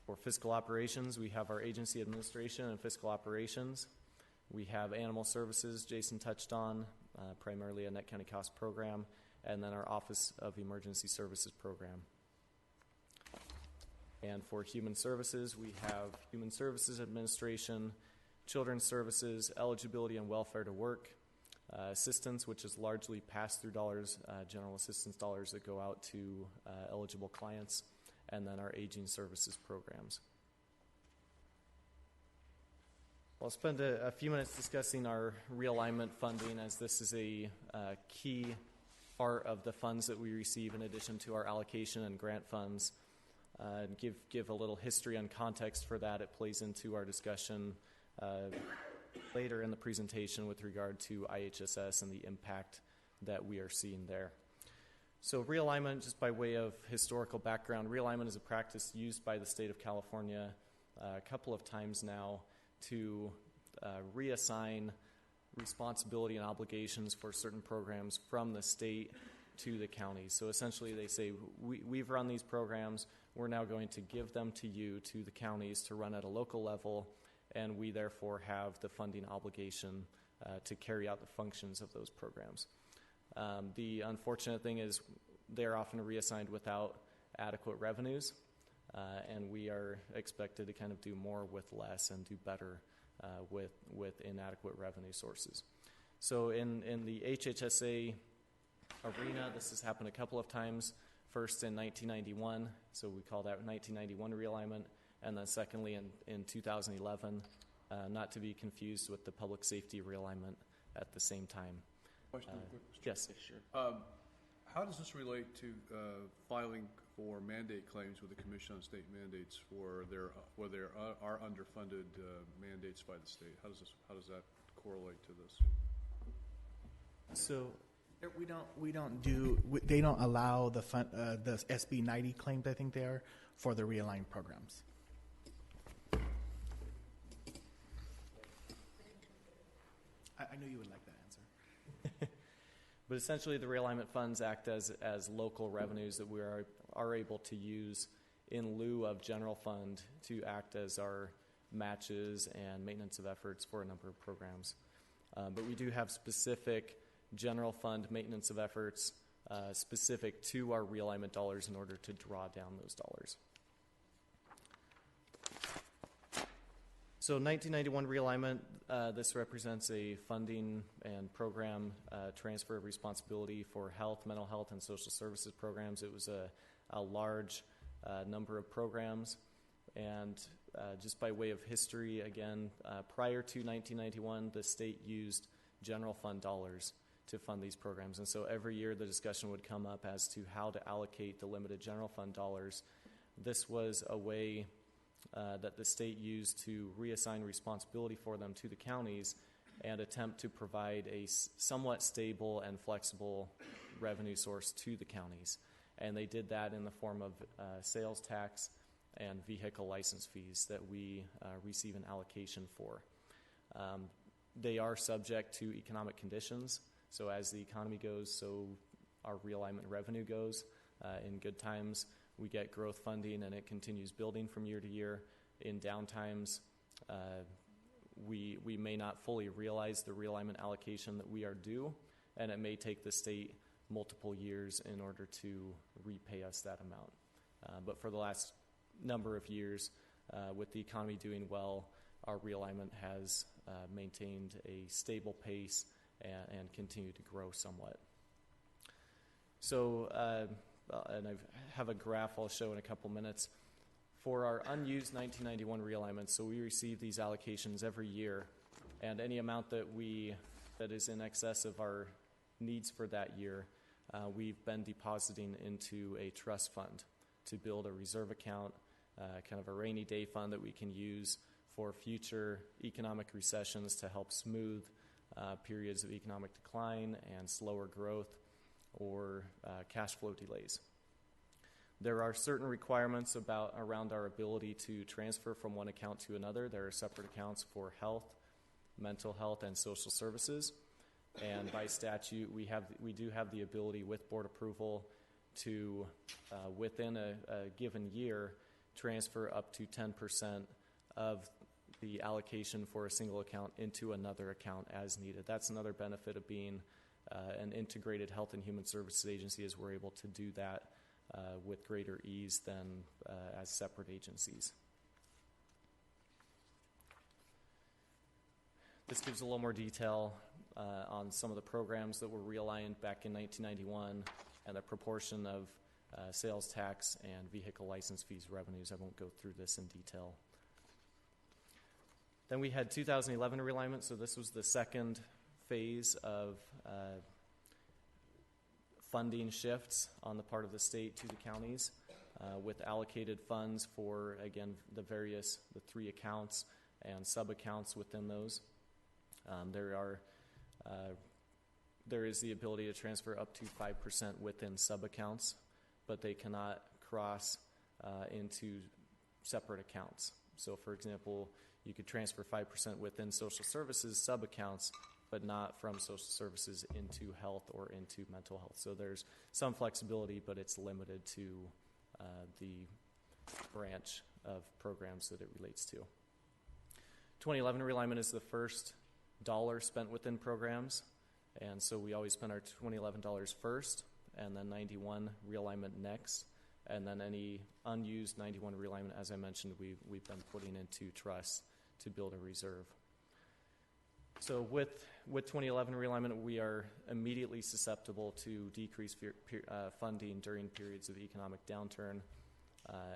For fiscal operations, we have our agency administration and fiscal operations. We have animal services, Jason touched on, primarily a net county cost program, and then our Office of Emergency Services program. And for human services, we have Human Services Administration, Children's Services, Eligibility and Welfare to Work, assistance, which is largely pass-through dollars, general assistance dollars that go out to eligible clients, and then our aging services programs. I'll spend a few minutes discussing our realignment funding, as this is a key part of the funds that we receive in addition to our allocation and grant funds. And give a little history and context for that. It plays into our discussion later in the presentation with regard to IHSS and the impact that we are seeing there. So realignment, just by way of historical background, realignment is a practice used by the state of California a couple of times now to reassign responsibility and obligations for certain programs from the state to the counties. So essentially they say, we've run these programs, we're now going to give them to you, to the counties, to run at a local level, and we therefore have the funding obligation to carry out the functions of those programs. The unfortunate thing is they're often reassigned without adequate revenues, and we are expected to kind of do more with less and do better with inadequate revenue sources. So in the HHSA arena, this has happened a couple of times. First in 1991, so we call that 1991 realignment, and then secondly in 2011, not to be confused with the public safety realignment at the same time. Question real quick, Mr. Yes, sure. How does this relate to filing for mandate claims with the Commission on State Mandates for their where there are underfunded mandates by the state? How does that correlate to this? So they don't allow the SB 90 claims, I think they are, for the realigned programs. I knew you would like that answer. But essentially, the realignment funds act as local revenues that we are able to use in lieu of general fund to act as our matches and maintenance of efforts for a number of programs. But we do have specific general fund maintenance of efforts specific to our realignment dollars in order to draw down those dollars. So 1991 realignment, this represents a funding and program transfer of responsibility for health, mental health, and social services programs. It was a large number of programs. And just by way of history, again, prior to 1991, the state used general fund dollars to fund these programs. And so every year the discussion would come up as to how to allocate the limited general fund dollars. This was a way that the state used to reassign responsibility for them to the counties and attempt to provide a somewhat stable and flexible revenue source to the counties. And they did that in the form of sales tax and vehicle license fees that we receive an allocation for. They are subject to economic conditions. So as the economy goes, so our realignment revenue goes. In good times, we get growth funding, and it continues building from year to year. In downtimes, we may not fully realize the realignment allocation that we are due, and it may take the state multiple years in order to repay us that amount. But for the last number of years, with the economy doing well, our realignment has maintained a stable pace and continued to grow somewhat. So, and I have a graph I'll show in a couple minutes. For our unused 1991 realignments, so we receive these allocations every year, and any amount that is in excess of our needs for that year, we've been depositing into a trust fund to build a reserve account, kind of a rainy day fund that we can use for future economic recessions to help smooth periods of economic decline and slower growth or cash flow delays. There are certain requirements around our ability to transfer from one account to another. There are separate accounts for health, mental health, and social services. And by statute, we do have the ability with board approval to, within a given year, transfer up to 10% of the allocation for a single account into another account as needed. That's another benefit of being an integrated health and human services agency, is we're able to do that with greater ease than as separate agencies. This gives a little more detail on some of the programs that were realigned back in 1991 and the proportion of sales tax and vehicle license fees revenues. I won't go through this in detail. Then we had 2011 realignment, so this was the second phase of funding shifts on the part of the state to the counties with allocated funds for, again, the 3 accounts and sub-accounts within those. There is the ability to transfer up to 5% within sub-accounts, but they cannot cross into separate accounts. So, for example, you could transfer 5% within social services sub-accounts, but not from social services into health or into mental health. So there's some flexibility, but it's limited to the branch of programs that it relates to. 2011 realignment is the first dollar spent within programs, and so we always spend our 2011 dollars first, and then 91 realignment next, and then any unused 91 realignment, as I mentioned, we've been putting into trusts to build a reserve. So with 2011 realignment, we are immediately susceptible to decreased funding during periods of economic downturn,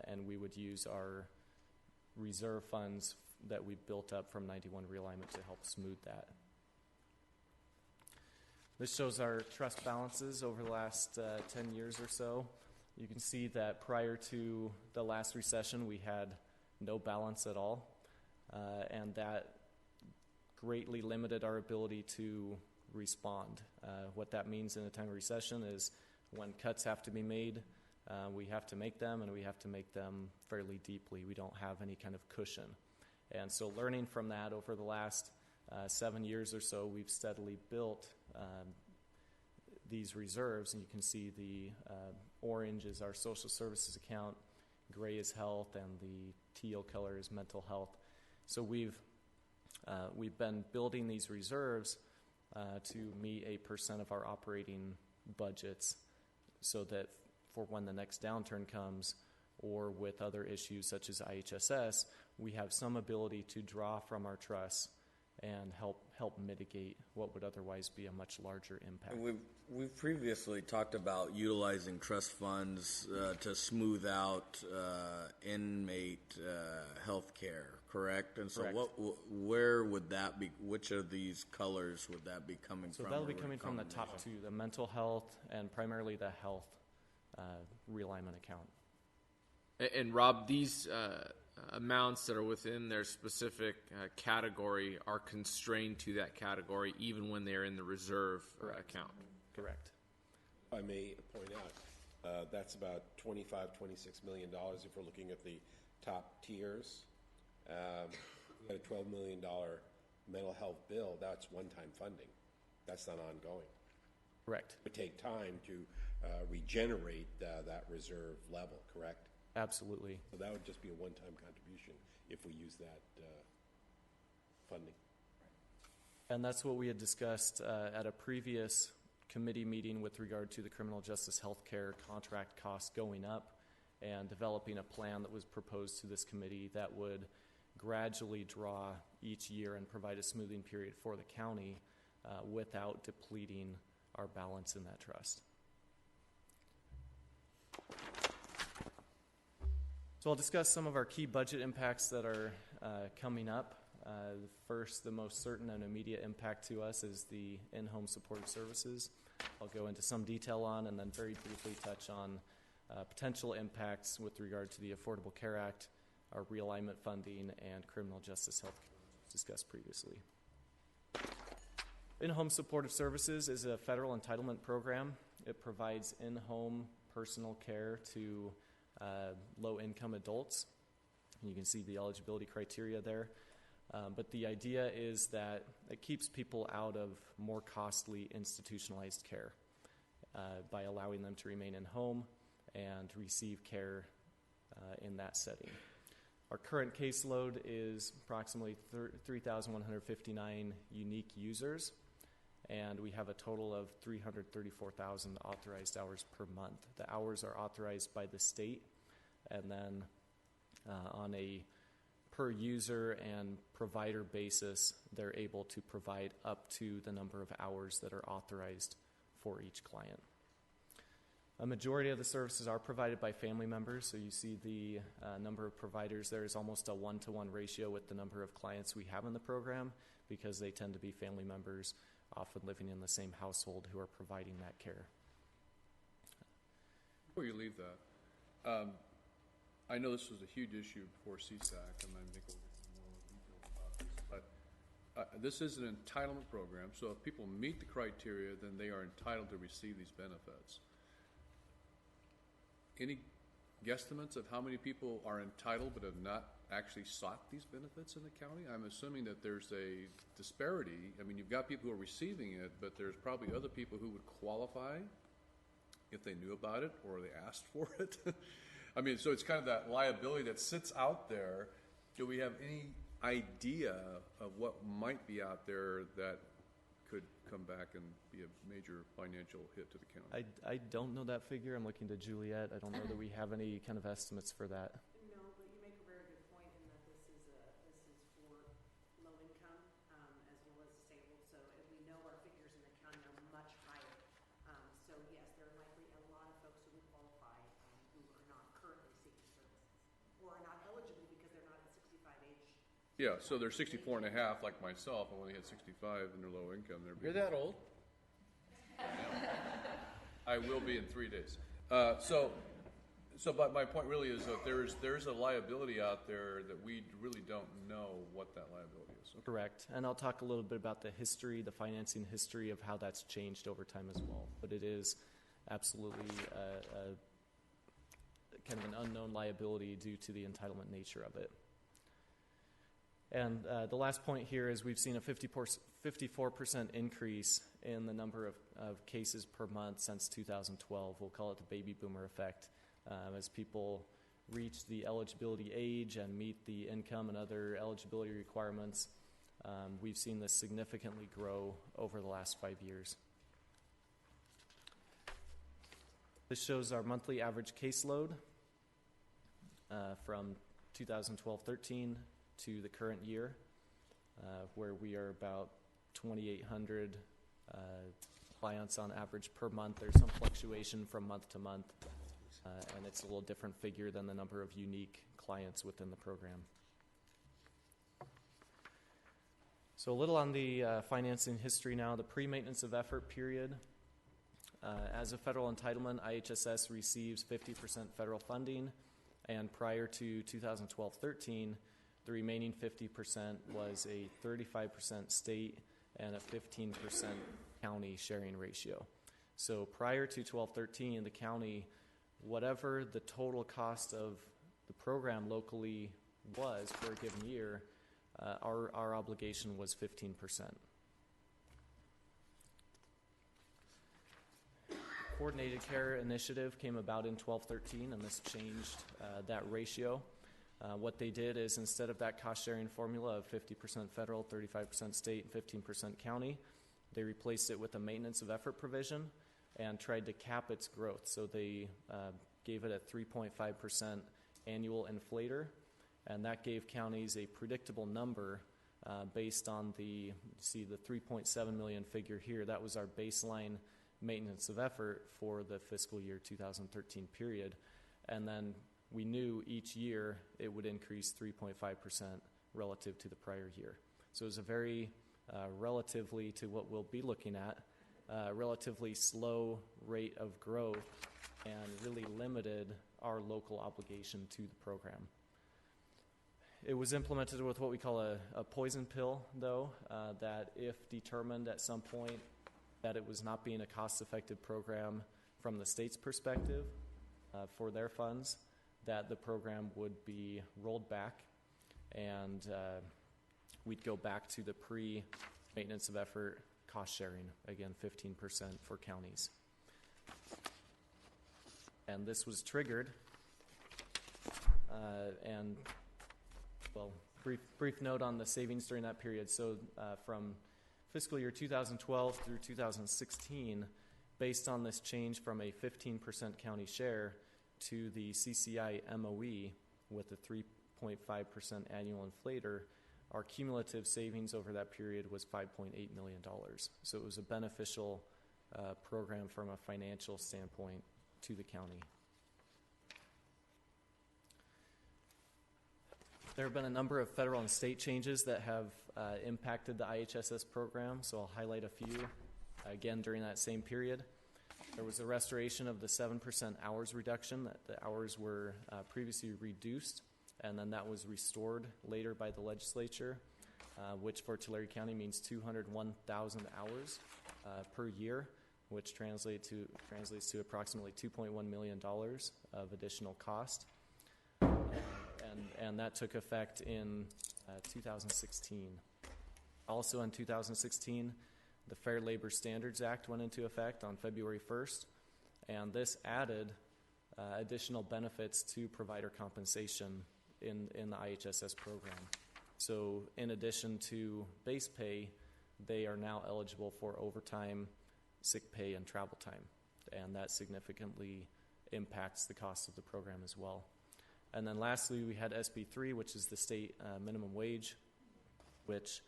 and we would use our reserve funds that we built up from 91 realignment to help smooth that. This shows our trust balances over the last 10 years or so. You can see that prior to the last recession, we had no balance at all, and that greatly limited our ability to respond. What that means in a time of recession is when cuts have to be made, we have to make them, and we have to make them fairly deeply. We don't have any kind of cushion. And so learning from that over the last 7 years or so, we've steadily built these reserves, and you can see the orange is our social services account, gray is health, and the teal color is mental health. So we've been building these reserves to meet 8% of our operating budgets, so that for when the next downturn comes, or with other issues such as IHSS, we have some ability to draw from our trusts and help mitigate what would otherwise be a much larger impact. We've previously talked about utilizing trust funds to smooth out inmate health care, correct? And so Correct. where would that be, which of these colors would that be coming from? So that'll be coming from the top two, the mental health and primarily the health realignment account. And Rob, these amounts that are within their specific category are constrained to that category even when they're in the reserve account. Correct. If I may point out, that's about $25, $26 million if we're looking at the top tiers. We got a $12 million mental health bill. That's one-time funding. That's not ongoing. Correct. It would take time to regenerate that reserve level, correct? Absolutely. So that would just be a one-time contribution if we use that funding. And that's what we had discussed at a previous committee meeting with regard to the criminal justice healthcare contract costs going up, and developing a plan that was proposed to this committee that would gradually draw each year and provide a smoothing period for the county without depleting our balance in that trust. So I'll discuss some of our key budget impacts that are coming up. First, the most certain and immediate impact to us is the in-home supportive services. I'll go into some detail on, and then very briefly touch on potential impacts with regard to the Affordable Care Act, our realignment funding, and criminal justice health care discussed previously. In-home supportive services is a federal entitlement program. It provides in-home personal care to low-income adults. You can see the eligibility criteria there. But the idea is that it keeps people out of more costly institutionalized care by allowing them to remain in home and receive care in that setting. Our current caseload is approximately 3,159 unique users, and we have a total of 334,000 authorized hours per month. The hours are authorized by the state, and then on a per user and provider basis, they're able to provide up to the number of hours that are authorized for each client. A majority of the services are provided by family members, so you see the number of providers there is almost a 1-to-1 ratio with the number of clients we have in the program, because they tend to be family members, often living in the same household, who are providing that care. Before you leave that, I know this was a huge issue before CSAC, and I think we'll get more details about this, but this is an entitlement program, so if people meet the criteria, then they are entitled to receive these benefits. Any guesstimates of how many people are entitled but have not actually sought these benefits in the county? I'm assuming that there's a disparity. I mean, you've got people who are receiving it, but there's probably other people who would qualify if they knew about it or they asked for it. I mean, so it's kind of that liability that sits out there. Do we have any idea of what might be out there that could come back and be a major financial hit to the county? I don't know that figure. I'm looking to Juliet. I don't know that we have any kind of estimates for that. No, but you make a very good point in that this is for low income as well as disabled. So we know our figures in the county are much higher. So yes, there are likely a lot of folks who would qualify who are not currently seeking services or are not eligible because they're not at 65 age. Yeah, so they're 64 and a half like myself, and when they hit 65 and they're low income, they're You're that old? I will be in 3 days. But my point really is that there's a liability out there that we really don't know what that liability is. Okay. Correct. And I'll talk a little bit about the history, the financing history of how that's changed over time as well. But it is absolutely kind of an unknown liability due to the entitlement nature of it. And the last point here is we've seen a 54% increase in the number of cases per month since 2012. We'll call it the baby boomer effect. As people reach the eligibility age and meet the income and other eligibility requirements, we've seen this significantly grow over the last 5 years. This shows our monthly average caseload from 2012-13 to the current year, where we are about 2,800 clients on average per month. There's some fluctuation from month to month, and it's a little different figure than the number of unique clients within the program. So a little on the financing history now. The pre-maintenance of effort period. As a federal entitlement, IHSS receives 50% federal funding, and prior to 2012-13, the remaining 50% was a 35% state and a 15% county sharing ratio. So prior to 12-13, the county, whatever the total cost of the program locally was for a given year, our obligation was 15%. Coordinated Care Initiative came about in 12-13, and this changed that ratio. What they did is instead of that cost-sharing formula of 50% federal, 35% state, and 15% county, they replaced it with a maintenance of effort provision and tried to cap its growth. So they gave it a 3.5% annual inflator, and that gave counties a predictable number based on the 3.7 million figure here. That was our baseline maintenance of effort for the fiscal year 2013 period. And then we knew each year it would increase 3.5% relative to the prior year. So it was a very, relatively to what we'll be looking at, relatively slow rate of growth and really limited our local obligation to the program. It was implemented with what we call a poison pill, though, that if determined at some point that it was not being a cost-effective program from the state's perspective for their funds, that the program would be rolled back and we'd go back to the pre-maintenance of effort cost sharing, again 15% for counties. And this was triggered, and well, brief note on the savings during that period. So from fiscal year 2012 through 2016, based on this change from a 15% county share to the CCI MOE with a 3.5% annual inflator, our cumulative savings over that period was $5.8 million. So it was a beneficial program from a financial standpoint to the county. There have been a number of federal and state changes that have impacted the IHSS program, so I'll highlight a few. Again, during that same period, there was a restoration of the 7% hours reduction. That the hours were previously reduced, and then that was restored later by the legislature. which for Tulare County means 201,000 hours per year, which translates to approximately $2.1 million of additional cost. And that took effect in 2016. Also in 2016, the Fair Labor Standards Act went into effect on February 1st, and this added additional benefits to provider compensation in the IHSS program. So in addition to base pay, they are now eligible for overtime, sick pay, and travel time, and that significantly impacts the cost of the program as well. And then lastly, we had SB 3, which is the state minimum wage, which,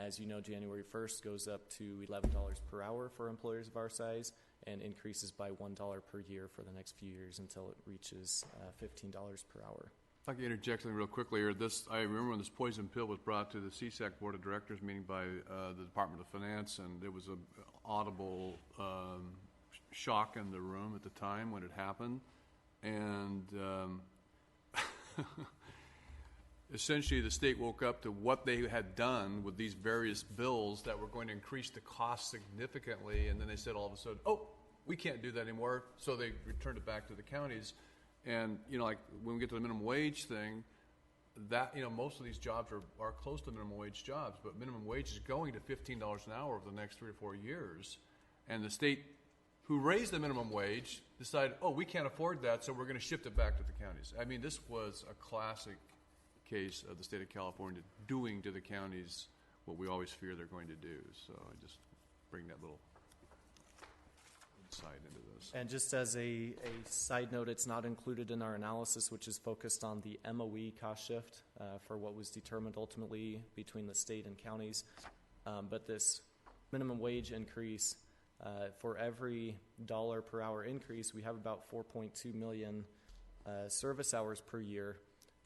as you know, January 1st goes up to $11 per hour for employers of our size and increases by $1 per year for the next few years until it reaches $15 per hour. If I can interject something real quickly here. I remember when this poison pill was brought to the CSAC Board of Directors meeting by the Department of Finance, and there was an audible shock in the room at the time when it happened. And essentially the state woke up to what they had done with these various bills that were going to increase the cost significantly, and then they said all of a sudden, oh, we can't do that anymore, so they returned it back to the counties. And, like when we get to the minimum wage thing, that, most of these jobs are close to minimum wage jobs, but minimum wage is going to $15 an hour over the next 3 or 4 years. And the state who raised the minimum wage decided, oh, we can't afford that, so we're going to shift it back to the counties. I mean, this was a classic case of the state of California doing to the counties what we always fear they're going to do. So I just bring that little insight into this. And just as a side note, it's not included in our analysis, which is focused on the MOE cost shift for what was determined ultimately between the state and counties. But this minimum wage increase, for every dollar per hour increase, we have about 4.2 million service hours per year.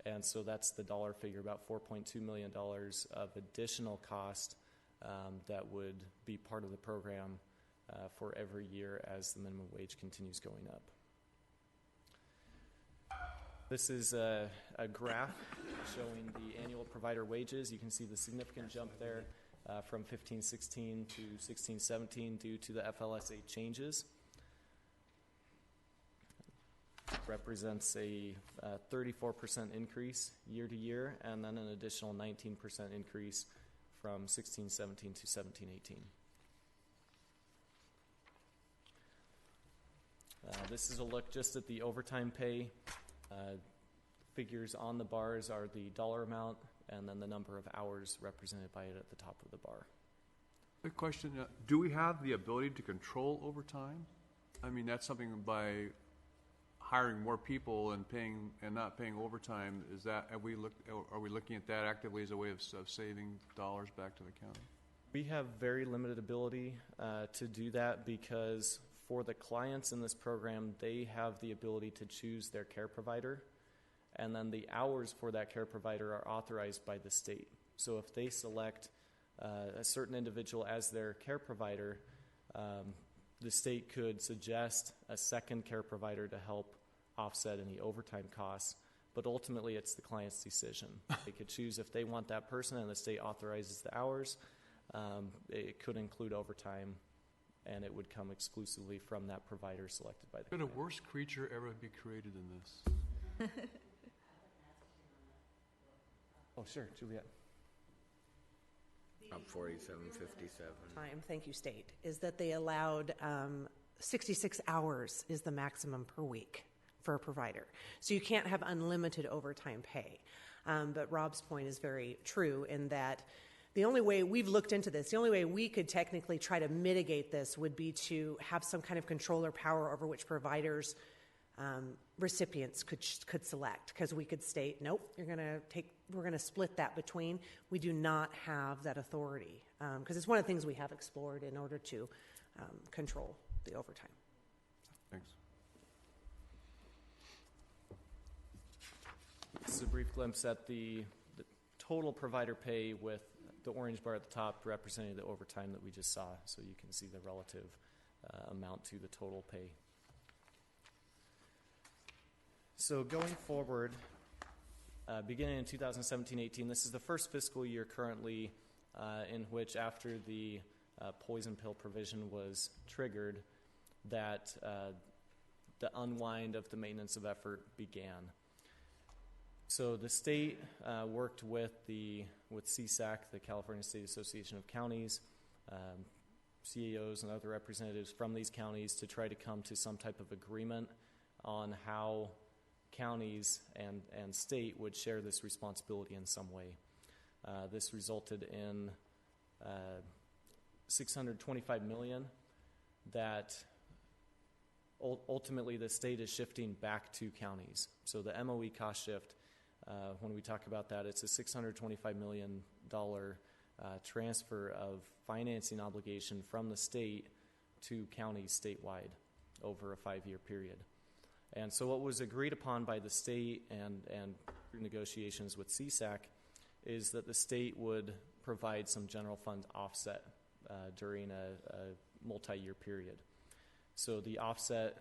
And so that's the dollar figure, about $4.2 million of additional cost that would be part of the program for every year as the minimum wage continues going up. This is a graph showing the annual provider wages. You can see the significant jump there from 15-16 to 16-17 due to the FLSA changes. Represents a 34% increase year to year, and then an additional 19% increase from 16-17 to 17-18. This is a look just at the overtime pay. Figures on the bars are the dollar amount, and then the number of hours represented by it at the top of the bar. Good question. Do we have the ability to control overtime? I mean, that's something by hiring more people and paying and not paying overtime. Are we looking at that actively as a way of saving dollars back to the county? We have very limited ability to do that because for the clients in this program, they have the ability to choose their care provider, and then the hours for that care provider are authorized by the state. So if they select a certain individual as their care provider, the state could suggest a second care provider to help offset any overtime costs, but ultimately it's the client's decision. They could choose if they want that person, and the state authorizes the hours. It could include overtime, and it would come exclusively from that provider selected by the Could client. a worse creature ever be created than this? Oh, sure, Juliet. 4757. Time, thank you, State, is that they allowed 66 hours is the maximum per week for a provider. So you can't have unlimited overtime pay. But Rob's point is very true in that the only way we've looked into this, the only way we could technically try to mitigate this would be to have some kind of control or power over which providers recipients could select, because we could state, nope, we're going to split that between. We do not have that authority, because it's one of the things we have explored in order to control the overtime. Thanks. This is a brief glimpse at the total provider pay with the orange bar at the top representing the overtime that we just saw, so you can see the relative amount to the total pay. So going forward, beginning in 2017-18, this is the first fiscal year currently in which, after the poison pill provision was triggered, that the unwind of the maintenance of effort began. So the state worked with CSAC, the California State Association of Counties, CAOs and other representatives from these counties to try to come to some type of agreement on how counties and state would share this responsibility in some way. This resulted in $625 million that ultimately the state is shifting back to counties. So the MOE cost shift, when we talk about that, it's a $625 million transfer of financing obligation from the state to counties statewide over a 5-year period. And so what was agreed upon by the state and through negotiations with CSAC is that the state would provide some general fund offset during a multi-year period. So the offset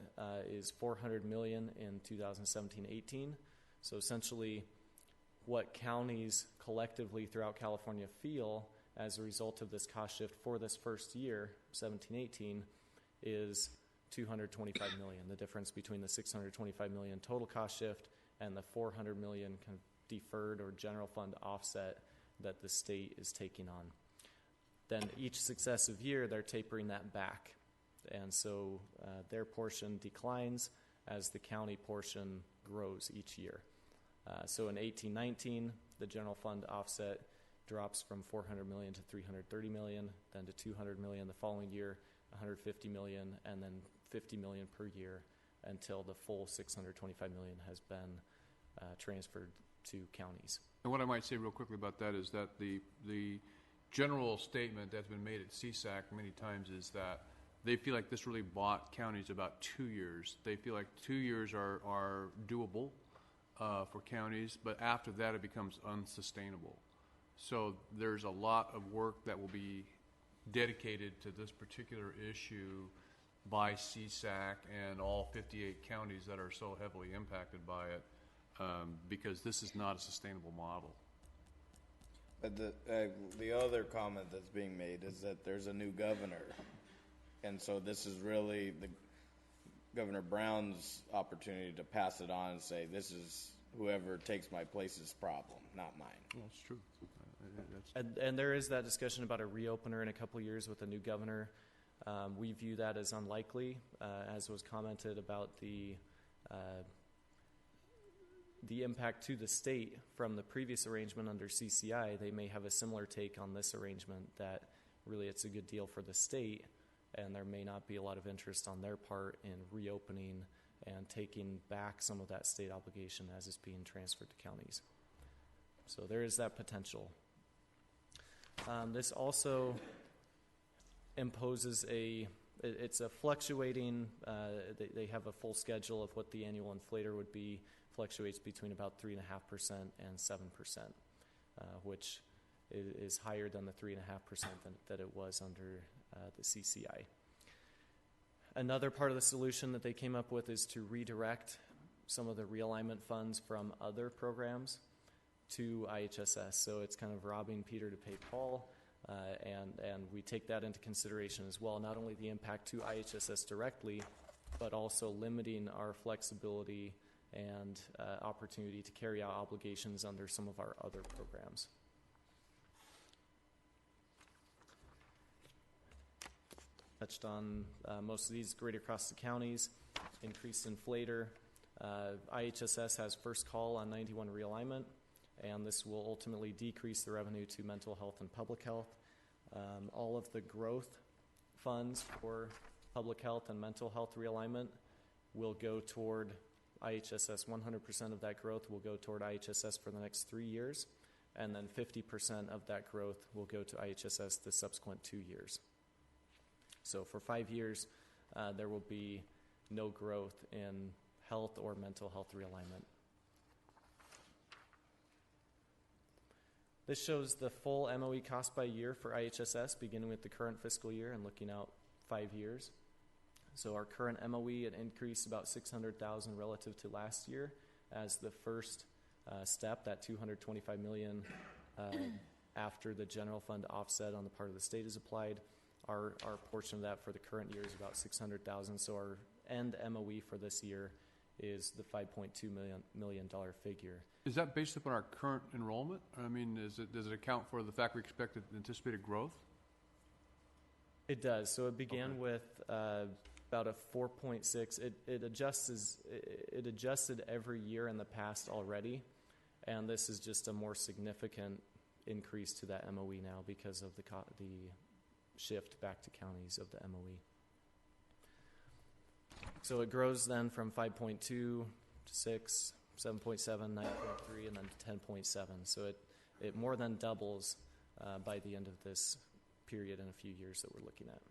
is $400 million in 2017-18. So essentially what counties collectively throughout California feel as a result of this cost shift for this first year, 17-18, is $225 million, the difference between the $625 million total cost shift and the $400 million kind of deferred or general fund offset that the state is taking on. Then each successive year, they're tapering that back. And so their portion declines as the county portion grows each year. So in 18-19, the general fund offset drops from $400 million to $330 million, then to $200 million the following year, $150 million, and then $50 million per year until the full $625 million has been transferred to counties. And what I might say real quickly about that is that the general statement that's been made at CSAC many times is that they feel like this really bought counties about 2 years. They feel like 2 years are doable for counties, but after that it becomes unsustainable. So there's a lot of work that will be dedicated to this particular issue by CSAC and all 58 counties that are so heavily impacted by it, because this is not a sustainable model. But the other comment that's being made is that there's a new governor, and so this is really Governor Brown's opportunity to pass it on and say, this is whoever takes my place's problem, not mine. Well, that's true. And there is that discussion about a reopener in a couple years with a new governor. We view that as unlikely, as was commented about the impact to the state from the previous arrangement under CCI. They may have a similar take on this arrangement, that really it's a good deal for the state, and there may not be a lot of interest on their part in reopening and taking back some of that state obligation as it's being transferred to counties. So there is that potential. This also imposes it's a fluctuating, they have a full schedule of what the annual inflator would be, fluctuates between about 3.5% and 7%, which is higher than the 3.5% that it was under the CCI. Another part of the solution that they came up with is to redirect some of the realignment funds from other programs to IHSS. So it's kind of robbing Peter to pay Paul, and we take that into consideration as well, not only the impact to IHSS directly, but also limiting our flexibility and opportunity to carry out obligations under some of our other programs. Touched on most of these greater across the counties, increased inflator. IHSS has first call on 91 realignment, and this will ultimately decrease the revenue to mental health and public health. All of the growth funds for public health and mental health realignment will go toward IHSS. 100% of that growth will go toward IHSS for the next 3 years, and then 50% of that growth will go to IHSS the subsequent 2 years. So for 5 years, there will be no growth in health or mental health realignment. This shows the full MOE cost by year for IHSS, beginning with the current fiscal year and looking out 5 years. So our current MOE had increased about $600,000 relative to last year, as the first step, that $225 million after the general fund offset on the part of the state is applied. Our portion of that for the current year is about $600,000. So our end MOE for this year is the $5.2 million figure. Is that based upon our current enrollment? I mean, does it account for the fact we expected anticipated growth? It does. So it began with about a 4.6. It adjusted every year in the past already, and this is just a more significant increase to that MOE now because of the shift back to counties of the MOE. So it grows then from 5.2 to 6, 7.7, 9.3, and then to 10.7. So it more than doubles by the end of this period in a few years that we're looking at.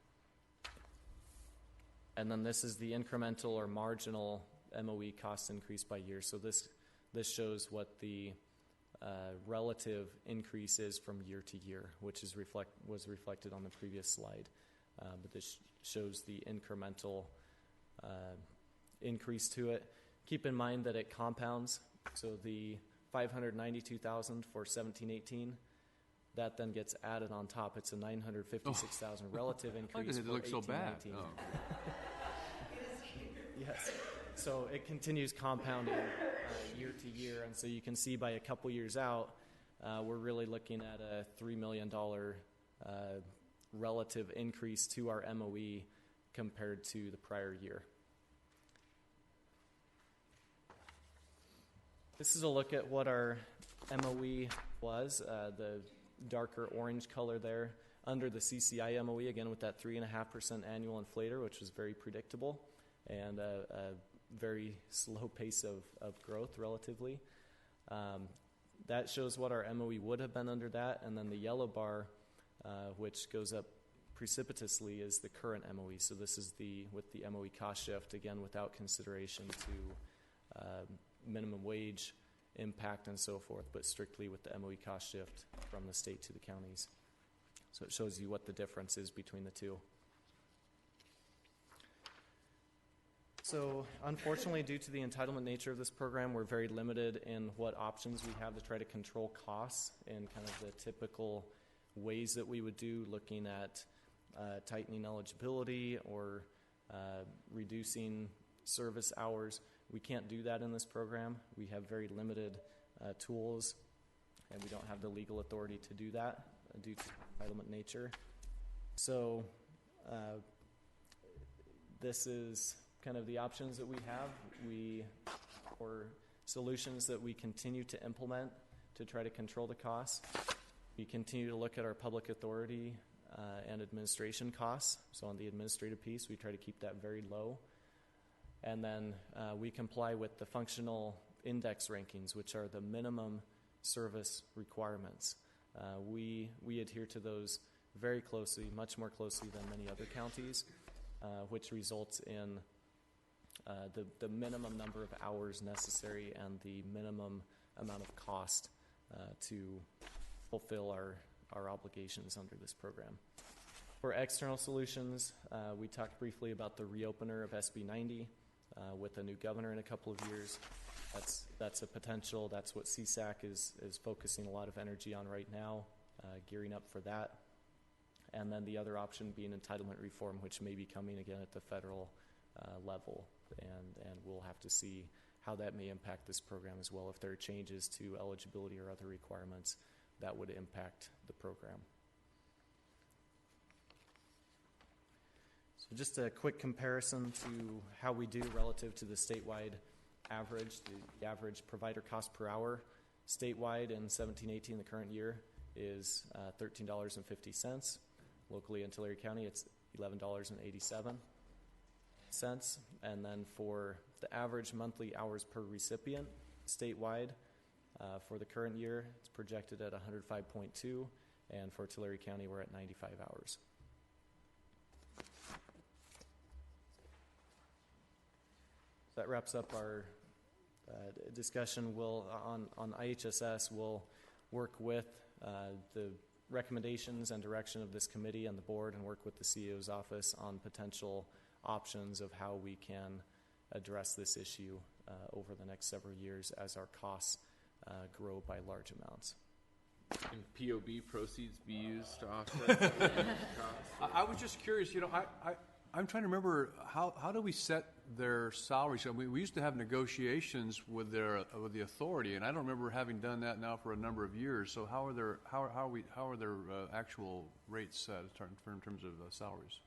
And then this is the incremental or marginal MOE cost increase by year. So this shows what the relative increase is from year to year, which was reflected on the previous slide. But this shows the incremental increase to it. Keep in mind that it compounds. So the $592,000 for 17-18, that then gets added on top. It's a $956,000 relative increase. Why does it look so bad? Yes. So it continues compounding year to year, and so you can see by a couple years out, we're really looking at a $3 million relative increase to our MOE compared to the prior year. This is a look at what our MOE was, the darker orange color there, under the CCI MOE, again with that 3.5% annual inflator, which was very predictable, and a very slow pace of growth relatively. That shows what our MOE would have been under that, and then the yellow bar, which goes up precipitously, is the current MOE. So this is with the MOE cost shift, again without consideration to minimum wage impact and so forth, but strictly with the MOE cost shift from the state to the counties. So it shows you what the difference is between the two. So unfortunately, due to the entitlement nature of this program, we're very limited in what options we have to try to control costs in kind of the typical ways that we would do, looking at tightening eligibility or reducing service hours. We can't do that in this program. We have very limited tools, and we don't have the legal authority to do that due to entitlement nature. So this is kind of the options that we have, or solutions that we continue to implement to try to control the costs. We continue to look at our public authority and administration costs. So on the administrative piece, we try to keep that very low. And then we comply with the functional index rankings, which are the minimum service requirements. We adhere to those very closely, much more closely than many other counties, which results in the minimum number of hours necessary and the minimum amount of cost to fulfill our obligations under this program. For external solutions, we talked briefly about the reopener of SB 90 with a new governor in a couple of years. That's a potential. That's what CSAC is focusing a lot of energy on right now, gearing up for that. And then the other option being entitlement reform, which may be coming again at the federal level. And we'll have to see how that may impact this program as well. If there are changes to eligibility or other requirements, that would impact the program. So just a quick comparison to how we do relative to the statewide average. The average provider cost per hour statewide in 17-18, the current year, is $13.50. Locally in Tulare County, it's $11.87. And then for the average monthly hours per recipient statewide, for the current year, it's projected at 105.2, and for Tulare County, we're at 95 hours. That wraps up our discussion. On IHSS, we'll work with the recommendations and direction of this committee and the board, and work with the CEO's office on potential options of how we can address this issue over the next several years as our costs grow by large amounts. Can POB proceeds be used to offset some of the costs? I was just curious, I'm trying to remember how do we set their salaries? I mean, we used to have negotiations with the authority, and I don't remember having done that now for a number of years. So how are their actual rates set in terms of salaries?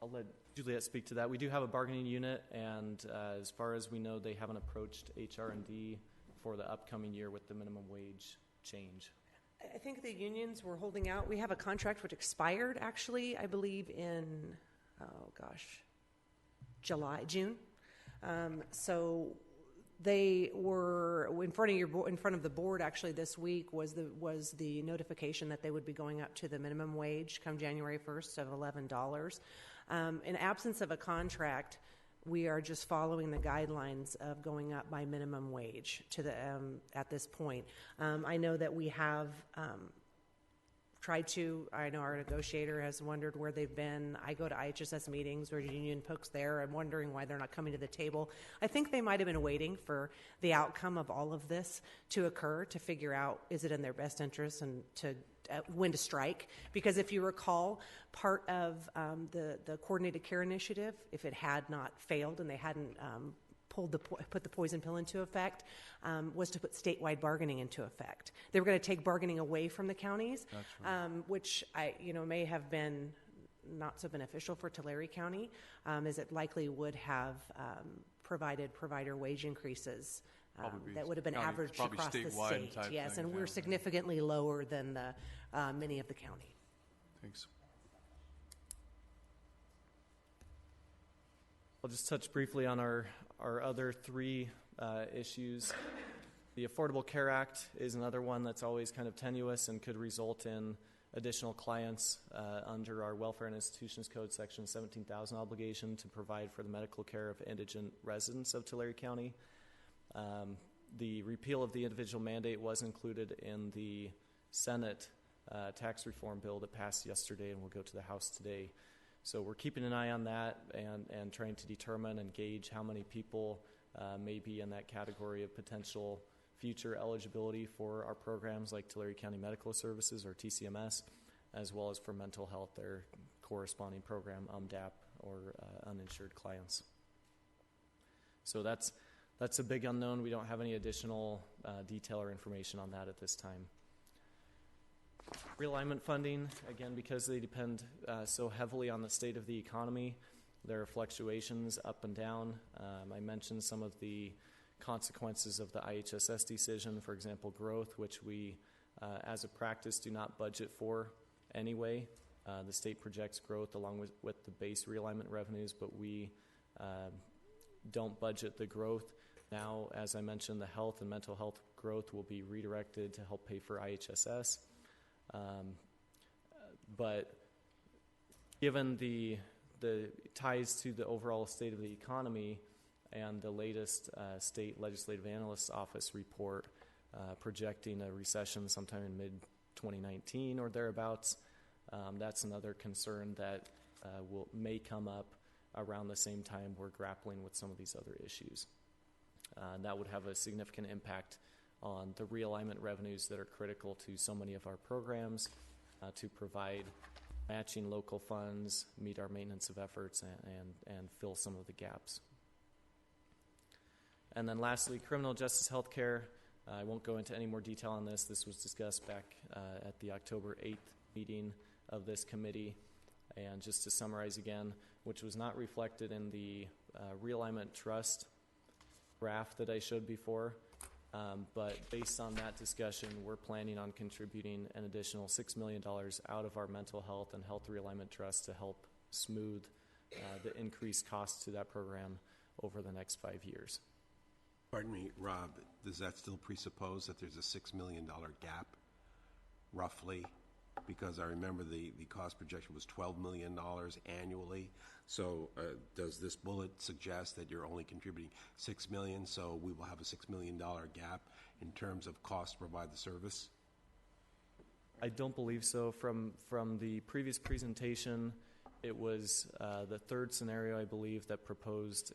I'll let Juliet speak to that. We do have a bargaining unit, and as far as we know, they haven't approached HR&D for the upcoming year with the minimum wage change. I think the unions were holding out. We have a contract which expired, actually, I believe in, June. So they were in front of the board actually this week was the notification that they would be going up to the minimum wage come January 1st of $11. In absence of a contract, we are just following the guidelines of going up by minimum wage to the at this point. I know that we have I know our negotiator has wondered where they've been. I go to IHSS meetings where union folks there. I'm wondering why they're not coming to the table. I think they might have been waiting for the outcome of all of this to occur to figure out is it in their best interest and to when to strike. Because if you recall, part of the Coordinated Care Initiative, if it had not failed and they hadn't put the poison pill into effect, was to put statewide bargaining into effect. They were going to take bargaining away from the counties, which may have been not so beneficial for Tulare County, as it likely would have provided provider wage increases that would have been averaged across the state. Yes, and we're significantly lower than many of the county. Thanks. I'll just touch briefly on our other three issues. The Affordable Care Act is another one that's always kind of tenuous and could result in additional clients under our Welfare and Institutions Code Section 17,000 obligation to provide for the medical care of indigent residents of Tulare County. The repeal of the individual mandate was included in the Senate tax reform bill that passed yesterday and will go to the House today. So we're keeping an eye on that and trying to determine and gauge how many people may be in that category of potential future eligibility for our programs like Tulare County Medical Services or TCMS, as well as for mental health, their corresponding program, UMDAP, or uninsured clients. So that's a big unknown. We don't have any additional detail or information on that at this time. Realignment funding, again, because they depend so heavily on the state of the economy, there are fluctuations up and down. I mentioned some of the consequences of the IHSS decision, for example, growth, which we, as a practice, do not budget for anyway. The state projects growth along with the base realignment revenues, but we don't budget the growth. Now, as I mentioned, the health and mental health growth will be redirected to help pay for IHSS. But given the ties to the overall state of the economy and the latest state legislative analyst's office report projecting a recession sometime in mid-2019 or thereabouts, that's another concern that may come up around the same time we're grappling with some of these other issues. That would have a significant impact on the realignment revenues that are critical to so many of our programs to provide matching local funds, meet our maintenance of efforts, and fill some of the gaps. And then lastly, criminal justice health care. I won't go into any more detail on this. This was discussed back at the October 8th meeting of this committee. And just to summarize again, which was not reflected in the realignment trust graph that I showed before, but based on that discussion, we're planning on contributing an additional $6 million out of our mental health and health realignment trust to help smooth the increased costs to that program over the next 5 years. Pardon me, Rob, does that still presuppose that there's a $6 million gap, roughly? Because I remember the cost projection was $12 million annually. So does this bullet suggest that you're only contributing $6 million, so we will have a $6 million gap in terms of cost to provide the service? I don't believe so. From the previous presentation, it was the third scenario, I believe, that proposed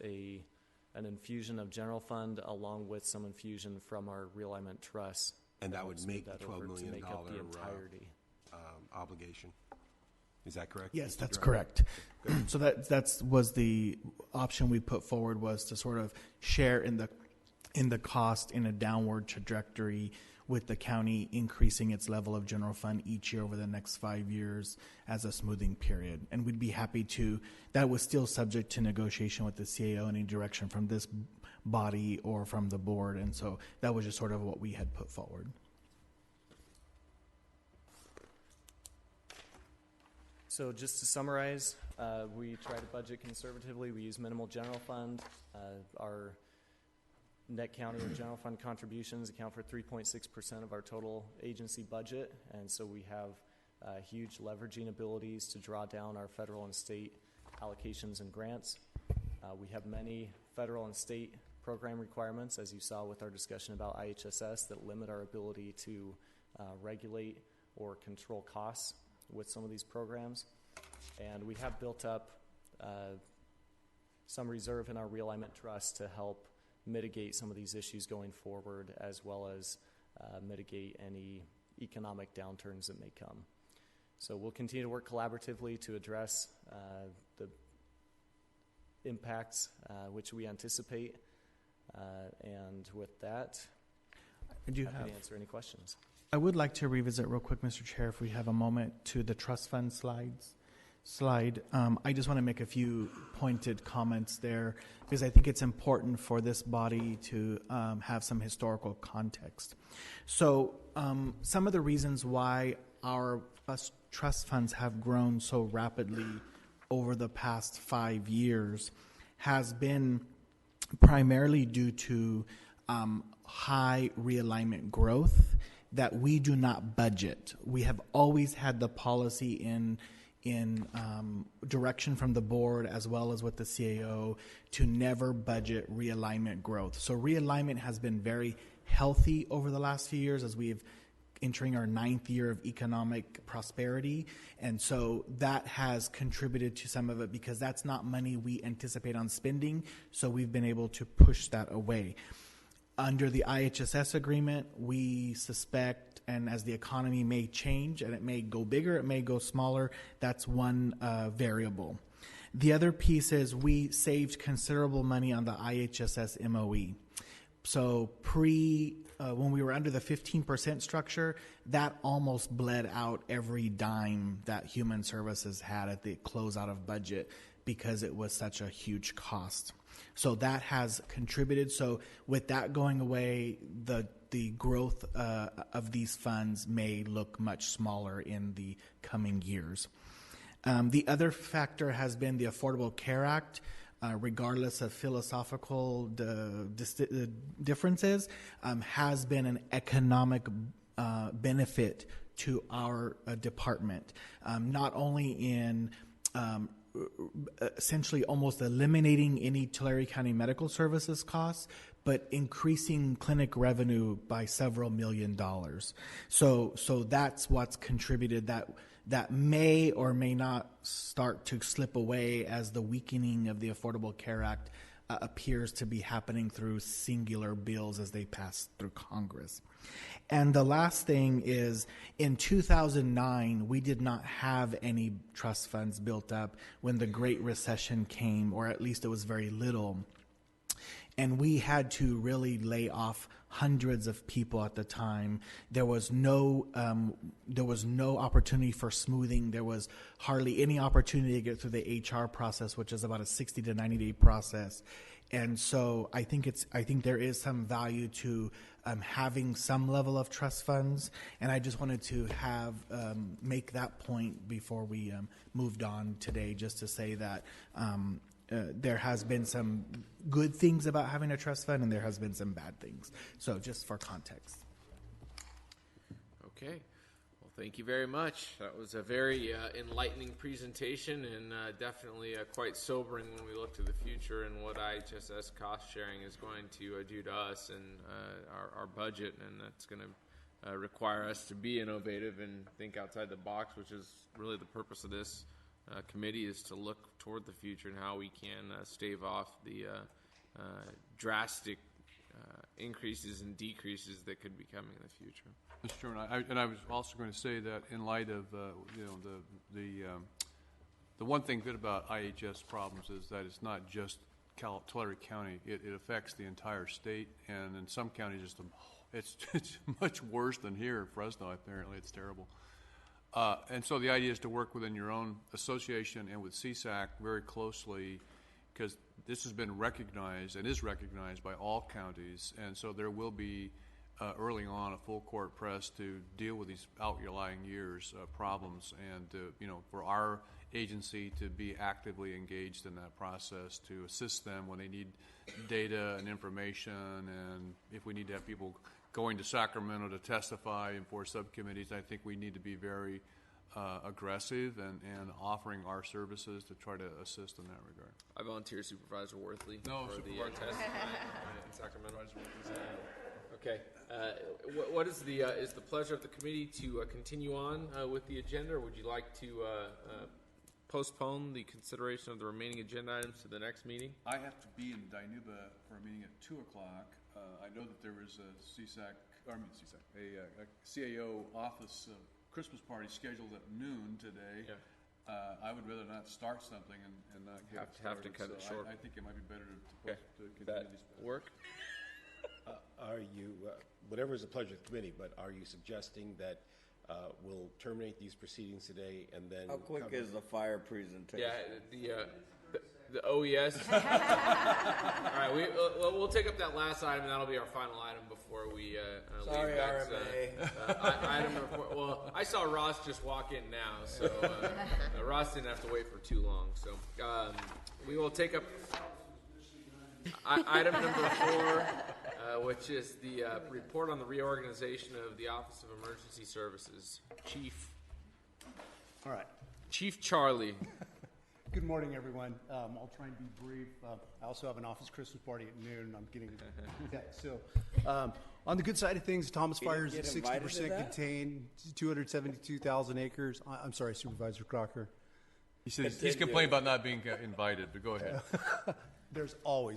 an infusion of general fund along with some infusion from our realignment trust. And that would make the that $12 over to million make up the entirety. Obligation. Is that correct? Yes, Mr. that's Director? correct. So that was the option we put forward, was to sort of share in the cost in a downward trajectory, with the county increasing its level of general fund each year over the next 5 years as a smoothing period. And we'd be happy to, that was still subject to negotiation with the CAO, any direction from this body or from the board. And so that was just sort of what we had put forward. So just to summarize, we try to budget conservatively. We use minimal general fund. Our net county or general fund contributions account for 3.6% of our total agency budget, and so we have huge leveraging abilities to draw down our federal and state allocations and grants. We have many federal and state program requirements, as you saw with our discussion about IHSS, that limit our ability to regulate or control costs with some of these programs. And we have built up some reserve in our realignment trust to help mitigate some of these issues going forward, as well as mitigate any economic downturns that may come. So we'll continue to work collaboratively to address the impacts which we anticipate. And with that, I do happy to answer any questions. I would like to revisit real quick, Mr. Chair, if we have a moment, to the trust fund slide. I just want to make a few pointed comments there, because I think it's important for this body to have some historical context. So some of the reasons why our trust funds have grown so rapidly over the past 5 years has been primarily due to high realignment growth that we do not budget. We have always had the policy in direction from the board, as well as with the CAO, to never budget realignment growth. So realignment has been very healthy over the last few years as we've entering our 9th year of economic prosperity. And so that has contributed to some of it, because that's not money we anticipate on spending. So we've been able to push that away. Under the IHSS agreement, we suspect, and as the economy may change, and it may go bigger, it may go smaller, that's one variable. The other piece is we saved considerable money on the IHSS MOE. So when we were under the 15% structure, that almost bled out every dime that Human Services had at the closeout of budget, because it was such a huge cost. So that has contributed. So with that going away, the growth of these funds may look much smaller in the coming years. The other factor has been the Affordable Care Act. Regardless of philosophical differences, has been an economic benefit to our department, not only in essentially almost eliminating any Tulare County Medical Services costs, but increasing clinic revenue by several $1 million. So that's what's contributed, that may or may not start to slip away as the weakening of the Affordable Care Act appears to be happening through singular bills as they pass through Congress. And the last thing is, in 2009, we did not have any trust funds built up when the Great Recession came, or at least it was very little. And we had to really lay off hundreds of people at the time. There was no opportunity for smoothing. There was hardly any opportunity to get through the HR process, which is about a 60 to 90-day process. And so I think there is some value to having some level of trust funds. And I just wanted to make that point before we moved on today, just to say that there has been some good things about having a trust fund, and there has been some bad things. So just for context. Okay. Well, thank you very much. That was a very enlightening presentation, and definitely quite sobering when we look to the future and what IHSS cost sharing is going to do to us and our budget, and that's going to require us to be innovative and think outside the box, which is really the purpose of this committee, is to look toward the future and how we can stave off the drastic increases and decreases that could be coming in the future. Mr. Chairman, I was also going to say that in light of the one thing good about IHS problems is that it's not just Tulare County. It affects the entire state, and in some counties, it's much worse than here in Fresno. Apparently, it's terrible. And so the idea is to work within your own association and with CSAC very closely, because this has been recognized and is recognized by all counties, and so there will be early on a full court press to deal with these outlying years problems, and for our agency to be actively engaged in that process to assist them when they need data and information, and if we need to have people going to Sacramento to testify and for subcommittees, I think we need to be very aggressive and offering our services to try to assist in that regard. I volunteer Supervisor Worthley for the testimony in Sacramento. Okay. What is the pleasure of the committee to continue on with the agenda, or would you like to postpone the consideration of the remaining agenda items to the next meeting? I have to be in Dinuba for a meeting at 2 o'clock. I know that there was a CAO office Christmas party scheduled at noon today. Yeah. I would rather not start something and not get it started. Have to cut it short. I think it might be better to continue that these. Work? Are you, whatever is the pleasure of the committee, but are you suggesting that we'll terminate these proceedings today and then... How quick is the fire presentation? Yeah, the OES. All right, we'll take up that last item, and that'll be our final item before we Sorry, leave. Item number 4. Well, I saw Ross just walk in now, so Ross didn't have to wait for too long. So we will take up item number 4, which is the report on the reorganization of the Office of Emergency Services. Chief. All right. Chief Charlie. Good morning, everyone. I'll try and be brief. I also have an office Christmas party at noon. I'm getting on the good side of things, Thomas Fire is 60% contained, 272,000 acres. I'm sorry, Supervisor Crocker. He said he's complaining about not being invited, but go ahead.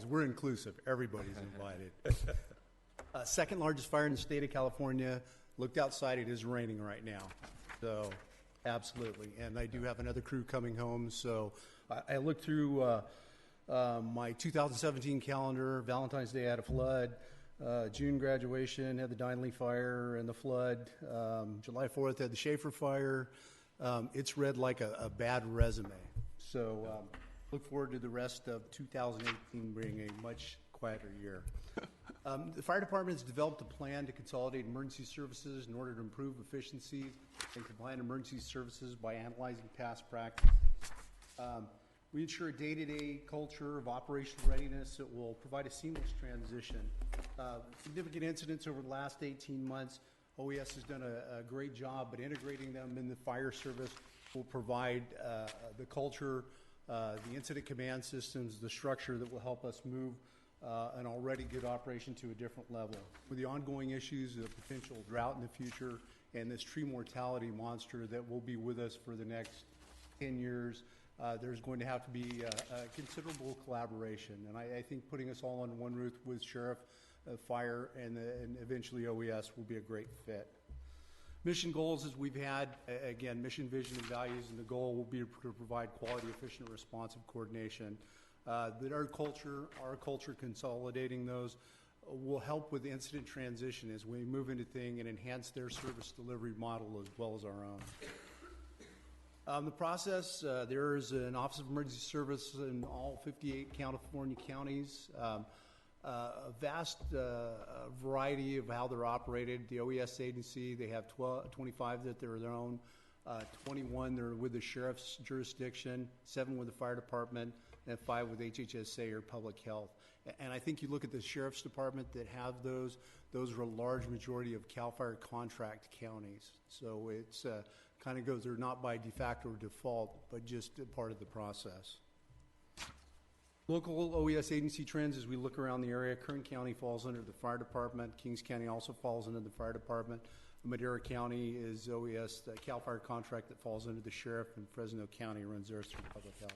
We're inclusive. Everybody's invited. Second largest fire in the state of California. Looked outside, it is raining right now. So, absolutely. And I do have another crew coming home. So, I looked through my 2017 calendar. Valentine's Day had a flood. June graduation had the Dineley fire and the flood. July 4th had the Schaefer fire. It's read like a bad resume. So, look forward to the rest of 2018 being a much quieter year. The fire department has developed a plan to consolidate emergency services in order to improve efficiency and combine emergency services by analyzing past practice. We ensure a day-to-day culture of operational readiness that will provide a seamless transition. Significant incidents over the last 18 months, OES has done a great job, but integrating them in the fire service will provide the culture, the incident command systems, the structure that will help us move an already good operation to a different level. With the ongoing issues of potential drought in the future and this tree mortality monster that will be with us for the next 10 years, there's going to have to be a considerable collaboration. And I think putting us all on one roof with Sheriff, Fire, and eventually OES will be a great fit. Mission goals, as we've had, again, mission, vision, and values, and the goal will be to provide quality, efficient, responsive coordination. That our culture consolidating those will help with incident transition as we move into things and enhance their service delivery model as well as our own. The process, there is an Office of Emergency Service in all 58 California counties. A vast variety of how they're operated. The OES agency, they have 25 that they're their own, 21 they're with the sheriff's jurisdiction, 7 with the fire department, and 5 with HHSA or public health. And I think you look at the sheriff's department that have those are a large majority of CAL FIRE contract counties. So it's kind of goes, they're not by de facto or default, but just a part of the process. Local OES agency trends as we look around the area. Kern County falls under the fire department. Kings County also falls under the fire department. Madera County is OES, the CAL FIRE contract that falls under the sheriff, and Fresno County runs theirs through public health.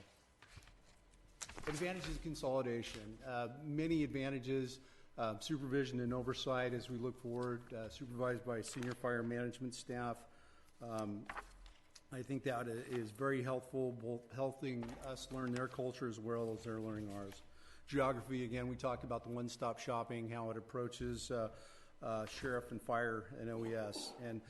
Advantages of consolidation. Many advantages. Supervision and oversight as we look forward, supervised by senior fire management staff. I think that is very helpful, both helping us learn their culture as well as they're learning ours. Geography, again, we talked about the one-stop shopping, how it approaches sheriff and fire and OES. And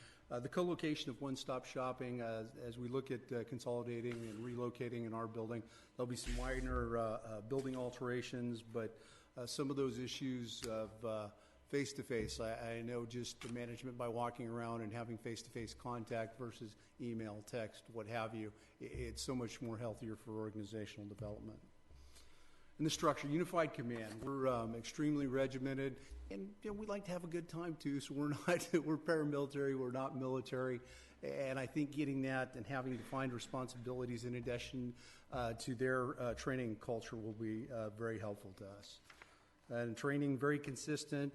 the co-location of one-stop shopping, as we look at consolidating and relocating in our building, there'll be some minor building alterations, but some of those issues of face-to-face, I know just the management by walking around and having face-to-face contact versus email, text, what have you, it's so much more healthier for organizational development. And the structure, unified command, we're extremely regimented, and we like to have a good time too, so we're paramilitary, we're not military, and I think getting that and having defined responsibilities in addition to their training culture will be very helpful to us. And training very consistent,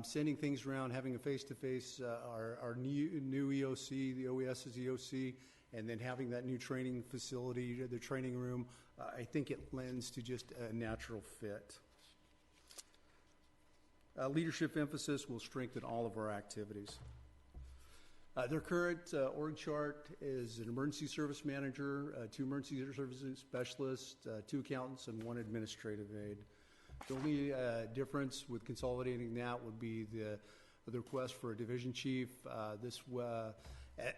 sending things around, having a face-to-face, our new EOC, the OES's EOC, and then having that new training facility, the training room, I think it lends to just a natural fit. Leadership emphasis will strengthen all of our activities. Their current org chart is an emergency service manager, 2 emergency services specialists, 2 accountants, and 1 administrative aide. The only difference with consolidating that would be the request for a division chief.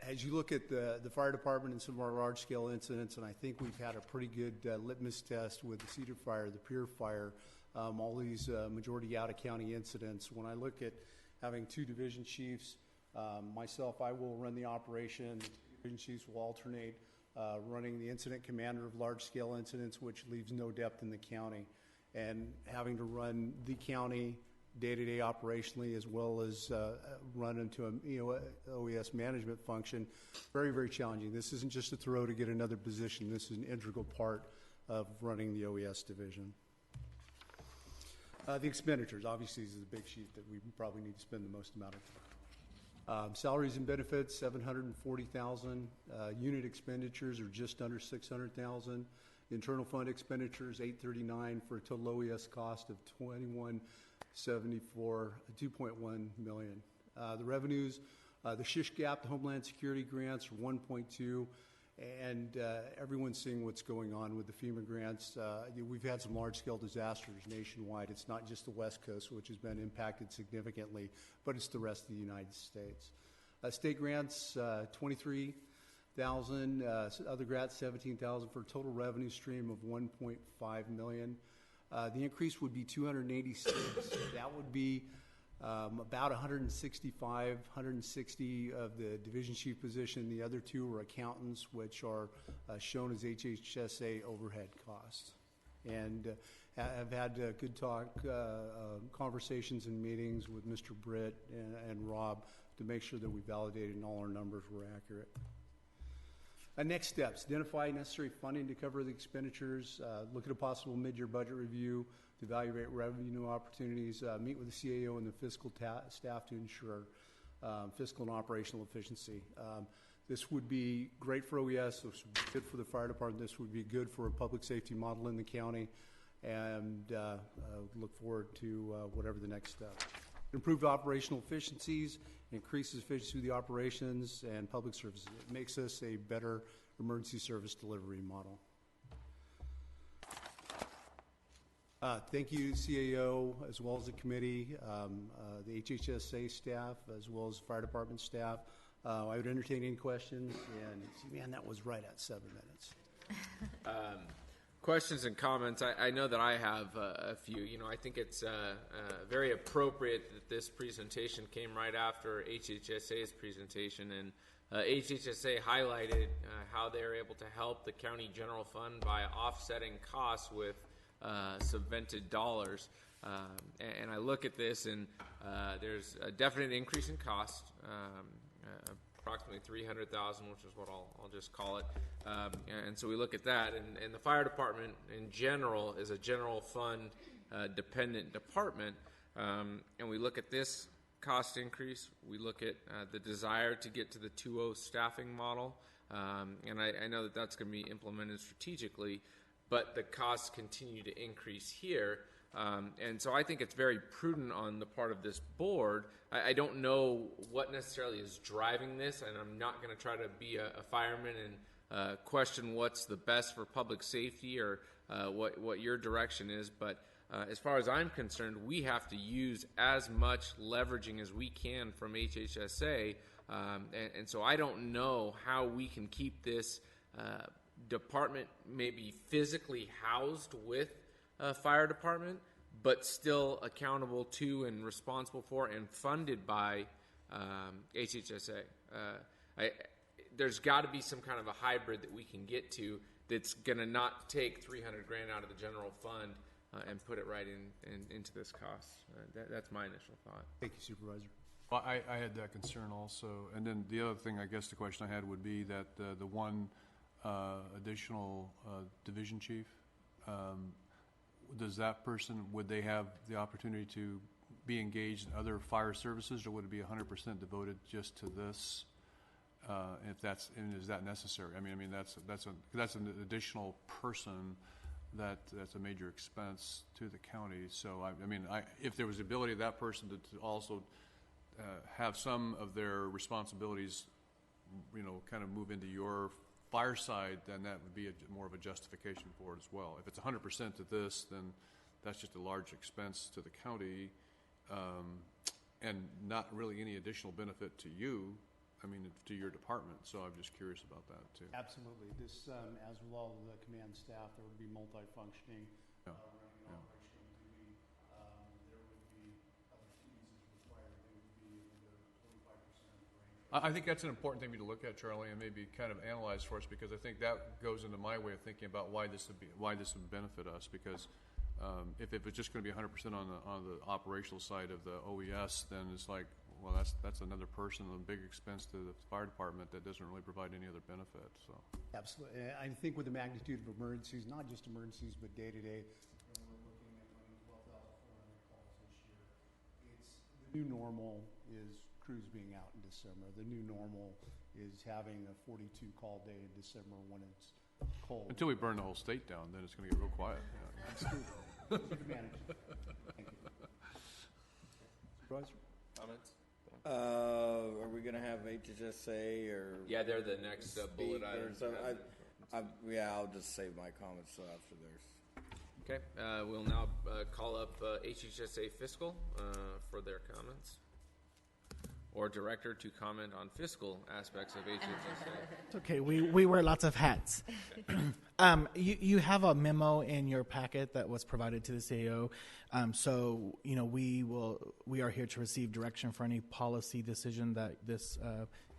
As you look at the fire department and some of our large-scale incidents, and I think we've had a pretty good litmus test with the Cedar Fire, the Pier Fire, all these majority out-of-county incidents. When I look at having 2 division chiefs, myself, I will run the operation. Division chiefs will alternate running the incident commander of large-scale incidents, which leaves no depth in the county. And having to run the county day-to-day operationally as well as run into a OES management function, very, very challenging. This isn't just a throw to get another position. This is an integral part of running the OES division. The expenditures, obviously, this is the big sheet that we probably need to spend the most amount of time. Salaries and benefits, $740,000. Unit expenditures are just under $600,000. Internal fund expenditures, $839,000 for a total OES cost of $2.1 million. The revenues, the SHISH gap, the Homeland Security grants are 1.2, and everyone's seeing what's going on with the FEMA grants. We've had some large-scale disasters nationwide. It's not just the West Coast, which has been impacted significantly, but it's the rest of the United States. State grants, $23,000, other grants, $17,000 for a total revenue stream of $1.5 million. The increase would be 286. That would be about 160 of the division chief position. The other 2 are accountants, which are shown as HHSA overhead costs. And I've had good conversations and meetings with Mr. Britt and Rob to make sure that we validated and all our numbers were accurate. Next steps, identify necessary funding to cover the expenditures, look at a possible mid-year budget review to evaluate revenue opportunities, meet with the CAO and the fiscal staff to ensure fiscal and operational efficiency. This would be great for OES, this would be good for the fire department, this would be good for a public safety model in the county, and look forward to whatever the next step. Improved operational efficiencies, increases efficiency of the operations and public services. It makes us a better emergency service delivery model. Thank you, CAO, as well as the committee, the HHSA staff, as well as fire department staff. I would entertain any questions, and man, that was right at 7 minutes. Questions and comments. I know that I have a few. I think it's very appropriate that this presentation came right after HHSA's presentation, and HHSA highlighted how they're able to help the county general fund by offsetting costs with subvented dollars. And I look at this, and there's a definite increase in cost. Approximately $300,000, which is what I'll just call it, and so we look at that, and the fire department in general is a general fund dependent department, and we look at this cost increase. We look at the desire to get to the 2.0 staffing model, and I know that that's going to be implemented strategically, but the costs continue to increase here. And so I think it's very prudent on the part of this board. I don't know what necessarily is driving this, and I'm not going to try to be a fireman and question what's the best for public safety or what your direction is. But as far as I'm concerned, we have to use as much leveraging as we can from HHSA. And so I don't know how we can keep this department maybe physically housed with a fire department, but still accountable to and responsible for and funded by HHSA. There's got to be some kind of a hybrid that we can get to that's going to not take $300,000 out of the general fund and put it right into this cost. That's my initial thought. Thank you, Supervisor. Well, I had that concern also. And then the other thing, I guess the question I had would be that the one additional division chief, does that person, would they have the opportunity to be engaged in other fire services, or would it be 100% devoted just to this? If that's, and is that necessary? I mean, that's an additional person that's a major expense to the county. So if there was the ability of that person to also have some of their responsibilities, kind of move into your fire side, then that would be more of a justification for it as well. If it's 100% to this, then that's just a large expense to the county, and not really any additional benefit to you. To your department. So I'm just curious about that too. Absolutely. This, as with all of the command staff, there would be multifunctioning. Yeah. Running an operational duty. There would be other fees as required. They would be in the 25% range. I think that's an important thing to look at, Charlie, and maybe kind of analyze for us, because I think that goes into my way of thinking about why this would benefit us. Because if it's just going to be 100% on the operational side of the OES, then it's like, well, that's another person, a big expense to the fire department that doesn't really provide any other benefit. So Absolutely. I think with the magnitude of emergencies, not just emergencies, but day to day, we're looking at running 12,400 calls this year. The new normal is crews being out in December. The new normal is having a 42 call day in December when it's cold. Until we burn the whole state down, then it's going to get real quiet. Yeah. Absolutely. You can manage it. Thank you. Supervisor? Comments? Are we going to have HHSA or? Yeah, they're the next bullet item. So I'll just save my comments after theirs. Okay, we'll now call up HHSA Fiscal for their comments, or Director to comment on fiscal aspects of HHSA. It's okay. We wear lots of hats. You have a memo in your packet that was provided to the CAO. So we are here to receive direction for any policy decision that this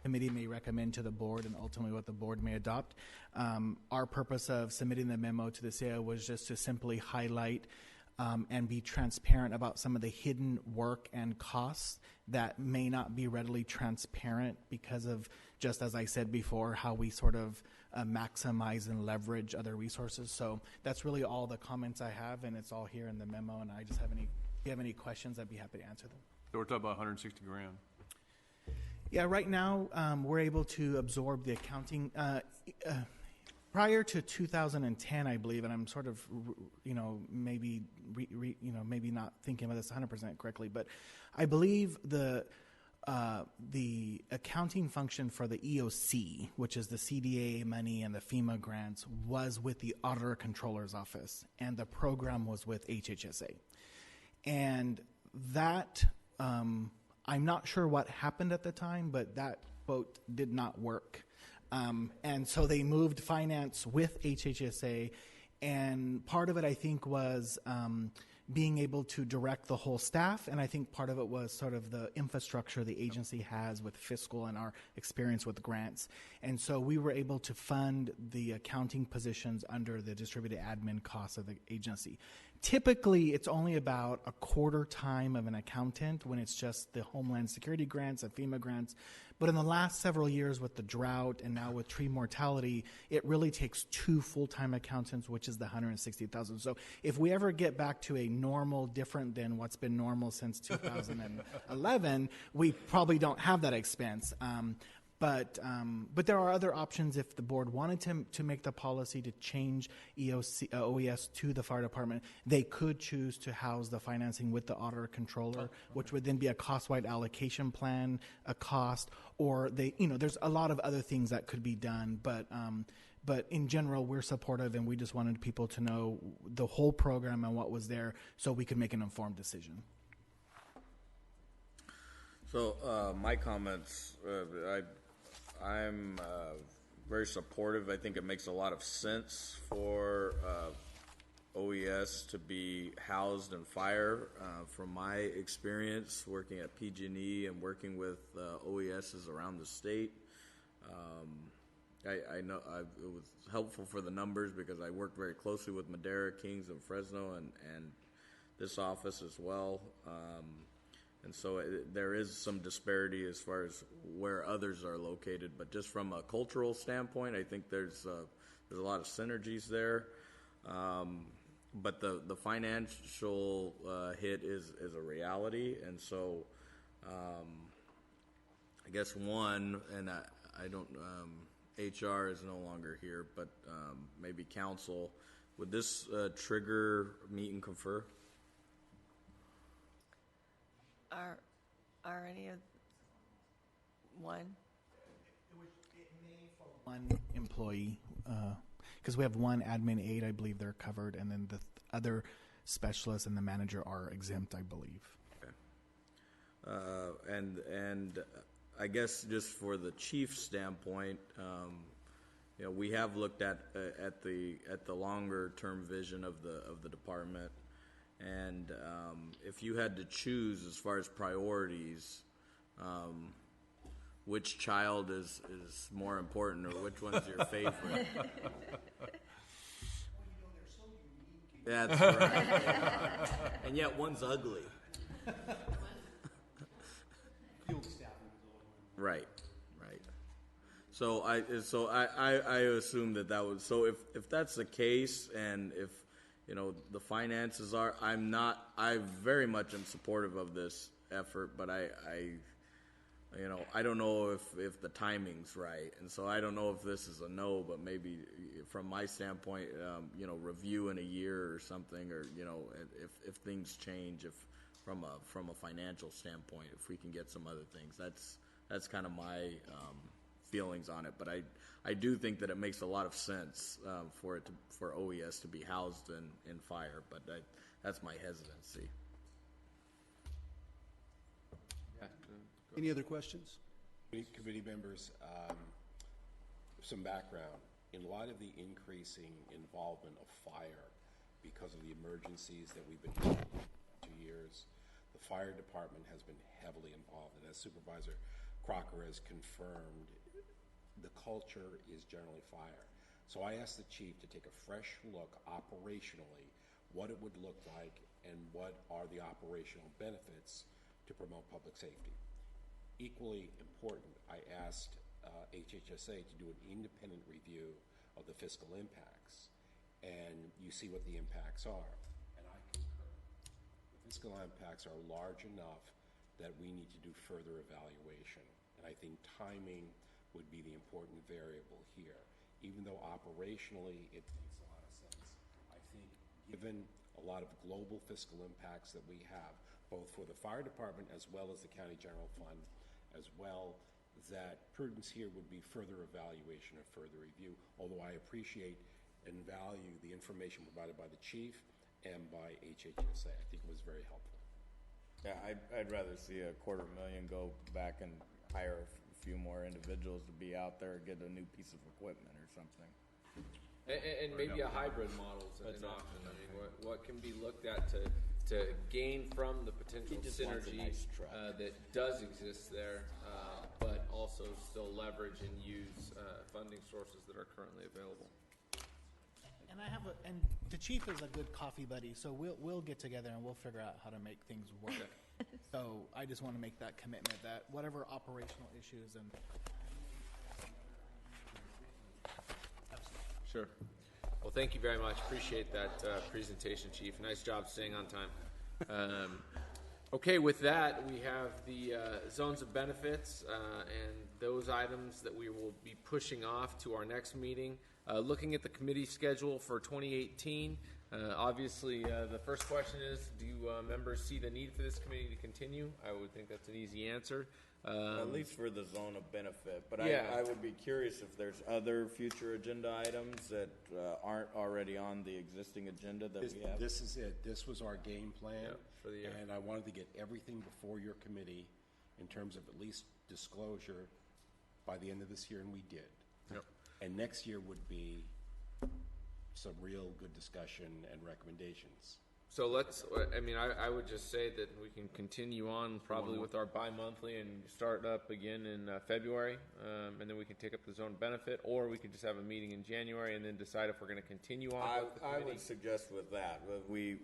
committee may recommend to the board, and ultimately what the board may adopt. Our purpose of submitting the memo to the CAO was just to simply highlight and be transparent about some of the hidden work and costs that may not be readily transparent because of, just as I said before, how we sort of maximize and leverage other resources. So that's really all the comments I have, and it's all here in the memo. And I just if you have any questions, I'd be happy to answer them. So we're talking about $160,000. Yeah, right now we're able to absorb the accounting. Prior to 2010, I believe, and I'm sort of, maybe not thinking about this 100% correctly, but I believe the accounting function for the EOC, which is the CDA money and the FEMA grants, was with the Auditor Controller's Office, and the program was with HHSA. And that, I'm not sure what happened at the time, but that quote did not work. And so they moved finance with HHSA, and part of it, I think, was being able to direct the whole staff, and I think part of it was sort of the infrastructure the agency has with fiscal and our experience with grants. And so we were able to fund the accounting positions under the distributed admin costs of the agency. Typically, it's only about a quarter time of an accountant when it's just the Homeland Security grants and FEMA grants. But in the last several years with the drought and now with tree mortality, it really takes 2 full-time accountants, which is the $160,000. So if we ever get back to a normal, different than what's been normal since 2011, we probably don't have that expense. But there are other options if the board wanted to make the policy to change OES to the fire department. They could choose to house the financing with the auditor controller, which would then be a cost-wide allocation plan, a cost, or there's a lot of other things that could be done. But in general, we're supportive, and we just wanted people to know the whole program and what was there so we could make an informed decision. So my comments, I'm very supportive. I think it makes a lot of sense for OES to be housed in fire. From my experience working at PG&E and working with OESs around the state, I know it was helpful for the numbers because I worked very closely with Madera, Kings, and Fresno, and this office as well. And so there is some disparity as far as where others are located, but just from a cultural standpoint, I think there's a lot of synergies there. But the financial hit is a reality, and so I guess one, and I don't. HR is no longer here, but maybe council. Would this trigger meet and confer? Are any of one? It may for one employee, because we have one admin aide, I believe they're covered, and then the other specialists and the manager are exempt, I believe. Okay. And I guess just for the chief standpoint, we have looked at the longer term vision of the department. And if you had to choose as far as priorities, which child is more important, or which one's your favorite? That's right. And yet one's ugly. Right. So I assume that was so. If that's the case, and if the finances are, I very much am supportive of this effort, but I don't know if the timing's right, and so I don't know if this is a no, but maybe from my standpoint, review in a year or something, or if things change, if from a financial standpoint, if we can get some other things, that's kind of my feelings on it. But I do think that it makes a lot of sense for OES to be housed in fire, but that's my hesitancy. Any other questions? Committee members, some background. In light of the increasing involvement of fire because of the emergencies that we've been in 2 years, the fire department has been heavily involved. And as Supervisor Crocker has confirmed, the culture is generally fire. So I asked the chief to take a fresh look operationally, what it would look like and what are the operational benefits to promote public safety. Equally important, I asked HHSA to do an independent review of the fiscal impacts, and you see what the impacts are. And I concur. The fiscal impacts are large enough that we need to do further evaluation. And I think timing would be the important variable here. Even though operationally it makes a lot of sense, I think given a lot of global fiscal impacts that we have, both for the fire department as well as the county general fund, as well, that prudence here would be further evaluation or further review, although I appreciate and value the information provided by the chief and by HHSA. I think it was very helpful. Yeah, I'd rather see $250,000 go back and hire a few more individuals to be out there, get a new piece of equipment or something. And maybe a hybrid model is an option. I mean, what can be looked at to gain from the potential synergy that does exist there, but also still leverage and use funding sources that are currently available. And and the chief is a good coffee buddy, so we'll get together and we'll figure out how to make things work. So I just want to make that commitment that whatever operational issues and. Sure. Well, thank you very much. Appreciate that presentation, Chief. Nice job staying on time. Okay, with that, we have the zones of benefits and those items that we will be pushing off to our next meeting. Looking at the committee schedule for 2018, obviously the first question is, do members see the need for this committee to continue? I would think that's an easy answer. At least for the zone of benefit, but Yeah. I would be curious if there's other future agenda items that aren't already on the existing agenda that we have. This is it. This was our game plan. Yeah, for the year. And I wanted to get everything before your committee in terms of at least disclosure by the end of this year, and we did. Yep. And next year would be some real good discussion and recommendations. So I would just say that we can continue on probably with our bi-monthly and start up again in February, and then we can take up the zone benefit, or we could just have a meeting in January and then decide if we're going to continue on with the I committee. would suggest with that, we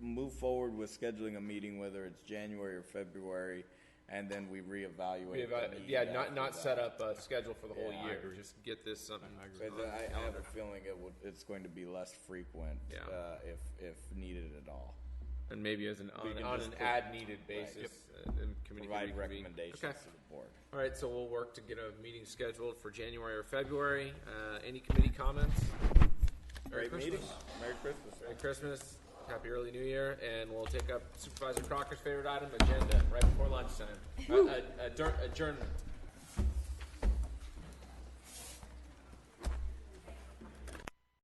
move forward with scheduling a meeting, whether it's January or February, and then we reevaluate. the need after not that. set up a schedule for the whole Yeah, I year. agree. Just get this something. I have a feeling it's going to be less frequent if needed at all. And maybe as We on can an just put- as-needed basis, the committee can Provide reconvene. recommendations Okay. to the board. All right, so we'll work to get a meeting scheduled for January or February. Any committee comments? Merry Great Christmas. meeting. Merry Christmas. Merry Christmas. Happy early New Year. And we'll take up Supervisor Crocker's favorite item, agenda, right before lunchtime. Adjournment.